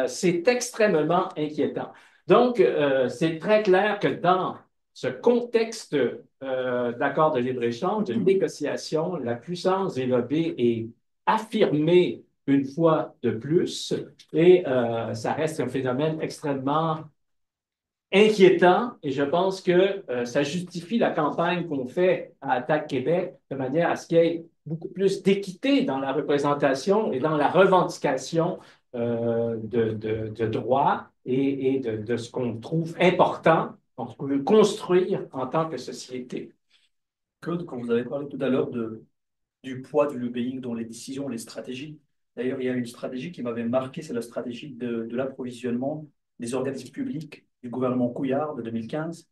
c'est extrêmement inquiétant. Donc, c'est très clair que dans ce contexte d'accord de libre-échange, de négociation, la puissance des lobbies est affirmée une fois de plus et ça reste un phénomène extrêmement inquiétant et je pense que ça justifie la campagne qu'on fait à Attaque Québec de manière à ce qu'il y ait beaucoup plus d'équité dans la représentation et dans la revendication de droits et de ce qu'on trouve important, ce qu'on veut construire en tant que société. Claude, quand vous avez parlé tout à l'heure du poids du lobbying dans les décisions, les stratégies, d'ailleurs, il y a une stratégie qui m'avait marqué, c'est la stratégie de l'approvisionnement des organismes publics du gouvernement Couillard de 2015.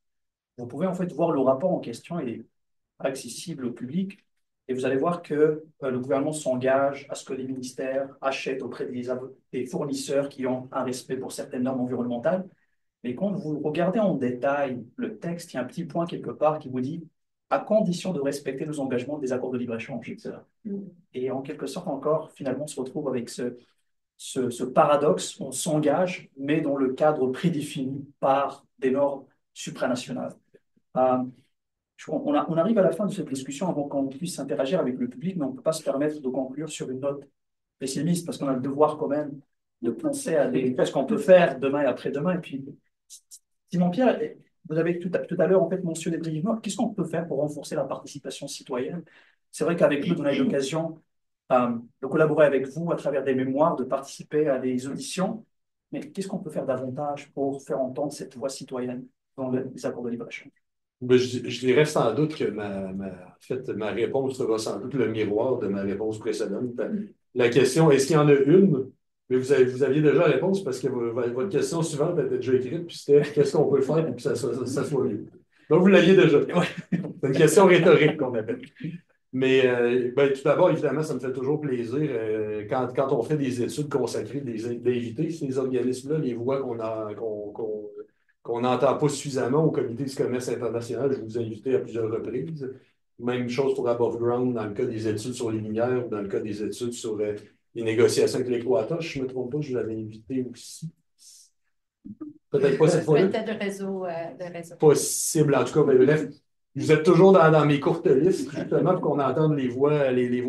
Vous pouvez en fait voir le rapport en question, il est accessible au public. Et vous allez voir que le gouvernement s'engage à ce que les ministères achètent auprès des fournisseurs qui ont un respect pour certaines normes environnementales. Mais quand vous regardez en détail le texte, il y a un petit point quelque part qui vous dit à condition de respecter nos engagements des accords de libre-échange, etc. Et en quelque sorte encore, finalement, on se retrouve avec ce paradoxe, on s'engage, mais dans le cadre prédéfini par des normes supranationales. On arrive à la fin de cette discussion avant qu'on puisse interagir avec le public, mais on ne peut pas se permettre de conclure sur une note pessimiste parce qu'on a le devoir quand même de penser à ce qu'on peut faire demain et après-demain. Et puis, Simon-Pierre, vous avez tout à l'heure en fait mentionné brièvement, qu'est-ce qu'on peut faire pour renforcer la participation citoyenne? C'est vrai qu'avec nous, on a eu l'occasion de collaborer avec vous à travers des mémoires, de participer à des auditions, mais qu'est-ce qu'on peut faire davantage pour faire entendre cette voix citoyenne dans les accords de libre-échange? Je dirais sans doute que ma réponse sera sans doute le miroir de ma réponse précédente. La question, est-ce qu'il y en a une? Mais vous aviez déjà la réponse parce que votre question suivante était déjà écrite, puis c'était qu'est-ce qu'on peut faire pour que ça soit mieux. Donc, vous l'aviez déjà. C'est une question rhétorique qu'on appelle. Mais ben, tout d'abord, évidemment, ça me fait toujours plaisir quand on fait des études consacrées d'inviter ces organismes-là, les voix qu'on n'entend pas suffisamment au Comité du commerce international. Je vous ai invité à plusieurs reprises. Même chose pour Above Ground dans le cas des études sur les minières, ou dans le cas des études sur les négociations avec l'Équateur. Je ne me trompe pas, je l'avais invité aussi. Peut-être pas cette fois-là. Peut-être de réseau. Possible, en tout cas, mais bref. Vous êtes toujours dans mes courtes listes, justement, pour qu'on entende les voix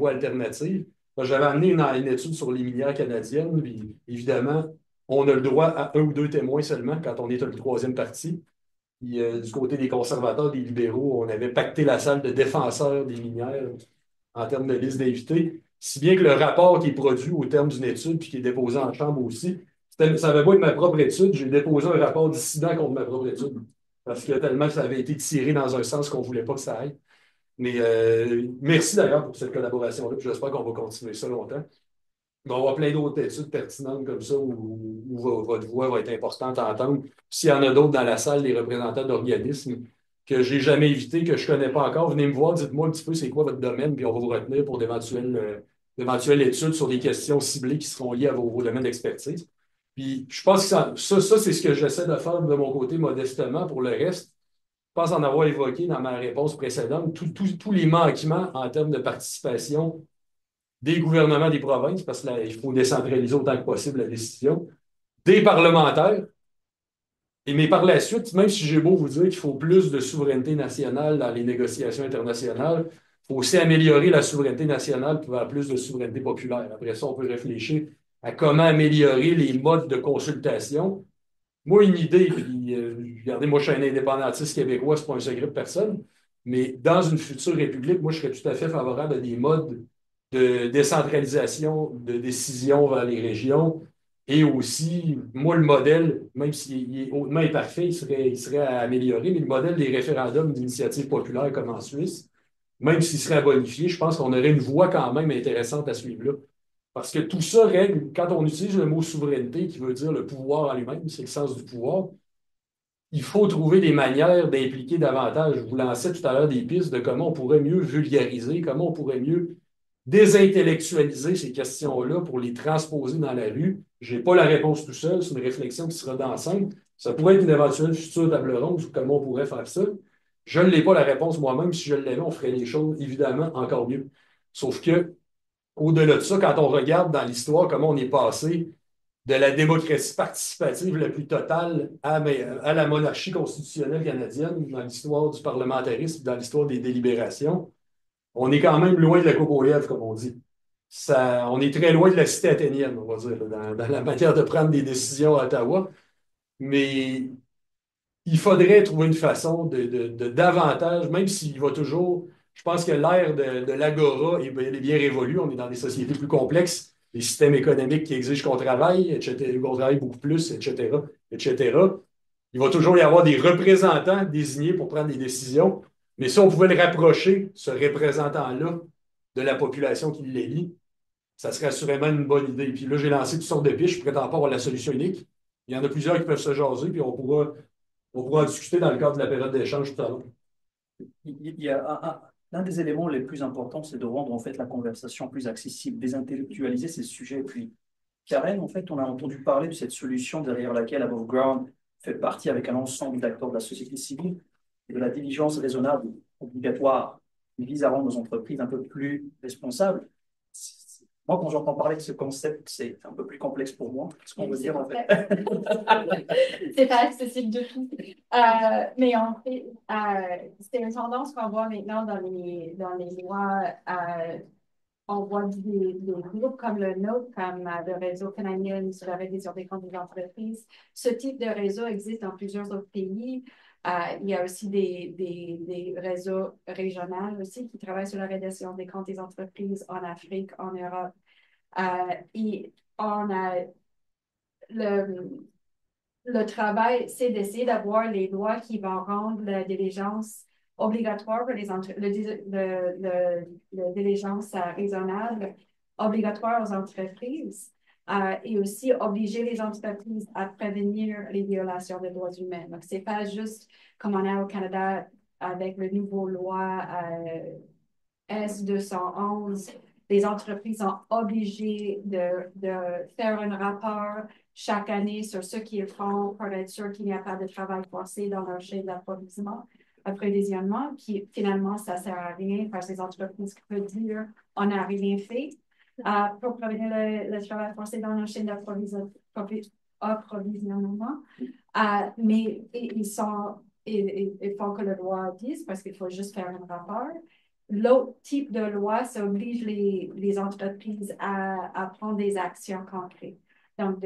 alternatives. J'avais amené une étude sur les minières canadiennes, puis évidemment, on a le droit à un ou deux témoins seulement quand on est le troisième parti. Puis, du côté des conservateurs, des libéraux, on avait pacté la salle de défenseurs des minières en termes de liste d'invités. Si bien que le rapport qui est produit au terme d'une étude, puis qui est déposé en chambre aussi, ça n'avait pas été ma propre étude, j'ai déposé un rapport dissident contre ma propre étude. Parce que tellement ça avait été tiré dans un sens qu'on ne voulait pas que ça aille. Mais merci d'ailleurs pour cette collaboration-là. J'espère qu'on va continuer ça longtemps. On va avoir plein d'autres études pertinentes comme ça où votre voix va être importante à entendre. S'il y en a d'autres dans la salle, des représentants d'organismes que je n'ai jamais invités, que je ne connais pas encore, venez me voir, dites-moi un petit peu c'est quoi votre domaine, puis on va vous retenir pour d'éventuelles études sur des questions ciblées qui seront liées à vos domaines d'expertise. Puis je pense que ça c'est ce que j'essaie de faire de mon côté modestement. Pour le reste, je pense en avoir évoqué dans ma réponse précédente, tous les manquements en termes de participation des gouvernements des provinces, parce que là, il faut décentraliser autant que possible la décision, des parlementaires. Mais par la suite, même si j'ai beau vous dire qu'il faut plus de souveraineté nationale dans les négociations internationales, il faut aussi améliorer la souveraineté nationale pour avoir plus de souveraineté populaire. Après ça, on peut réfléchir à comment améliorer les modes de consultation. Moi, une idée, puis regardez, moi, je suis un indépendantiste québécois, c'est pas un secret de personne, mais dans une future république, moi, je serais tout à fait favorable à des modes de décentralisation de décisions vers les régions. Et aussi, moi, le modèle, même s'il est hautement imparfait, il serait à améliorer, mais le modèle des référendums d'initiative populaire comme en Suisse, même s'il serait à bonifier, je pense qu'on aurait une voie quand même intéressante à suivre là. Parce que tout ça règle, quand on utilise le mot souveraineté, qui veut dire le pouvoir en lui-même, c'est le sens du pouvoir, il faut trouver des manières d'impliquer davantage. Je vous lançais tout à l'heure des pistes de comment on pourrait mieux vulgariser, comment on pourrait mieux désintellectualiser ces questions-là pour les transposer dans la rue. Je n'ai pas la réponse tout seul, c'est une réflexion qui sera d'ensemble. Ça pourrait être une éventuelle future table ronde sur comment on pourrait faire ça. Je ne l'ai pas la réponse moi-même. Si je l'avais, on ferait les choses évidemment encore mieux. Sauf que, au-delà de ça, quand on regarde dans l'histoire comment on est passé de la démocratie participative la plus totale à la monarchie constitutionnelle canadienne dans l'histoire du parlementarisme, dans l'histoire des délibérations, on est quand même loin de la coupe aux lèvres, comme on dit. On est très loin de la cité athénienne, on va dire, dans la manière de prendre des décisions à Ottawa. Mais il faudrait trouver une façon de davantage, même s'il va toujours. Je pense que l'ère de l'agora est bien révolue. On est dans des sociétés plus complexes, des systèmes économiques qui exigent qu'on travaille, etc., qu'on travaille beaucoup plus, etc., etc. Il va toujours y avoir des représentants désignés pour prendre des décisions. Mais si on pouvait le rapprocher, ce représentant-là, de la population qui l'élit, ça serait assurément une bonne idée. Puis là, j'ai lancé toutes sortes de pistes. Je ne prétends pas avoir la solution unique. Il y en a plusieurs qui peuvent se jaser, puis on pourra en discuter dans le cadre de la période d'échange tout à l'heure. Il y a l'un des éléments les plus importants, c'est de rendre en fait la conversation plus accessible, désintellectualiser ces sujets. Puis, Karen, en fait, on a entendu parler de cette solution derrière laquelle Above Ground fait partie avec un ensemble d'acteurs de la société civile, de la diligence raisonnable obligatoire qui vise à rendre nos entreprises un peu plus responsables. Moi, quand j'entends parler de ce concept, c'est un peu plus complexe pour moi. Ce qu'on veut dire, en fait. C'est pas accessible du tout. Mais en fait, c'est une tendance qu'on voit maintenant dans les lois. On voit des groupes comme le nôtre, comme le réseau canadien sur la révision des comptes des entreprises. Ce type de réseau existe dans plusieurs autres pays. Il y a aussi des réseaux régionaux aussi qui travaillent sur la rédaction des comptes des entreprises en Afrique, en Europe. Et on a le travail, c'est d'essayer d'avoir les lois qui vont rendre la diligence obligatoire pour les le diligence raisonnable obligatoire aux entreprises et aussi obliger les entreprises à prévenir les violations des droits humains. Donc, c'est pas juste comme on a au Canada avec le nouveau loi S211, les entreprises sont obligées de faire un rapport chaque année sur ce qu'ils font pour être sûr qu'il n'y a pas de travail forcé dans leur chaîne d'approvisionnement, qui finalement, ça ne sert à rien parce que les entreprises peuvent dire on n'a rien fait pour prévenir le travail forcé dans leur chaîne d'approvisionnement. Mais ils font que le loi dise parce qu'il faut juste faire un rapport. L'autre type de loi, ça oblige les entreprises à prendre des actions concrètes. Donc,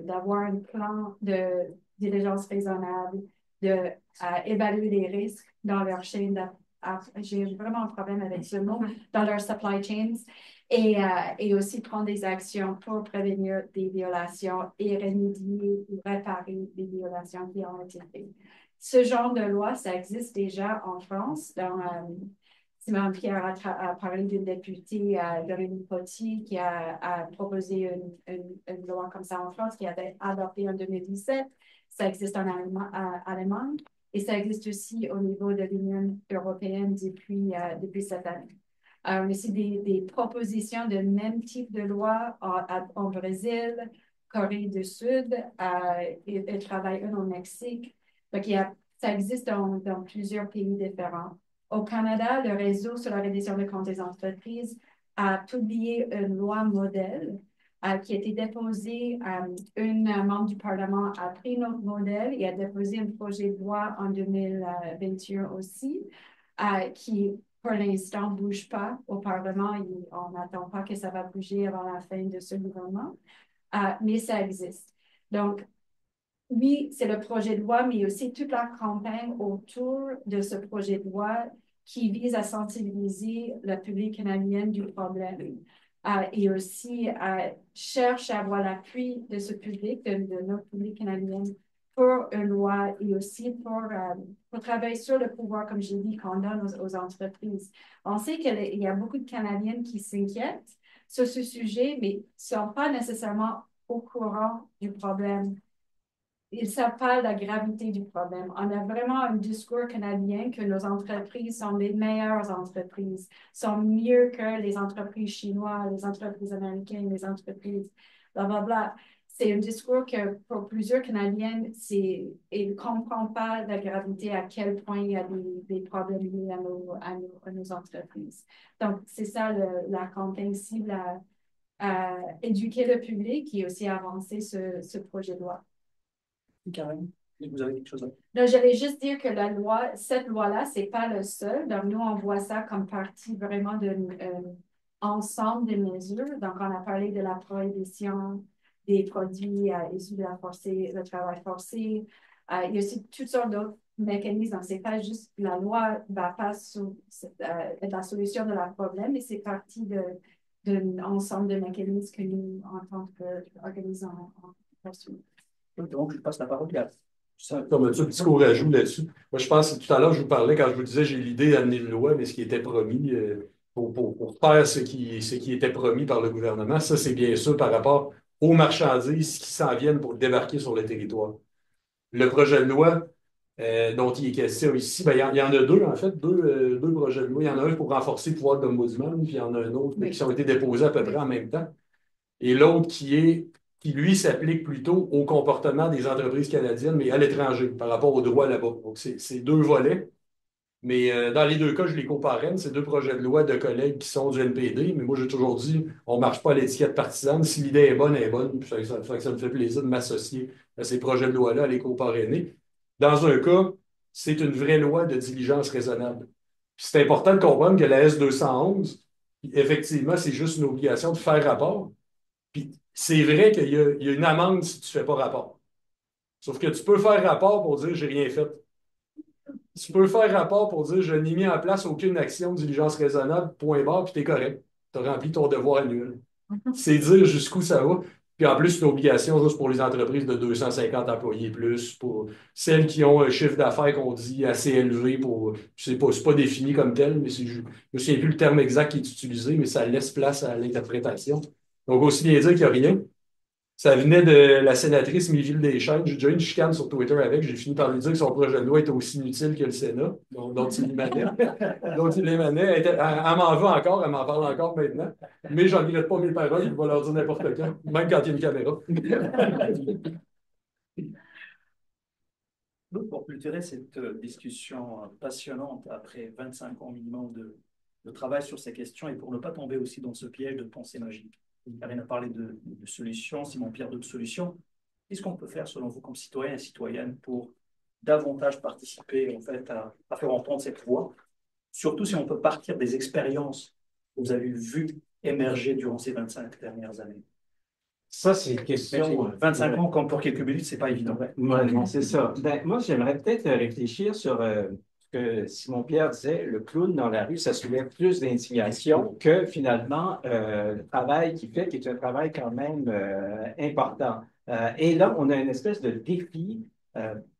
d'avoir un plan de diligence raisonnable, d'évaluer les risques dans leur chaîne j'ai vraiment un problème avec ce mot, dans leur supply chains, et aussi prendre des actions pour prévenir des violations et remédier ou réparer des violations qui ont été faites. Ce genre de loi, ça existe déjà en France. Simon Pierre a parlé d'une députée, Dorine Potier, qui a proposé une loi comme ça en France, qui avait adopté en 2017. Ça existe en Allemagne et ça existe aussi au niveau de l'Union européenne depuis cette année. On a aussi des propositions de même type de loi en Brésil, Corée du Sud, et travaille au Mexique. Donc, ça existe dans plusieurs pays différents. Au Canada, le réseau sur la reddition de comptes des entreprises a publié une loi modèle qui a été déposée. Une membre du Parlement a pris notre modèle et a déposé un projet de loi en 2021 aussi, qui, pour l'instant, ne bouge pas au Parlement. On n'attend pas que ça va bouger avant la fin de ce gouvernement, mais ça existe. Donc, oui, c'est le projet de loi, mais aussi toute la campagne autour de ce projet de loi qui vise à sensibiliser le public canadien du problème et aussi cherche à avoir l'appui de ce public, de notre public canadien, pour une loi et aussi pour travailler sur le pouvoir, comme j'ai dit, qu'on donne aux entreprises. On sait qu'il y a beaucoup de Canadiennes qui s'inquiètent sur ce sujet, mais ne sont pas nécessairement au courant du problème. Ils ne savent pas la gravité du problème. On a vraiment un discours canadien que nos entreprises sont les meilleures entreprises, sont mieux que les entreprises chinoises, les entreprises américaines, les entreprises blablabla. C'est un discours que pour plusieurs Canadiennes, ils ne comprennent pas la gravité à quel point il y a des problèmes liés à nos entreprises. Donc, c'est ça la campagne cible à éduquer le public et aussi avancer ce projet de loi. Karen, vous avez quelque chose à dire? Non, j'allais juste dire que cette loi-là, ce n'est pas le seul. Donc, nous, on voit ça comme partie vraiment d'un ensemble de mesures. Donc, on a parlé de la prohibition des produits issus de le travail forcé. Il y a aussi toutes sortes d'autres mécanismes. Donc, ce n'est pas juste la loi ne va pas être la solution de leur problème, mais c'est partie d'un ensemble de mécanismes que nous, en tant qu'organisation, on suit. Donc, je passe la parole à Comme un petit court ajout là-dessus. Moi, je pense que tout à l'heure, je vous parlais, quand je vous disais, j'ai l'idée d'amener une loi, mais ce qui était promis pour faire ce qui était promis par le gouvernement, ça, c'est bien sûr par rapport aux marchandises qui s'en viennent pour débarquer sur le territoire. Le projet de loi dont il est question ici, ben, il y en a deux, en fait, deux projets de loi. Il y en a un pour renforcer le pouvoir de l'Ombudsman, puis il y en a un autre qui ont été déposés à peu près en même temps. Et l'autre qui, lui, s'applique plutôt au comportement des entreprises canadiennes, mais à l'étranger, par rapport aux droits là-bas. Donc, c'est deux volets. Mais dans les deux cas, je les comparais. C'est deux projets de loi de collègues qui sont du NPD. Mais moi, j'ai toujours dit, on ne marche pas à l'étiquette partisane. Si l'idée est bonne, elle est bonne. Puis ça me fait plaisir de m'associer à ces projets de loi-là, à les comparer. Dans un cas, c'est une vraie loi de diligence raisonnable. Puis c'est important de comprendre que la S211, effectivement, c'est juste une obligation de faire rapport. Puis c'est vrai qu'il y a une amende si tu ne fais pas rapport. Sauf que tu peux faire rapport pour dire j'ai rien fait. Tu peux faire rapport pour dire je n'ai mis en place aucune action de diligence raisonnable, point barre, puis tu es correct. Tu as rempli ton devoir annuel. C'est dire jusqu'où ça va. Puis en plus, c'est une obligation juste pour les entreprises de 250 employés plus, pour celles qui ont un chiffre d'affaires qu'on dit assez élevé pour. Je sais pas, c'est pas défini comme tel, mais je ne me souviens plus le terme exact qui est utilisé, mais ça laisse place à l'interprétation. Donc, aussi bien dire qu'il n'y a rien. Ça venait de la sénatrice Méville Deschênes. J'ai déjà eu une chicane sur Twitter avec. J'ai fini par lui dire que son projet de loi était aussi inutile que le Sénat, dont il émanait. Dont il émanait. Elle m'en veut encore, elle m'en parle encore maintenant. Mais j'en regrette pas mes paroles, je vais leur dire n'importe quand, même quand il y a une caméra. Donc, pour clôturer cette discussion passionnante après 25 ans minimum de travail sur ces questions et pour ne pas tomber aussi dans ce piège de pensée magique. Karine a parlé de solutions, Simon-Pierre d'autres solutions. Qu'est-ce qu'on peut faire selon vous comme citoyens et citoyennes pour davantage participer en fait à faire entendre cette voix, surtout si on peut partir des expériences que vous avez vues émerger durant ces 25 dernières années? Ça, c'est une question. 25 ans, comme pour quelques minutes, c'est pas évident. Ouais, non, c'est ça. Ben, moi, j'aimerais peut-être réfléchir sur ce que Simon-Pierre disait, le clown dans la rue, ça soulève plus d'indignation que finalement le travail qu'il fait, qui est un travail quand même important. Et là, on a une espèce de défi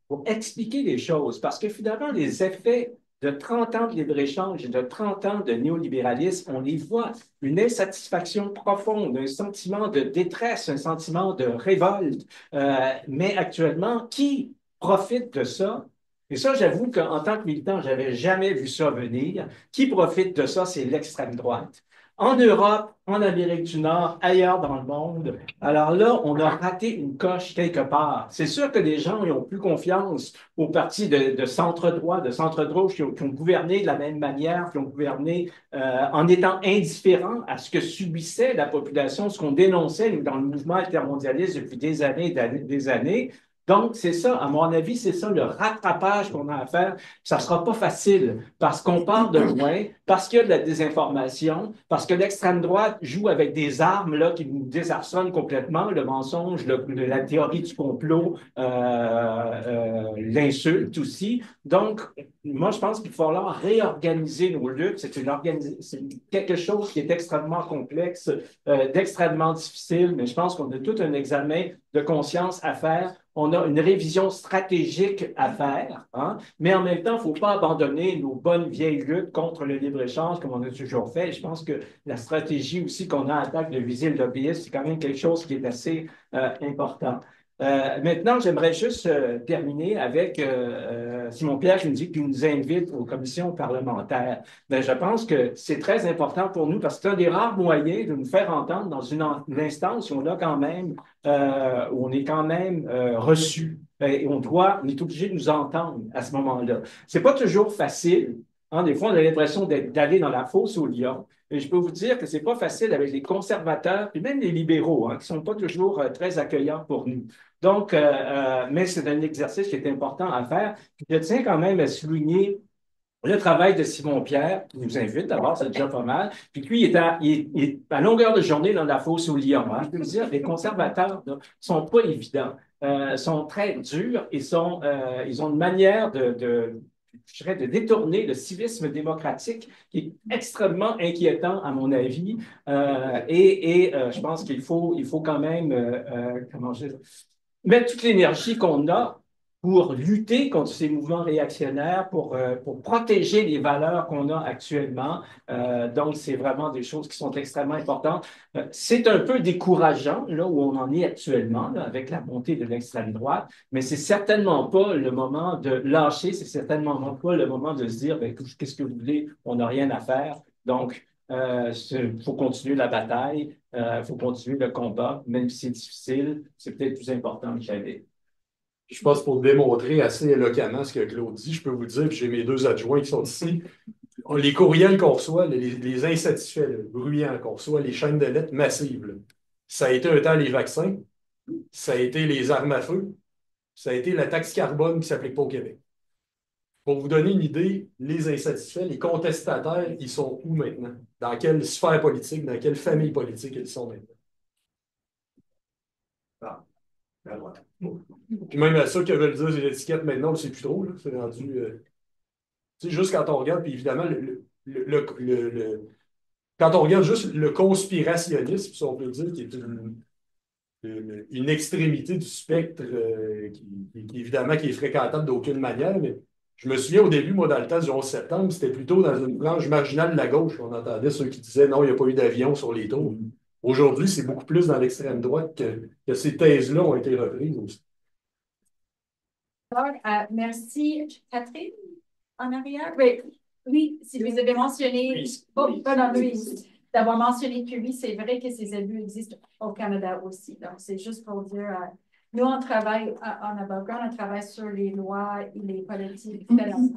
pour expliquer les choses, parce que finalement, les effets de 30 ans de libre-échange et de 30 ans de néolibéralisme, on les voit, une insatisfaction profonde, un sentiment de détresse, un sentiment de révolte. Mais actuellement, qui profite de ça? Et ça, j'avoue qu'en tant que militant, je n'avais jamais vu ça venir. Qui profite de ça? C'est l'extrême droite. En Europe, en Amérique du Nord, ailleurs dans le monde. Alors là, on a raté une coche quelque part. C'est sûr que les gens ils ont plus confiance aux partis de centre-droit, de centre-gauche qui ont gouverné de la même manière, qui ont gouverné en étant indifférents à ce que subissait la population, ce qu'on dénonçait nous, dans le mouvement altermondialiste depuis des années et des années. Donc, c'est ça, à mon avis, c'est ça le rattrapage qu'on a à faire. Ça ne sera pas facile parce qu'on part de loin, parce qu'il y a de la désinformation, parce que l'extrême droite joue avec des armes là, qui nous désarçonnent complètement, le mensonge, la théorie du complot, l'insulte aussi. Donc, moi, je pense qu'il va falloir réorganiser nos luttes. C'est quelque chose qui est extrêmement complexe, d'extrêmement difficile, mais je pense qu'on a tout un examen de conscience à faire. On a une révision stratégique à faire, hein? Mais en même temps, il ne faut pas abandonner nos bonnes vieilles luttes contre le libre-échange comme on a toujours fait. Je pense que la stratégie aussi qu'on a en attaque de viser le lobbyisme, c'est quand même quelque chose qui est assez important. Maintenant, j'aimerais juste terminer avec Simon-Pierre qui nous dit qu'il nous invite aux commissions parlementaires. Ben, je pense que c'est très important pour nous parce que c'est un des rares moyens de nous faire entendre dans une instance où on a quand même, où on est quand même reçu. Et on est obligé de nous entendre à ce moment-là. C'est pas toujours facile. Hein, des fois, on a l'impression d'aller dans la fosse aux lions. Et je peux vous dire que c'est pas facile avec les conservateurs et même les libéraux, hein, qui sont pas toujours très accueillants pour nous. Donc, mais c'est un exercice qui est important à faire. Puis je tiens quand même à souligner le travail de Simon-Pierre, qui nous invite d'abord, c'est déjà pas mal. Puis lui, il est à longueur de journée dans la fosse aux lions. Hein. Je peux vous dire, les conservateurs ne sont pas évidents, sont très durs et ils ont une manière je dirais, de détourner le civisme démocratique qui est extrêmement inquiétant, à mon avis. Je pense qu'il faut quand même, comment je dis, mettre toute l'énergie qu'on a pour lutter contre ces mouvements réactionnaires, pour protéger les valeurs qu'on a actuellement. Donc, c'est vraiment des choses qui sont extrêmement importantes. C'est un peu décourageant, là où on en est actuellement, là, avec la montée de l'extrême droite, mais c'est certainement pas le moment de lâcher, c'est certainement pas le moment de se dire, ben, qu'est-ce que vous voulez, on n'a rien à faire. Donc, il faut continuer la bataille, il faut continuer le combat, même si c'est difficile, c'est peut-être plus important que jamais. Je pense pour démontrer assez éloquemment ce que Claude dit, je peux vous dire, puis j'ai mes deux adjoints qui sont ici, les courriels qu'on reçoit, les insatisfaits, le bruyants qu'on reçoit, les chaînes de lettres massives, là. Ça a été un temps les vaccins, ça a été les armes à feu, ça a été la taxe carbone qui ne s'applique pas au Québec. Pour vous donner une idée, les insatisfaits, les contestataires, ils sont où maintenant? Dans quelle sphère politique, dans quelle famille politique ils sont maintenant? Ah. Puis même à ça que veulent dire les étiquettes maintenant, c'est plus trop. C'est rendu. Tu sais, juste quand on regarde, puis évidemment, quand on regarde juste le conspirationnisme, si on peut dire, qui est une extrémité du spectre évidemment qui est fréquentable d'aucune manière, mais je me souviens au début, moi, dans le temps du 11 septembre, c'était plutôt dans une branche marginale de la gauche. On entendait ceux qui disaient non, il n'y a pas eu d'avion sur les tours. Aujourd'hui, c'est beaucoup plus dans l'extrême droite que ces thèses-là ont été reprises aussi. Alors, merci. Catherine, en arrière? Oui, oui, si vous avez mentionné, pardon, Louise, d'avoir mentionné que oui, c'est vrai que ces abus existent au Canada aussi. Donc, c'est juste pour dire, nous, on travaille en avocat, on travaille sur les lois et les politiques fédérales.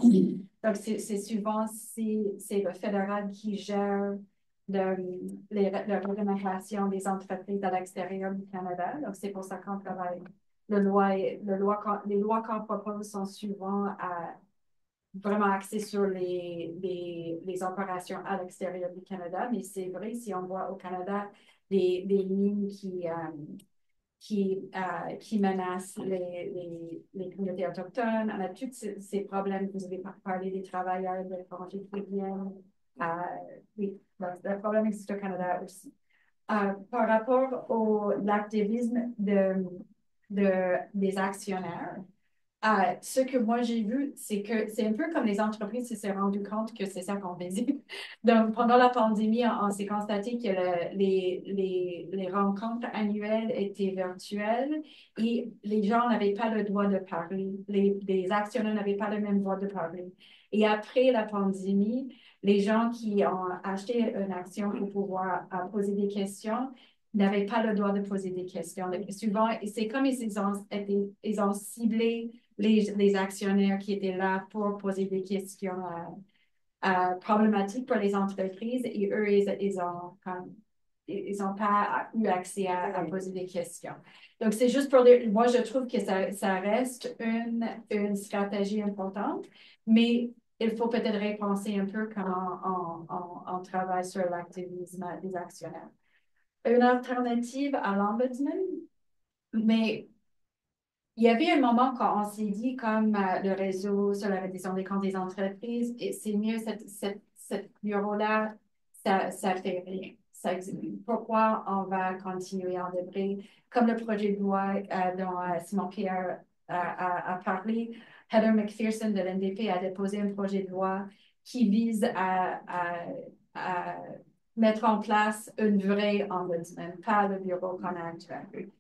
Donc, c'est souvent, c'est le fédéral qui gère la réglementation des entreprises à l'extérieur du Canada. Donc, c'est pour ça qu'on travaille. Les lois qu'on propose sont souvent vraiment axées sur les opérations à l'extérieur du Canada, mais c'est vrai, si on voit au Canada des lignes qui menacent les communautés autochtones, on a tous ces problèmes, vous avez parlé des travailleurs de l'étranger qui viennent, oui, donc, le problème existe au Canada aussi. Par rapport à l'activisme des actionnaires, ce que moi j'ai vu, c'est que c'est un peu comme les entreprises se sont rendues compte que c'est ça qu'on faisait. Donc, pendant la pandémie, on s'est constaté que les rencontres annuelles étaient virtuelles et les gens n'avaient pas le droit de parler. Les actionnaires n'avaient pas le même droit de parler. Et après la pandémie, les gens qui ont acheté une action pour pouvoir poser des questions n'avaient pas le droit de poser des questions. Souvent, c'est comme ils ont ciblé les actionnaires qui étaient là pour poser des questions problématiques pour les entreprises et eux, ils n'ont pas eu accès à poser des questions. Donc, c'est juste pour dire, moi, je trouve que ça reste une stratégie importante, mais il faut peut-être repenser un peu comment on travaille sur l'activisme des actionnaires. Une alternative à l'ombudsman, mais il y avait un moment quand on s'est dit, comme le réseau sur la reddition des comptes des entreprises, et c'est mieux, cette bureau-là, ça fait rien. Pourquoi on va continuer en débris? Comme le projet de loi dont Simon Pierre a parlé, Heather McPherson de l'NDP a déposé un projet de loi qui vise à mettre en place une vraie ombudsman, pas le bureau qu'on a actuel.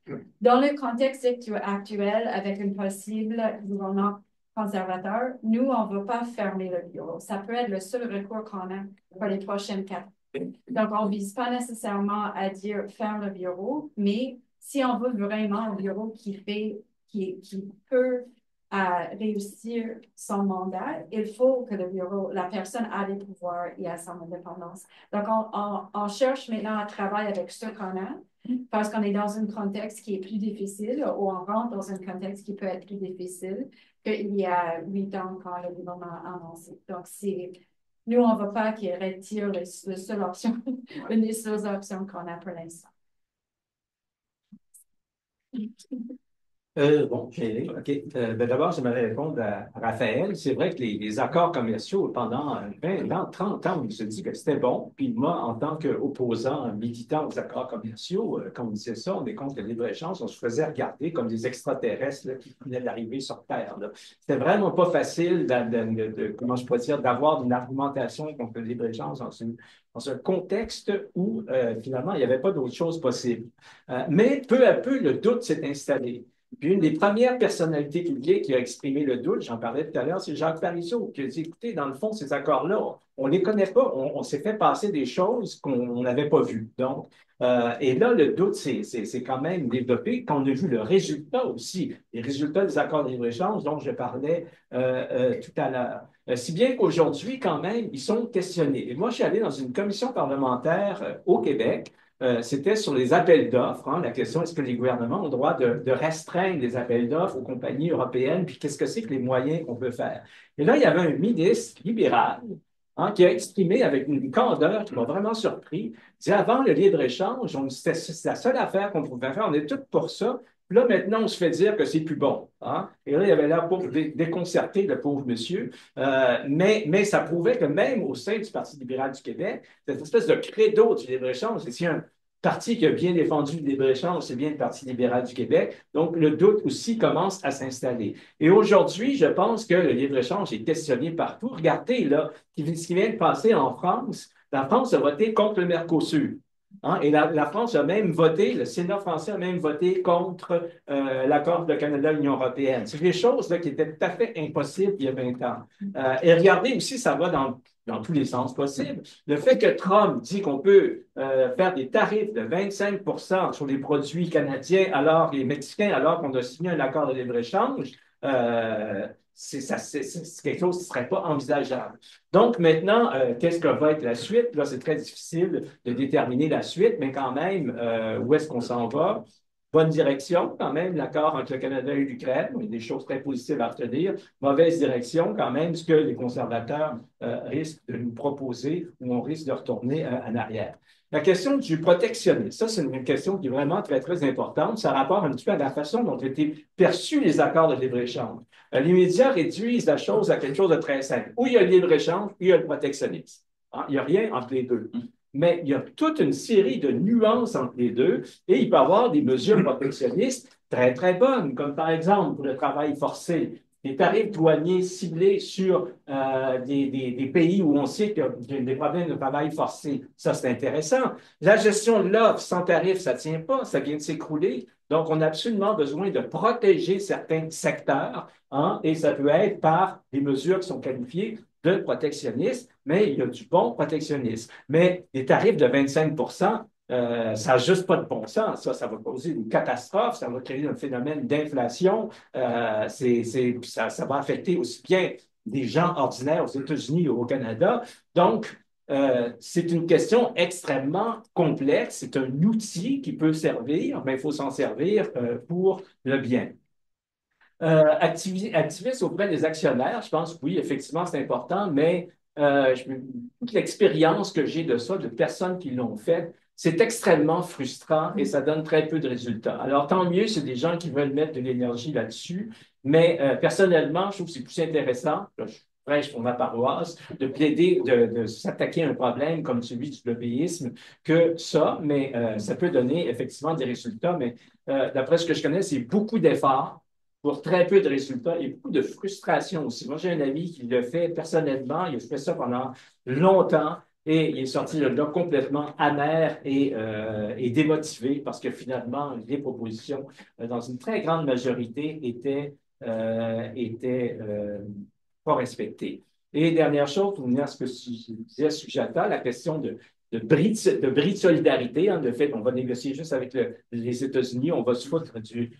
Dans le contexte actuel, avec un possible gouvernement conservateur, nous, on ne va pas fermer le bureau. Ça peut être le seul recours qu'on a pour les prochaines 4 ans. Donc, on ne vise pas nécessairement à dire faire le bureau, mais si on veut vraiment un bureau qui peut réussir son mandat, il faut que le bureau, la personne a des pouvoirs et a son indépendance. Donc, on cherche maintenant à travailler avec ce qu'on a, parce qu'on est dans un contexte qui est plus difficile, ou on rentre dans un contexte qui peut être plus difficile qu'il y a 8 ans quand le gouvernement a annoncé. Donc, nous, on ne va pas qu'ils retirent une des seules options qu'on a pour l'instant. Bon, OK. D'abord, j'aimerais répondre à Raphaël. C'est vrai que les accords commerciaux, pendant 20 ans, 30 ans, on se dit que c'était bon. Puis moi, en tant qu'opposant militant aux accords commerciaux, quand on disait ça, on est contre le libre-échange, on se faisait regarder comme des extraterrestres là, qui venaient d'arriver sur Terre. C'était vraiment pas facile comment je pourrais dire, d'avoir une argumentation contre le libre-échange dans un contexte où, finalement, il n'y avait pas d'autre chose possible. Mais peu à peu, le doute s'est installé. Puis une des premières personnalités publiques qui a exprimé le doute, j'en parlais tout à l'heure, c'est Jacques Parizeau, qui a dit, écoutez, dans le fond, ces accords-là, on ne les connaît pas, on s'est fait passer des choses qu'on n'avait pas vues. Donc, et là, le doute, c'est quand même développé quand on a vu le résultat aussi, les résultats des accords de libre-échange dont je parlais tout à l'heure. Si bien qu'aujourd'hui, quand même, ils sont questionnés. Et moi, je suis allé dans une commission parlementaire au Québec. C'était sur les appels d'offres. Hein, la question, est-ce que les gouvernements ont le droit de restreindre les appels d'offres aux compagnies européennes, puis qu'est-ce que c'est que les moyens qu'on peut faire? Et là, il y avait un ministre libéral qui a exprimé avec une candeur qui m'a vraiment surpris, dit avant le libre-échange, c'est la seule affaire qu'on pouvait faire, on est tous pour ça. Puis là, maintenant, on se fait dire que c'est plus bon. Hein? Et là, il y avait là pour déconcerter le pauvre monsieur. Mais ça prouvait que même au sein du Parti libéral du Québec, cette espèce de credo du libre-échange, c'est un parti qui a bien défendu le libre-échange, c'est bien le Parti libéral du Québec. Donc, le doute aussi commence à s'installer. Et aujourd'hui, je pense que le libre-échange est questionné partout. Regardez, là, ce qui vient de passer en France. La France a voté contre le Mercosur. Hein, et la France a même voté, le Sénat français a même voté contre l'accord de Canada-Union européenne. C'est des choses là, qui étaient tout à fait impossibles il y a 20 ans. Et regardez aussi, ça va dans tous les sens possibles. Le fait que Trump dit qu'on peut faire des tarifs de 25 sur les produits canadiens, alors les Mexicains, alors qu'on a signé un accord de libre-échange, c'est quelque chose qui ne serait pas envisageable. Donc maintenant, qu'est-ce que va être la suite? Là, c'est très difficile de déterminer la suite, mais quand même, où est-ce qu'on s'en va? Bonne direction, quand même, l'accord entre le Canada et l'Ukraine. Il y a des choses très positives à retenir. Mauvaise direction, quand même, ce que les conservateurs risquent de nous proposer ou on risque de retourner en arrière. La question du protectionnisme, ça, c'est une question qui est vraiment très, très importante. Ça rapporte un petit peu à la façon dont ont été perçus les accords de libre-échange. Les médias réduisent la chose à quelque chose de très simple. Où il y a le libre-échange, il y a le protectionnisme. Hein? Il n'y a rien entre les deux. Mais il y a toute une série de nuances entre les deux et il peut y avoir des mesures protectionnistes très, très bonnes, comme par exemple pour le travail forcé, des tarifs douaniers ciblés sur des pays où on sait qu'il y a des problèmes de travail forcé. Ça, c'est intéressant. La gestion de l'offre sans tarif, ça ne tient pas, ça vient de s'écrouler. Donc, on a absolument besoin de protéger certains secteurs, hein, et ça peut être par des mesures qui sont qualifiées de protectionnisme, mais il y a du bon protectionnisme. Mais les tarifs de 25 ça n'a juste pas de bon sens. Ça va causer une catastrophe, ça va créer un phénomène d'inflation, ça va affecter aussi bien des gens ordinaires aux États-Unis ou au Canada. Donc, c'est une question extrêmement complexe. C'est un outil qui peut servir, mais il faut s'en servir pour le bien. Activiste auprès des actionnaires, je pense que oui, effectivement, c'est important, mais toute l'expérience que j'ai de ça, de personnes qui l'ont fait, c'est extrêmement frustrant et ça donne très peu de résultats. Alors, tant mieux, c'est des gens qui veulent mettre de l'énergie là-dessus, mais personnellement, je trouve que c'est plus intéressant, là, je prêche pour ma paroisse, de plaider, de s'attaquer à un problème comme celui du lobbyisme que ça, mais ça peut donner effectivement des résultats, mais d'après ce que je connais, c'est beaucoup d'efforts pour très peu de résultats et beaucoup de frustration aussi. Moi, j'ai un ami qui le fait personnellement, il a fait ça pendant longtemps et il est sorti de là complètement amer et démotivé parce que finalement, les propositions, dans une très grande majorité, étaient pas respectées. Et dernière chose, pour venir à ce que disait Sujata, la question de bris de solidarité, hein, le fait qu'on va négocier juste avec les États-Unis, on va se foutre du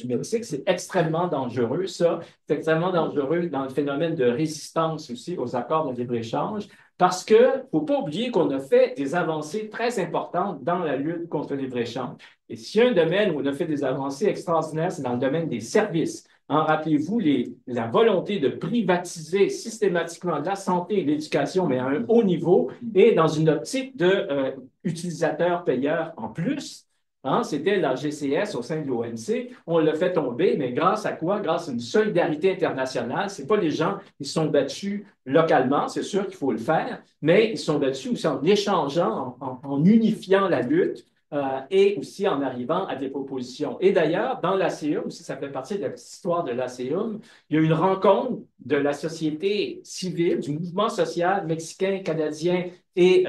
Mexique, c'est extrêmement dangereux, ça. C'est extrêmement dangereux dans le phénomène de résistance aussi aux accords de libre-échange, parce que faut pas oublier qu'on a fait des avancées très importantes dans la lutte contre le libre-échange. Et s'il y a un domaine où on a fait des avancées extraordinaires, c'est dans le domaine des services. Hein, rappelez-vous la volonté de privatiser systématiquement la santé et l'éducation, mais à un haut niveau, et dans une optique de utilisateur-payeur en plus. Hein, c'était la GCS au sein de l'OMC. On l'a fait tomber, mais grâce à quoi? Grâce à une solidarité internationale. Ce n'est pas les gens qui se sont battus localement, c'est sûr qu'il faut le faire, mais ils se sont battus aussi en échangeant, en unifiant la lutte. Et aussi en arrivant à des propositions. Et d'ailleurs, dans l'ASEUM, si ça fait partie de l'histoire de l'ASEUM, il y a eu une rencontre de la société civile, du mouvement social mexicain, canadien et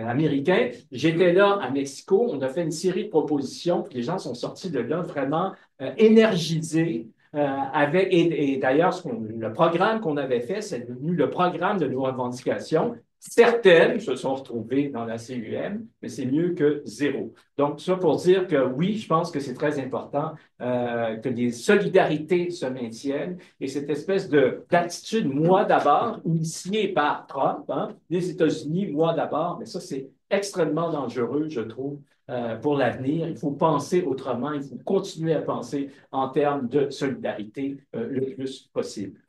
américain. J'étais là à Mexico, on a fait une série de propositions, puis les gens sont sortis de là vraiment énergisés. Et d'ailleurs, le programme qu'on avait fait, c'est devenu le programme de nos revendications. Certaines se sont retrouvées dans la CUM, mais c'est mieux que zéro. Donc, ça pour dire que oui, je pense que c'est très important que les solidarités se maintiennent et cette espèce d'attitude moi d'abord, initiée par Trump, hein, les États-Unis, moi d'abord, mais ça, c'est extrêmement dangereux, je trouve, pour l'avenir. Il faut penser autrement, il faut continuer à penser en termes de solidarité le plus possible.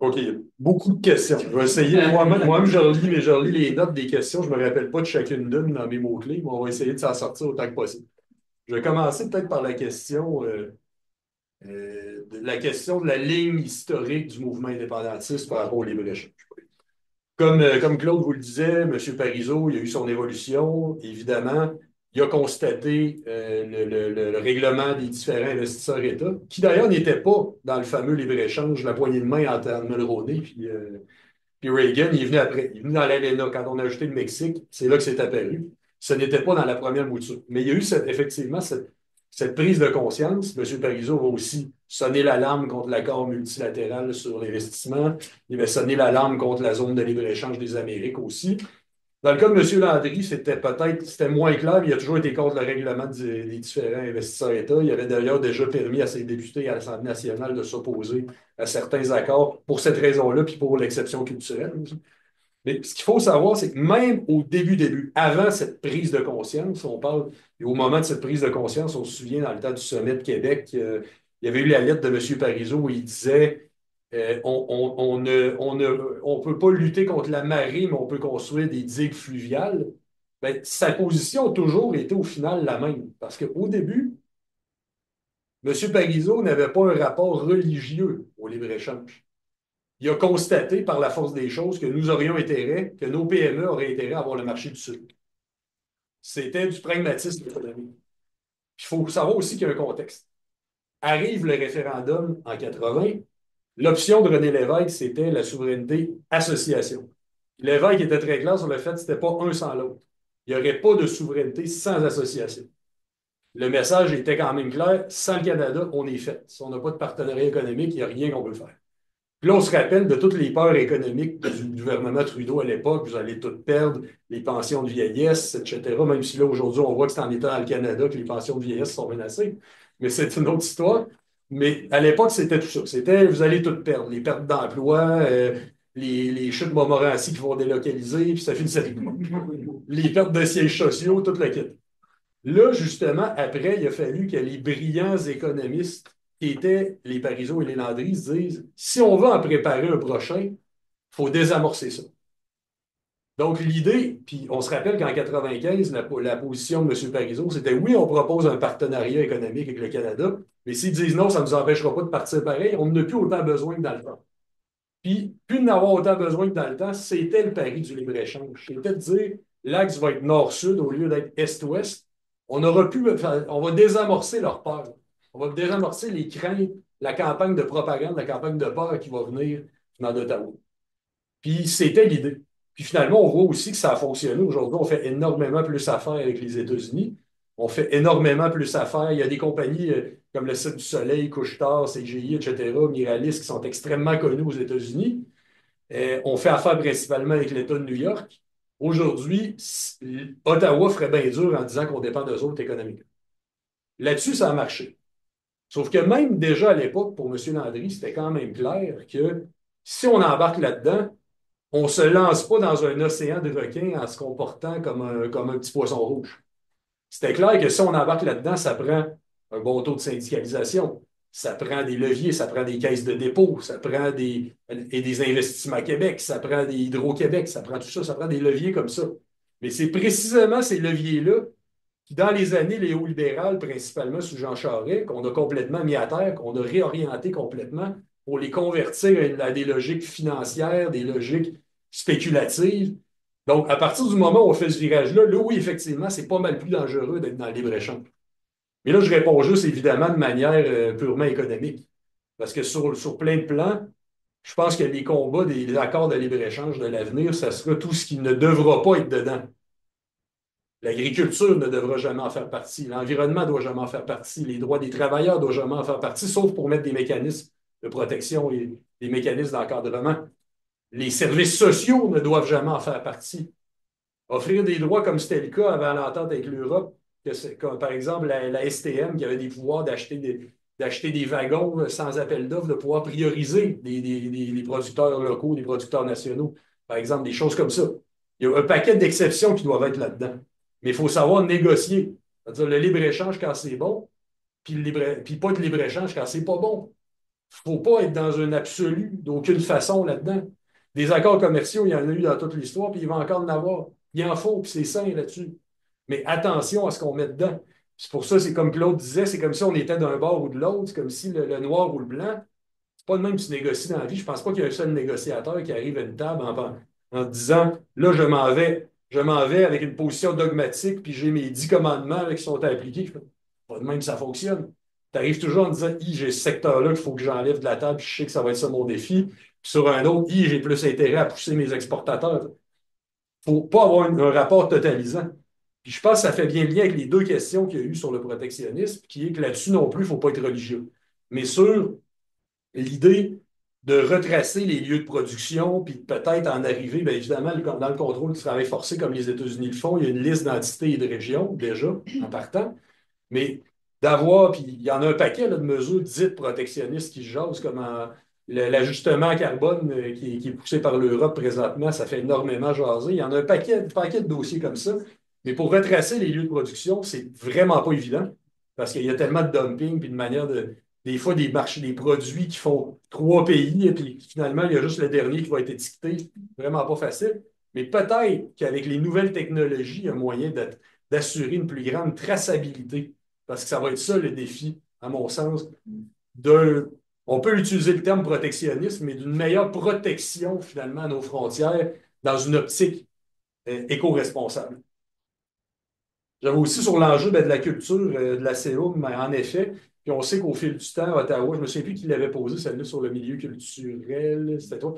OK, il y a beaucoup de questions. Je vais essayer. Moi-même, je relis les notes des questions. Je ne me rappelle pas de chacune d'elles dans mes mots-clés, mais on va essayer de s'en sortir autant que possible. Je vais commencer peut-être par la question de la ligne historique du mouvement indépendantiste par rapport au libre-échange. Comme Claude vous le disait, M. Parizeau, il a eu son évolution. Évidemment, il a constaté le règlement des différents investisseurs États, qui d'ailleurs n'était pas dans le fameux libre-échange, la poignée de main entre Mulroney Puis Reagan, il est venu après. Il est venu dans l'ALENA. Quand on a ajouté le Mexique, c'est là que c'est apparu. Ce n'était pas dans la première mouture. Mais il y a eu effectivement cette prise de conscience. M. Parizeau va aussi sonner l'alarme contre l'accord multilatéral sur l'investissement. Il va sonner l'alarme contre la zone de libre-échange des Amériques aussi. Dans le cas de M. Landry, c'était moins clair, mais il a toujours été contre le règlement des différents investisseurs États. Il avait d'ailleurs déjà permis à ses députés à l'Assemblée nationale de s'opposer à certains accords pour cette raison-là, puis pour l'exception culturelle aussi. Mais ce qu'il faut savoir, c'est que même au début, avant cette prise de conscience, on parle, et au moment de cette prise de conscience, on se souvient dans le temps du sommet de Québec, il y avait eu la lettre de M. Parizeau où il disait on peut pas lutter contre la marée, mais on peut construire des digues fluviales. Ben, sa position a toujours été au final la même. Parce qu'au début, M. Parizeau n'avait pas un rapport religieux au libre-échange. Il a constaté par la force des choses que nous aurions intérêt, que nos PME auraient intérêt à avoir le marché du Sud. C'était du pragmatisme économique. Il faut savoir aussi qu'il y a un contexte. Arrive le référendum en 80. L'option de René Lévesque, c'était la souveraineté association. Lévesque était très clair sur le fait que ce n'était pas un sans l'autre. Il n'y aurait pas de souveraineté sans association. Le message était quand même clair, sans le Canada, on est fait. Si on n'a pas de partenariat économique, il n'y a rien qu'on peut faire. Puis là, on se rappelle de toutes les peurs économiques du gouvernement Trudeau à l'époque, vous allez tout perdre, les pensions de vieillesse, etc. Même si là, aujourd'hui, on voit que c'est en état dans le Canada que les pensions de vieillesse sont menacées. Mais c'est une autre histoire. Mais à l'époque, c'était tout ça. C'était vous allez tout perdre. Les pertes d'emploi, les chutes Montmorency qui vont délocaliser, puis ça finit avec les pertes de sièges sociaux, toute la quête. Là, justement, après, il a fallu que les brillants économistes qui étaient les Parizeau et les Landry se disent si on veut en préparer un prochain, il faut désamorcer ça. Donc, l'idée, puis on se rappelle qu'en 95, la position de M. Parizeau, c'était oui, on propose un partenariat économique avec le Canada, mais s'ils disent non, ça ne nous empêchera pas de partir pareil, on n'a plus autant besoin que dans le temps. Puis, plus n'avoir autant besoin que dans le temps, c'était le pari du libre-échange. C'était de dire l'axe va être nord-sud au lieu d'être est-ouest. On va désamorcer leur peur. On va désamorcer les craintes, la campagne de propagande, la campagne de peur qui va venir dans d'Ottawa. Puis c'était l'idée. Puis finalement, on voit aussi que ça a fonctionné. Aujourd'hui, on fait énormément plus affaires avec les États-Unis. On fait énormément plus affaires. Il y a des compagnies comme le Cirque du Soleil, Couche-Tard, CGI, etc., Miralis, qui sont extrêmement connues aux États-Unis. On fait affaire principalement avec l'État de New York. Aujourd'hui, Ottawa ferait bien dur en disant qu'on dépend d'eux autres économiquement. Là-dessus, ça a marché. Sauf que même déjà à l'époque, pour M. Landry, c'était quand même clair que si on embarque là-dedans, on ne se lance pas dans un océan de requins en se comportant comme un petit poisson rouge. C'était clair que si on embarque là-dedans, ça prend un bon taux de syndicalisation, ça prend des leviers, ça prend des caisses de dépôt, ça prend des investissements Québec, ça prend des Hydro-Québec, ça prend tout ça, ça prend des leviers comme ça. Mais c'est précisément ces leviers-là qui, dans les années néolibérales, principalement sous Jean Charest, qu'on a complètement mis à terre, qu'on a réorienté complètement pour les convertir à des logiques financières, des logiques spéculatives. Donc, à partir du moment où on fait ce virage-là, là, oui, effectivement, c'est pas mal plus dangereux d'être dans le libre-échange. Mais là, je réponds juste, évidemment, de manière purement économique. Parce que sur plein de plans, je pense que les combats des accords de libre-échange de l'avenir, ça sera tout ce qui ne devra pas être dedans. L'agriculture ne devra jamais en faire partie. L'environnement ne doit jamais en faire partie. Les droits des travailleurs ne doivent jamais en faire partie, sauf pour mettre des mécanismes de protection et des mécanismes d'encadrement. Les services sociaux ne doivent jamais en faire partie. Offrir des droits comme c'était le cas avant l'entente avec l'Europe, comme par exemple la STM qui avait des pouvoirs d'acheter des wagons sans appel d'offres, de pouvoir prioriser des producteurs locaux, des producteurs nationaux, par exemple, des choses comme ça. Il y a un paquet d'exceptions qui doivent être là-dedans. Mais il faut savoir négocier. C'est-à-dire le libre-échange quand c'est bon, puis pas de libre-échange quand c'est pas bon. Il ne faut pas être dans un absolu d'aucune façon là-dedans. Des accords commerciaux, il y en a eu dans toute l'histoire, puis il va encore en avoir. Il en faut, puis c'est sain là-dessus. Mais attention à ce qu'on met dedans. C'est pour ça, c'est comme Claude disait, c'est comme si on était d'un bord ou de l'autre, c'est comme si le noir ou le blanc, c'est pas le même que tu négocies dans la vie. Je pense pas qu'il y a un seul négociateur qui arrive à une table en disant, là, je m'en vais avec une position dogmatique, puis j'ai mes 10 commandements là, qui sont appliqués. Pas de même que ça fonctionne. Tu arrives toujours en disant, j'ai ce secteur-là qu'il faut que j'enlève de la table, puis je sais que ça va être ça mon défi. Puis sur un autre, j'ai plus intérêt à pousser mes exportateurs. Il ne faut pas avoir un rapport totalisant. Puis je pense que ça fait bien le lien avec les deux questions qu'il y a eu sur le protectionnisme, qui est que là-dessus non plus, il ne faut pas être religieux. Mais sur l'idée de retracer les lieux de production, puis peut-être en arriver, bien évidemment, dans le contrôle du travail forcé, comme les États-Unis le font, il y a une liste d'entités et de régions, déjà, en partant. Mais d'avoir, puis il y en a un paquet là, de mesures dites protectionnistes qui se jasent, comme l'ajustement carbone qui est poussé par l'Europe présentement, ça fait énormément jaser. Il y en a un paquet de dossiers comme ça. Mais pour retracer les lieux de production, c'est vraiment pas évident parce qu'il y a tellement de dumping puis de manière de. Des fois, des marchés, des produits qui font 3 pays, et puis finalement, il y a juste le dernier qui va être étiqueté. Vraiment pas facile. Mais peut-être qu'avec les nouvelles technologies, il y a moyen d'assurer une plus grande traçabilité. Parce que ça va être ça le défi, à mon sens, on peut utiliser le terme protectionnisme, mais d'une meilleure protection finalement à nos frontières dans une optique éco-responsable. J'avais aussi sur l'enjeu de la culture de la CO, mais en effet, puis on sait qu'au fil du temps, Ottawa, je ne me souviens plus qui l'avait posé, celle-là sur le milieu culturel, c'était toi.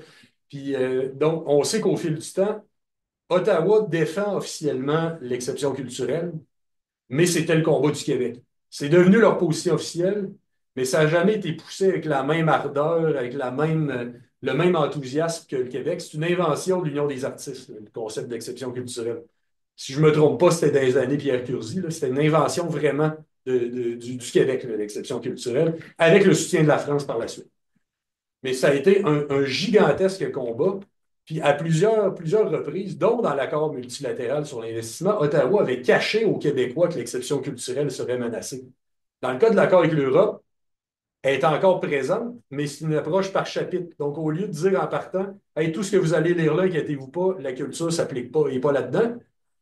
Puis donc, on sait qu'au fil du temps, Ottawa défend officiellement l'exception culturelle, mais c'était le combat du Québec. C'est devenu leur position officielle, mais ça n'a jamais été poussé avec la même ardeur, avec le même enthousiasme que le Québec. C'est une invention de l'Union des artistes, le concept d'exception culturelle. Si je ne me trompe pas, c'était dans les années Pierre Curzi, c'était une invention vraiment du Québec, l'exception culturelle, avec le soutien de la France par la suite. Mais ça a été un gigantesque combat. Puis à plusieurs reprises, dont dans l'accord multilatéral sur l'investissement, Ottawa avait caché aux Québécois que l'exception culturelle serait menacée. Dans le cas de l'accord avec l'Europe, elle est encore présente, mais c'est une approche par chapitre. Donc, au lieu de dire en partant, hey, tout ce que vous allez lire là, inquiétez-vous pas, la culture ne s'applique pas, il n'est pas là-dedans,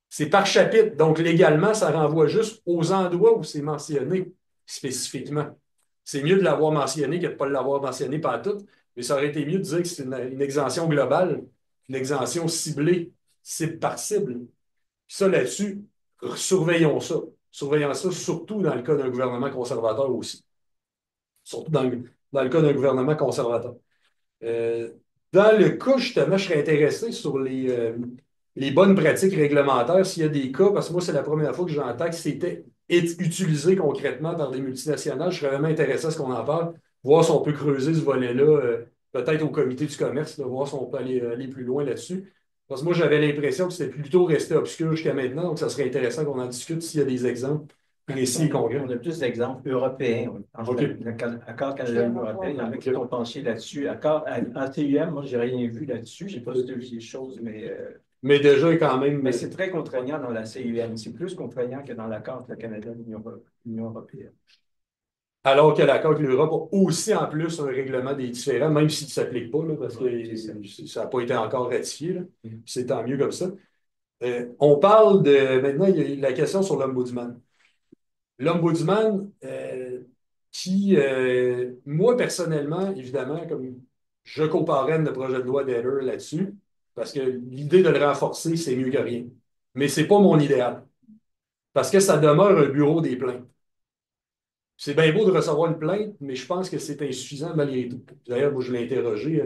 c'est par chapitre. Donc, légalement, ça renvoie juste aux endroits où c'est mentionné spécifiquement. C'est mieux de l'avoir mentionné que de ne pas l'avoir mentionné par tout, mais ça aurait été mieux de dire que c'est une exemption globale, une exemption ciblée, cible par cible. Puis ça, là-dessus, surveillons ça. Surveillons ça, surtout dans le cas d'un gouvernement conservateur aussi. Surtout dans le cas d'un gouvernement conservateur. Euh, Dans le cas, justement, je serais intéressé sur les bonnes pratiques réglementaires, s'il y a des cas, parce que moi, c'est la première fois que j'entends que c'était utilisé concrètement par des multinationales. Je serais vraiment intéressé à ce qu'on en parle, voir si on peut creuser ce volet-là, peut-être au comité du commerce, de voir si on peut aller plus loin là-dessus. Parce que moi, j'avais l'impression que c'était plutôt resté obscur jusqu'à maintenant, donc ça serait intéressant qu'on en discute s'il y a des exemples précis et concrets. On a plus d'exemples européens. Accord Canada-Union européenne, il y en a qui sont penchés là-dessus. Accord en TUM, moi, je n'ai rien vu là-dessus. Je n'ai pas vu les choses, mais déjà, quand même. Mais c'est très contraignant dans la CUM. C'est plus contraignant que dans l'accord entre le Canada et l'Union européenne. Alors que l'accord avec l'Europe a aussi en plus un règlement des différends, même s'il ne s'applique pas, là, parce que ça n'a pas été encore ratifié. Là. C'est tant mieux comme ça. On parle de. Maintenant, il y a la question sur l'Ombudsman. L'Ombudsman, moi, personnellement, évidemment, comme je co-parraine le projet de loi d'Heller là-dessus, parce que l'idée de le renforcer, c'est mieux que rien. Mais ce n'est pas mon idéal. Parce que ça demeure un bureau des plaintes. C'est bien beau de recevoir une plainte, mais je pense que c'est insuffisant malgré tout. D'ailleurs, moi, je l'ai interrogé,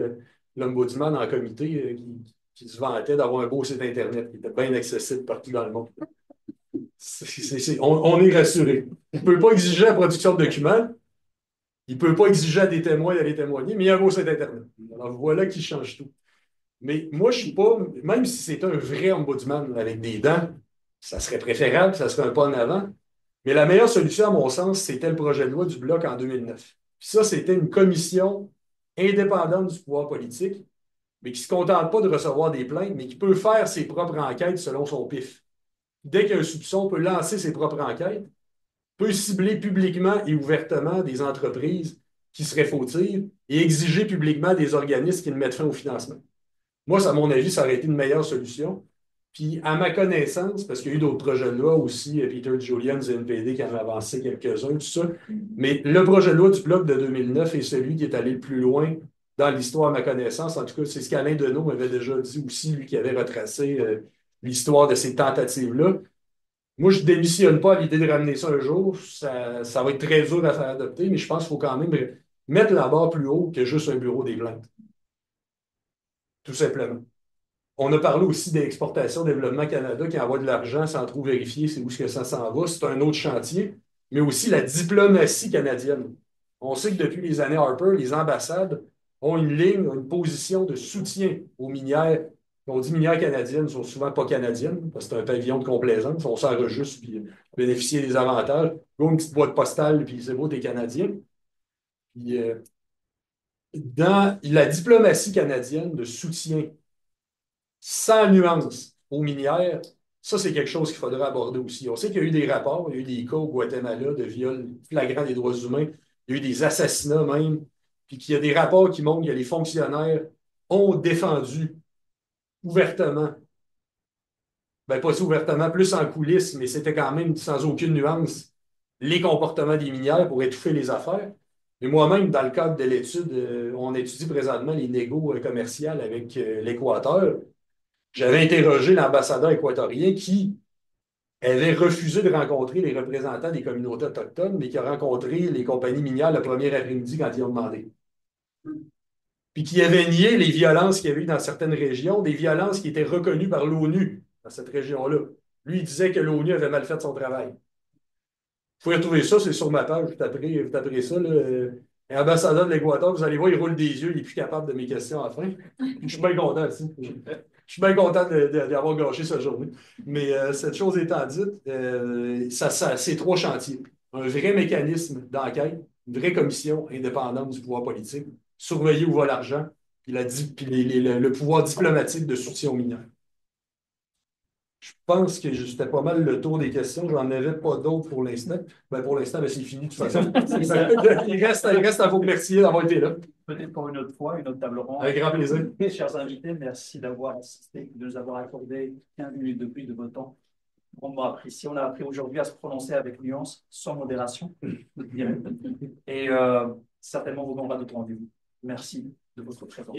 l'Ombudsman en comité, qui se vantait d'avoir un beau site Internet, qui était bien accessible partout dans le monde. On est rassuré. Il ne peut pas exiger la production de documents, il ne peut pas exiger à des témoins d'aller témoigner, mais il y a un beau site Internet. Alors voilà qui change tout. Mais moi, je ne suis pas, même si c'était un vrai ombudsman avec des dents, ça serait préférable, ça serait un pas en avant. Mais la meilleure solution, à mon sens, c'était le projet de loi du Bloc en 2009. Puis ça, c'était une commission indépendante du pouvoir politique, mais qui ne se contente pas de recevoir des plaintes, mais qui peut faire ses propres enquêtes selon son pif. Dès qu'il y a un soupçon, on peut lancer ses propres enquêtes, peut cibler publiquement et ouvertement des entreprises qui seraient fautives et exiger publiquement des organismes qui ne mettent fin au financement. Moi, à mon avis, ça aurait été une meilleure solution. Puis, à ma connaissance, parce qu'il y a eu d'autres projets de loi aussi, Peter Julian du NPD qui en a avancé quelques-uns, tout ça, mais le projet de loi du Bloc de 2009 est celui qui est allé le plus loin dans l'histoire, à ma connaissance. En tout cas, c'est ce qu'Alain Deneau m'avait déjà dit aussi, lui qui avait retracé l'histoire de ces tentatives-là. Moi, je ne démissionne pas à l'idée de ramener ça un jour. Ça va être très dur à faire adopter, mais je pense qu'il faut quand même mettre la barre plus haut que juste un bureau des plaintes. tout simplement. On a parlé aussi d'Exportation Développement Canada qui envoie de l'argent sans trop vérifier c'est où est-ce que ça s'en va. C'est un autre chantier, mais aussi la diplomatie canadienne. On sait que depuis les années Harper, les ambassades ont une ligne, une position de soutien aux minières. On dit minières canadiennes, ne sont souvent pas canadiennes, parce que c'est un pavillon de complaisance. On s'enregistre puis bénéficier des avantages. Go une petite boîte postale, puis c'est beau, t'es Canadien. Puis, dans la diplomatie canadienne de soutien sans nuance aux minières, ça, c'est quelque chose qu'il faudrait aborder aussi. On sait qu'il y a eu des rapports, il y a eu des cas au Guatemala de viol flagrant des droits humains, il y a eu des assassinats même, puis qu'il y a des rapports qui montrent que les fonctionnaires ont défendu ouvertement, ben pas si ouvertement, plus en coulisses, mais c'était quand même sans aucune nuance, les comportements des minières pour étouffer les affaires. Et moi-même, dans le cadre de l'étude, on étudie présentement les négos commerciales avec l'Équateur. J'avais interrogé l'ambassadeur équatorien qui avait refusé de rencontrer les représentants des communautés autochtones, mais qui a rencontré les compagnies minières le premier après-midi quand ils ont demandé. Puis qui avait nié les violences qu'il y avait eu dans certaines régions, des violences qui étaient reconnues par l'ONU dans cette région-là. Lui, il disait que l'ONU avait mal fait son travail. Vous pouvez retrouver ça, c'est sur ma page, vous taperez ça. Là, ambassadeur de l'Équateur, vous allez voir, il roule des yeux, il n'est plus capable de mes questions à la fin. Je suis bien content aussi. Je suis bien content d'avoir gâché cette journée. Mais cette chose étant dite, c'est trois chantiers. Un vrai mécanisme d'enquête, une vraie commission indépendante du pouvoir politique, surveiller où va l'argent, puis le pouvoir diplomatique de soutien aux mineurs. Je pense que c'était pas mal le tour des questions. J'en avais pas d'autres pour l'instant. Ben pour l'instant, ben c'est fini de toute façon. Il reste à vous remercier d'avoir été là. Peut-être pour une autre fois, une autre table ronde. Avec grand plaisir. Chers invités, merci d'avoir assisté, de nous avoir accordé 15 minutes de plus de votre temps. On a apprécié. On a appris aujourd'hui à se prononcer avec nuance, sans modération, je dirais. Et certainement, vous aurez d'autres rendez-vous. Merci de votre présence.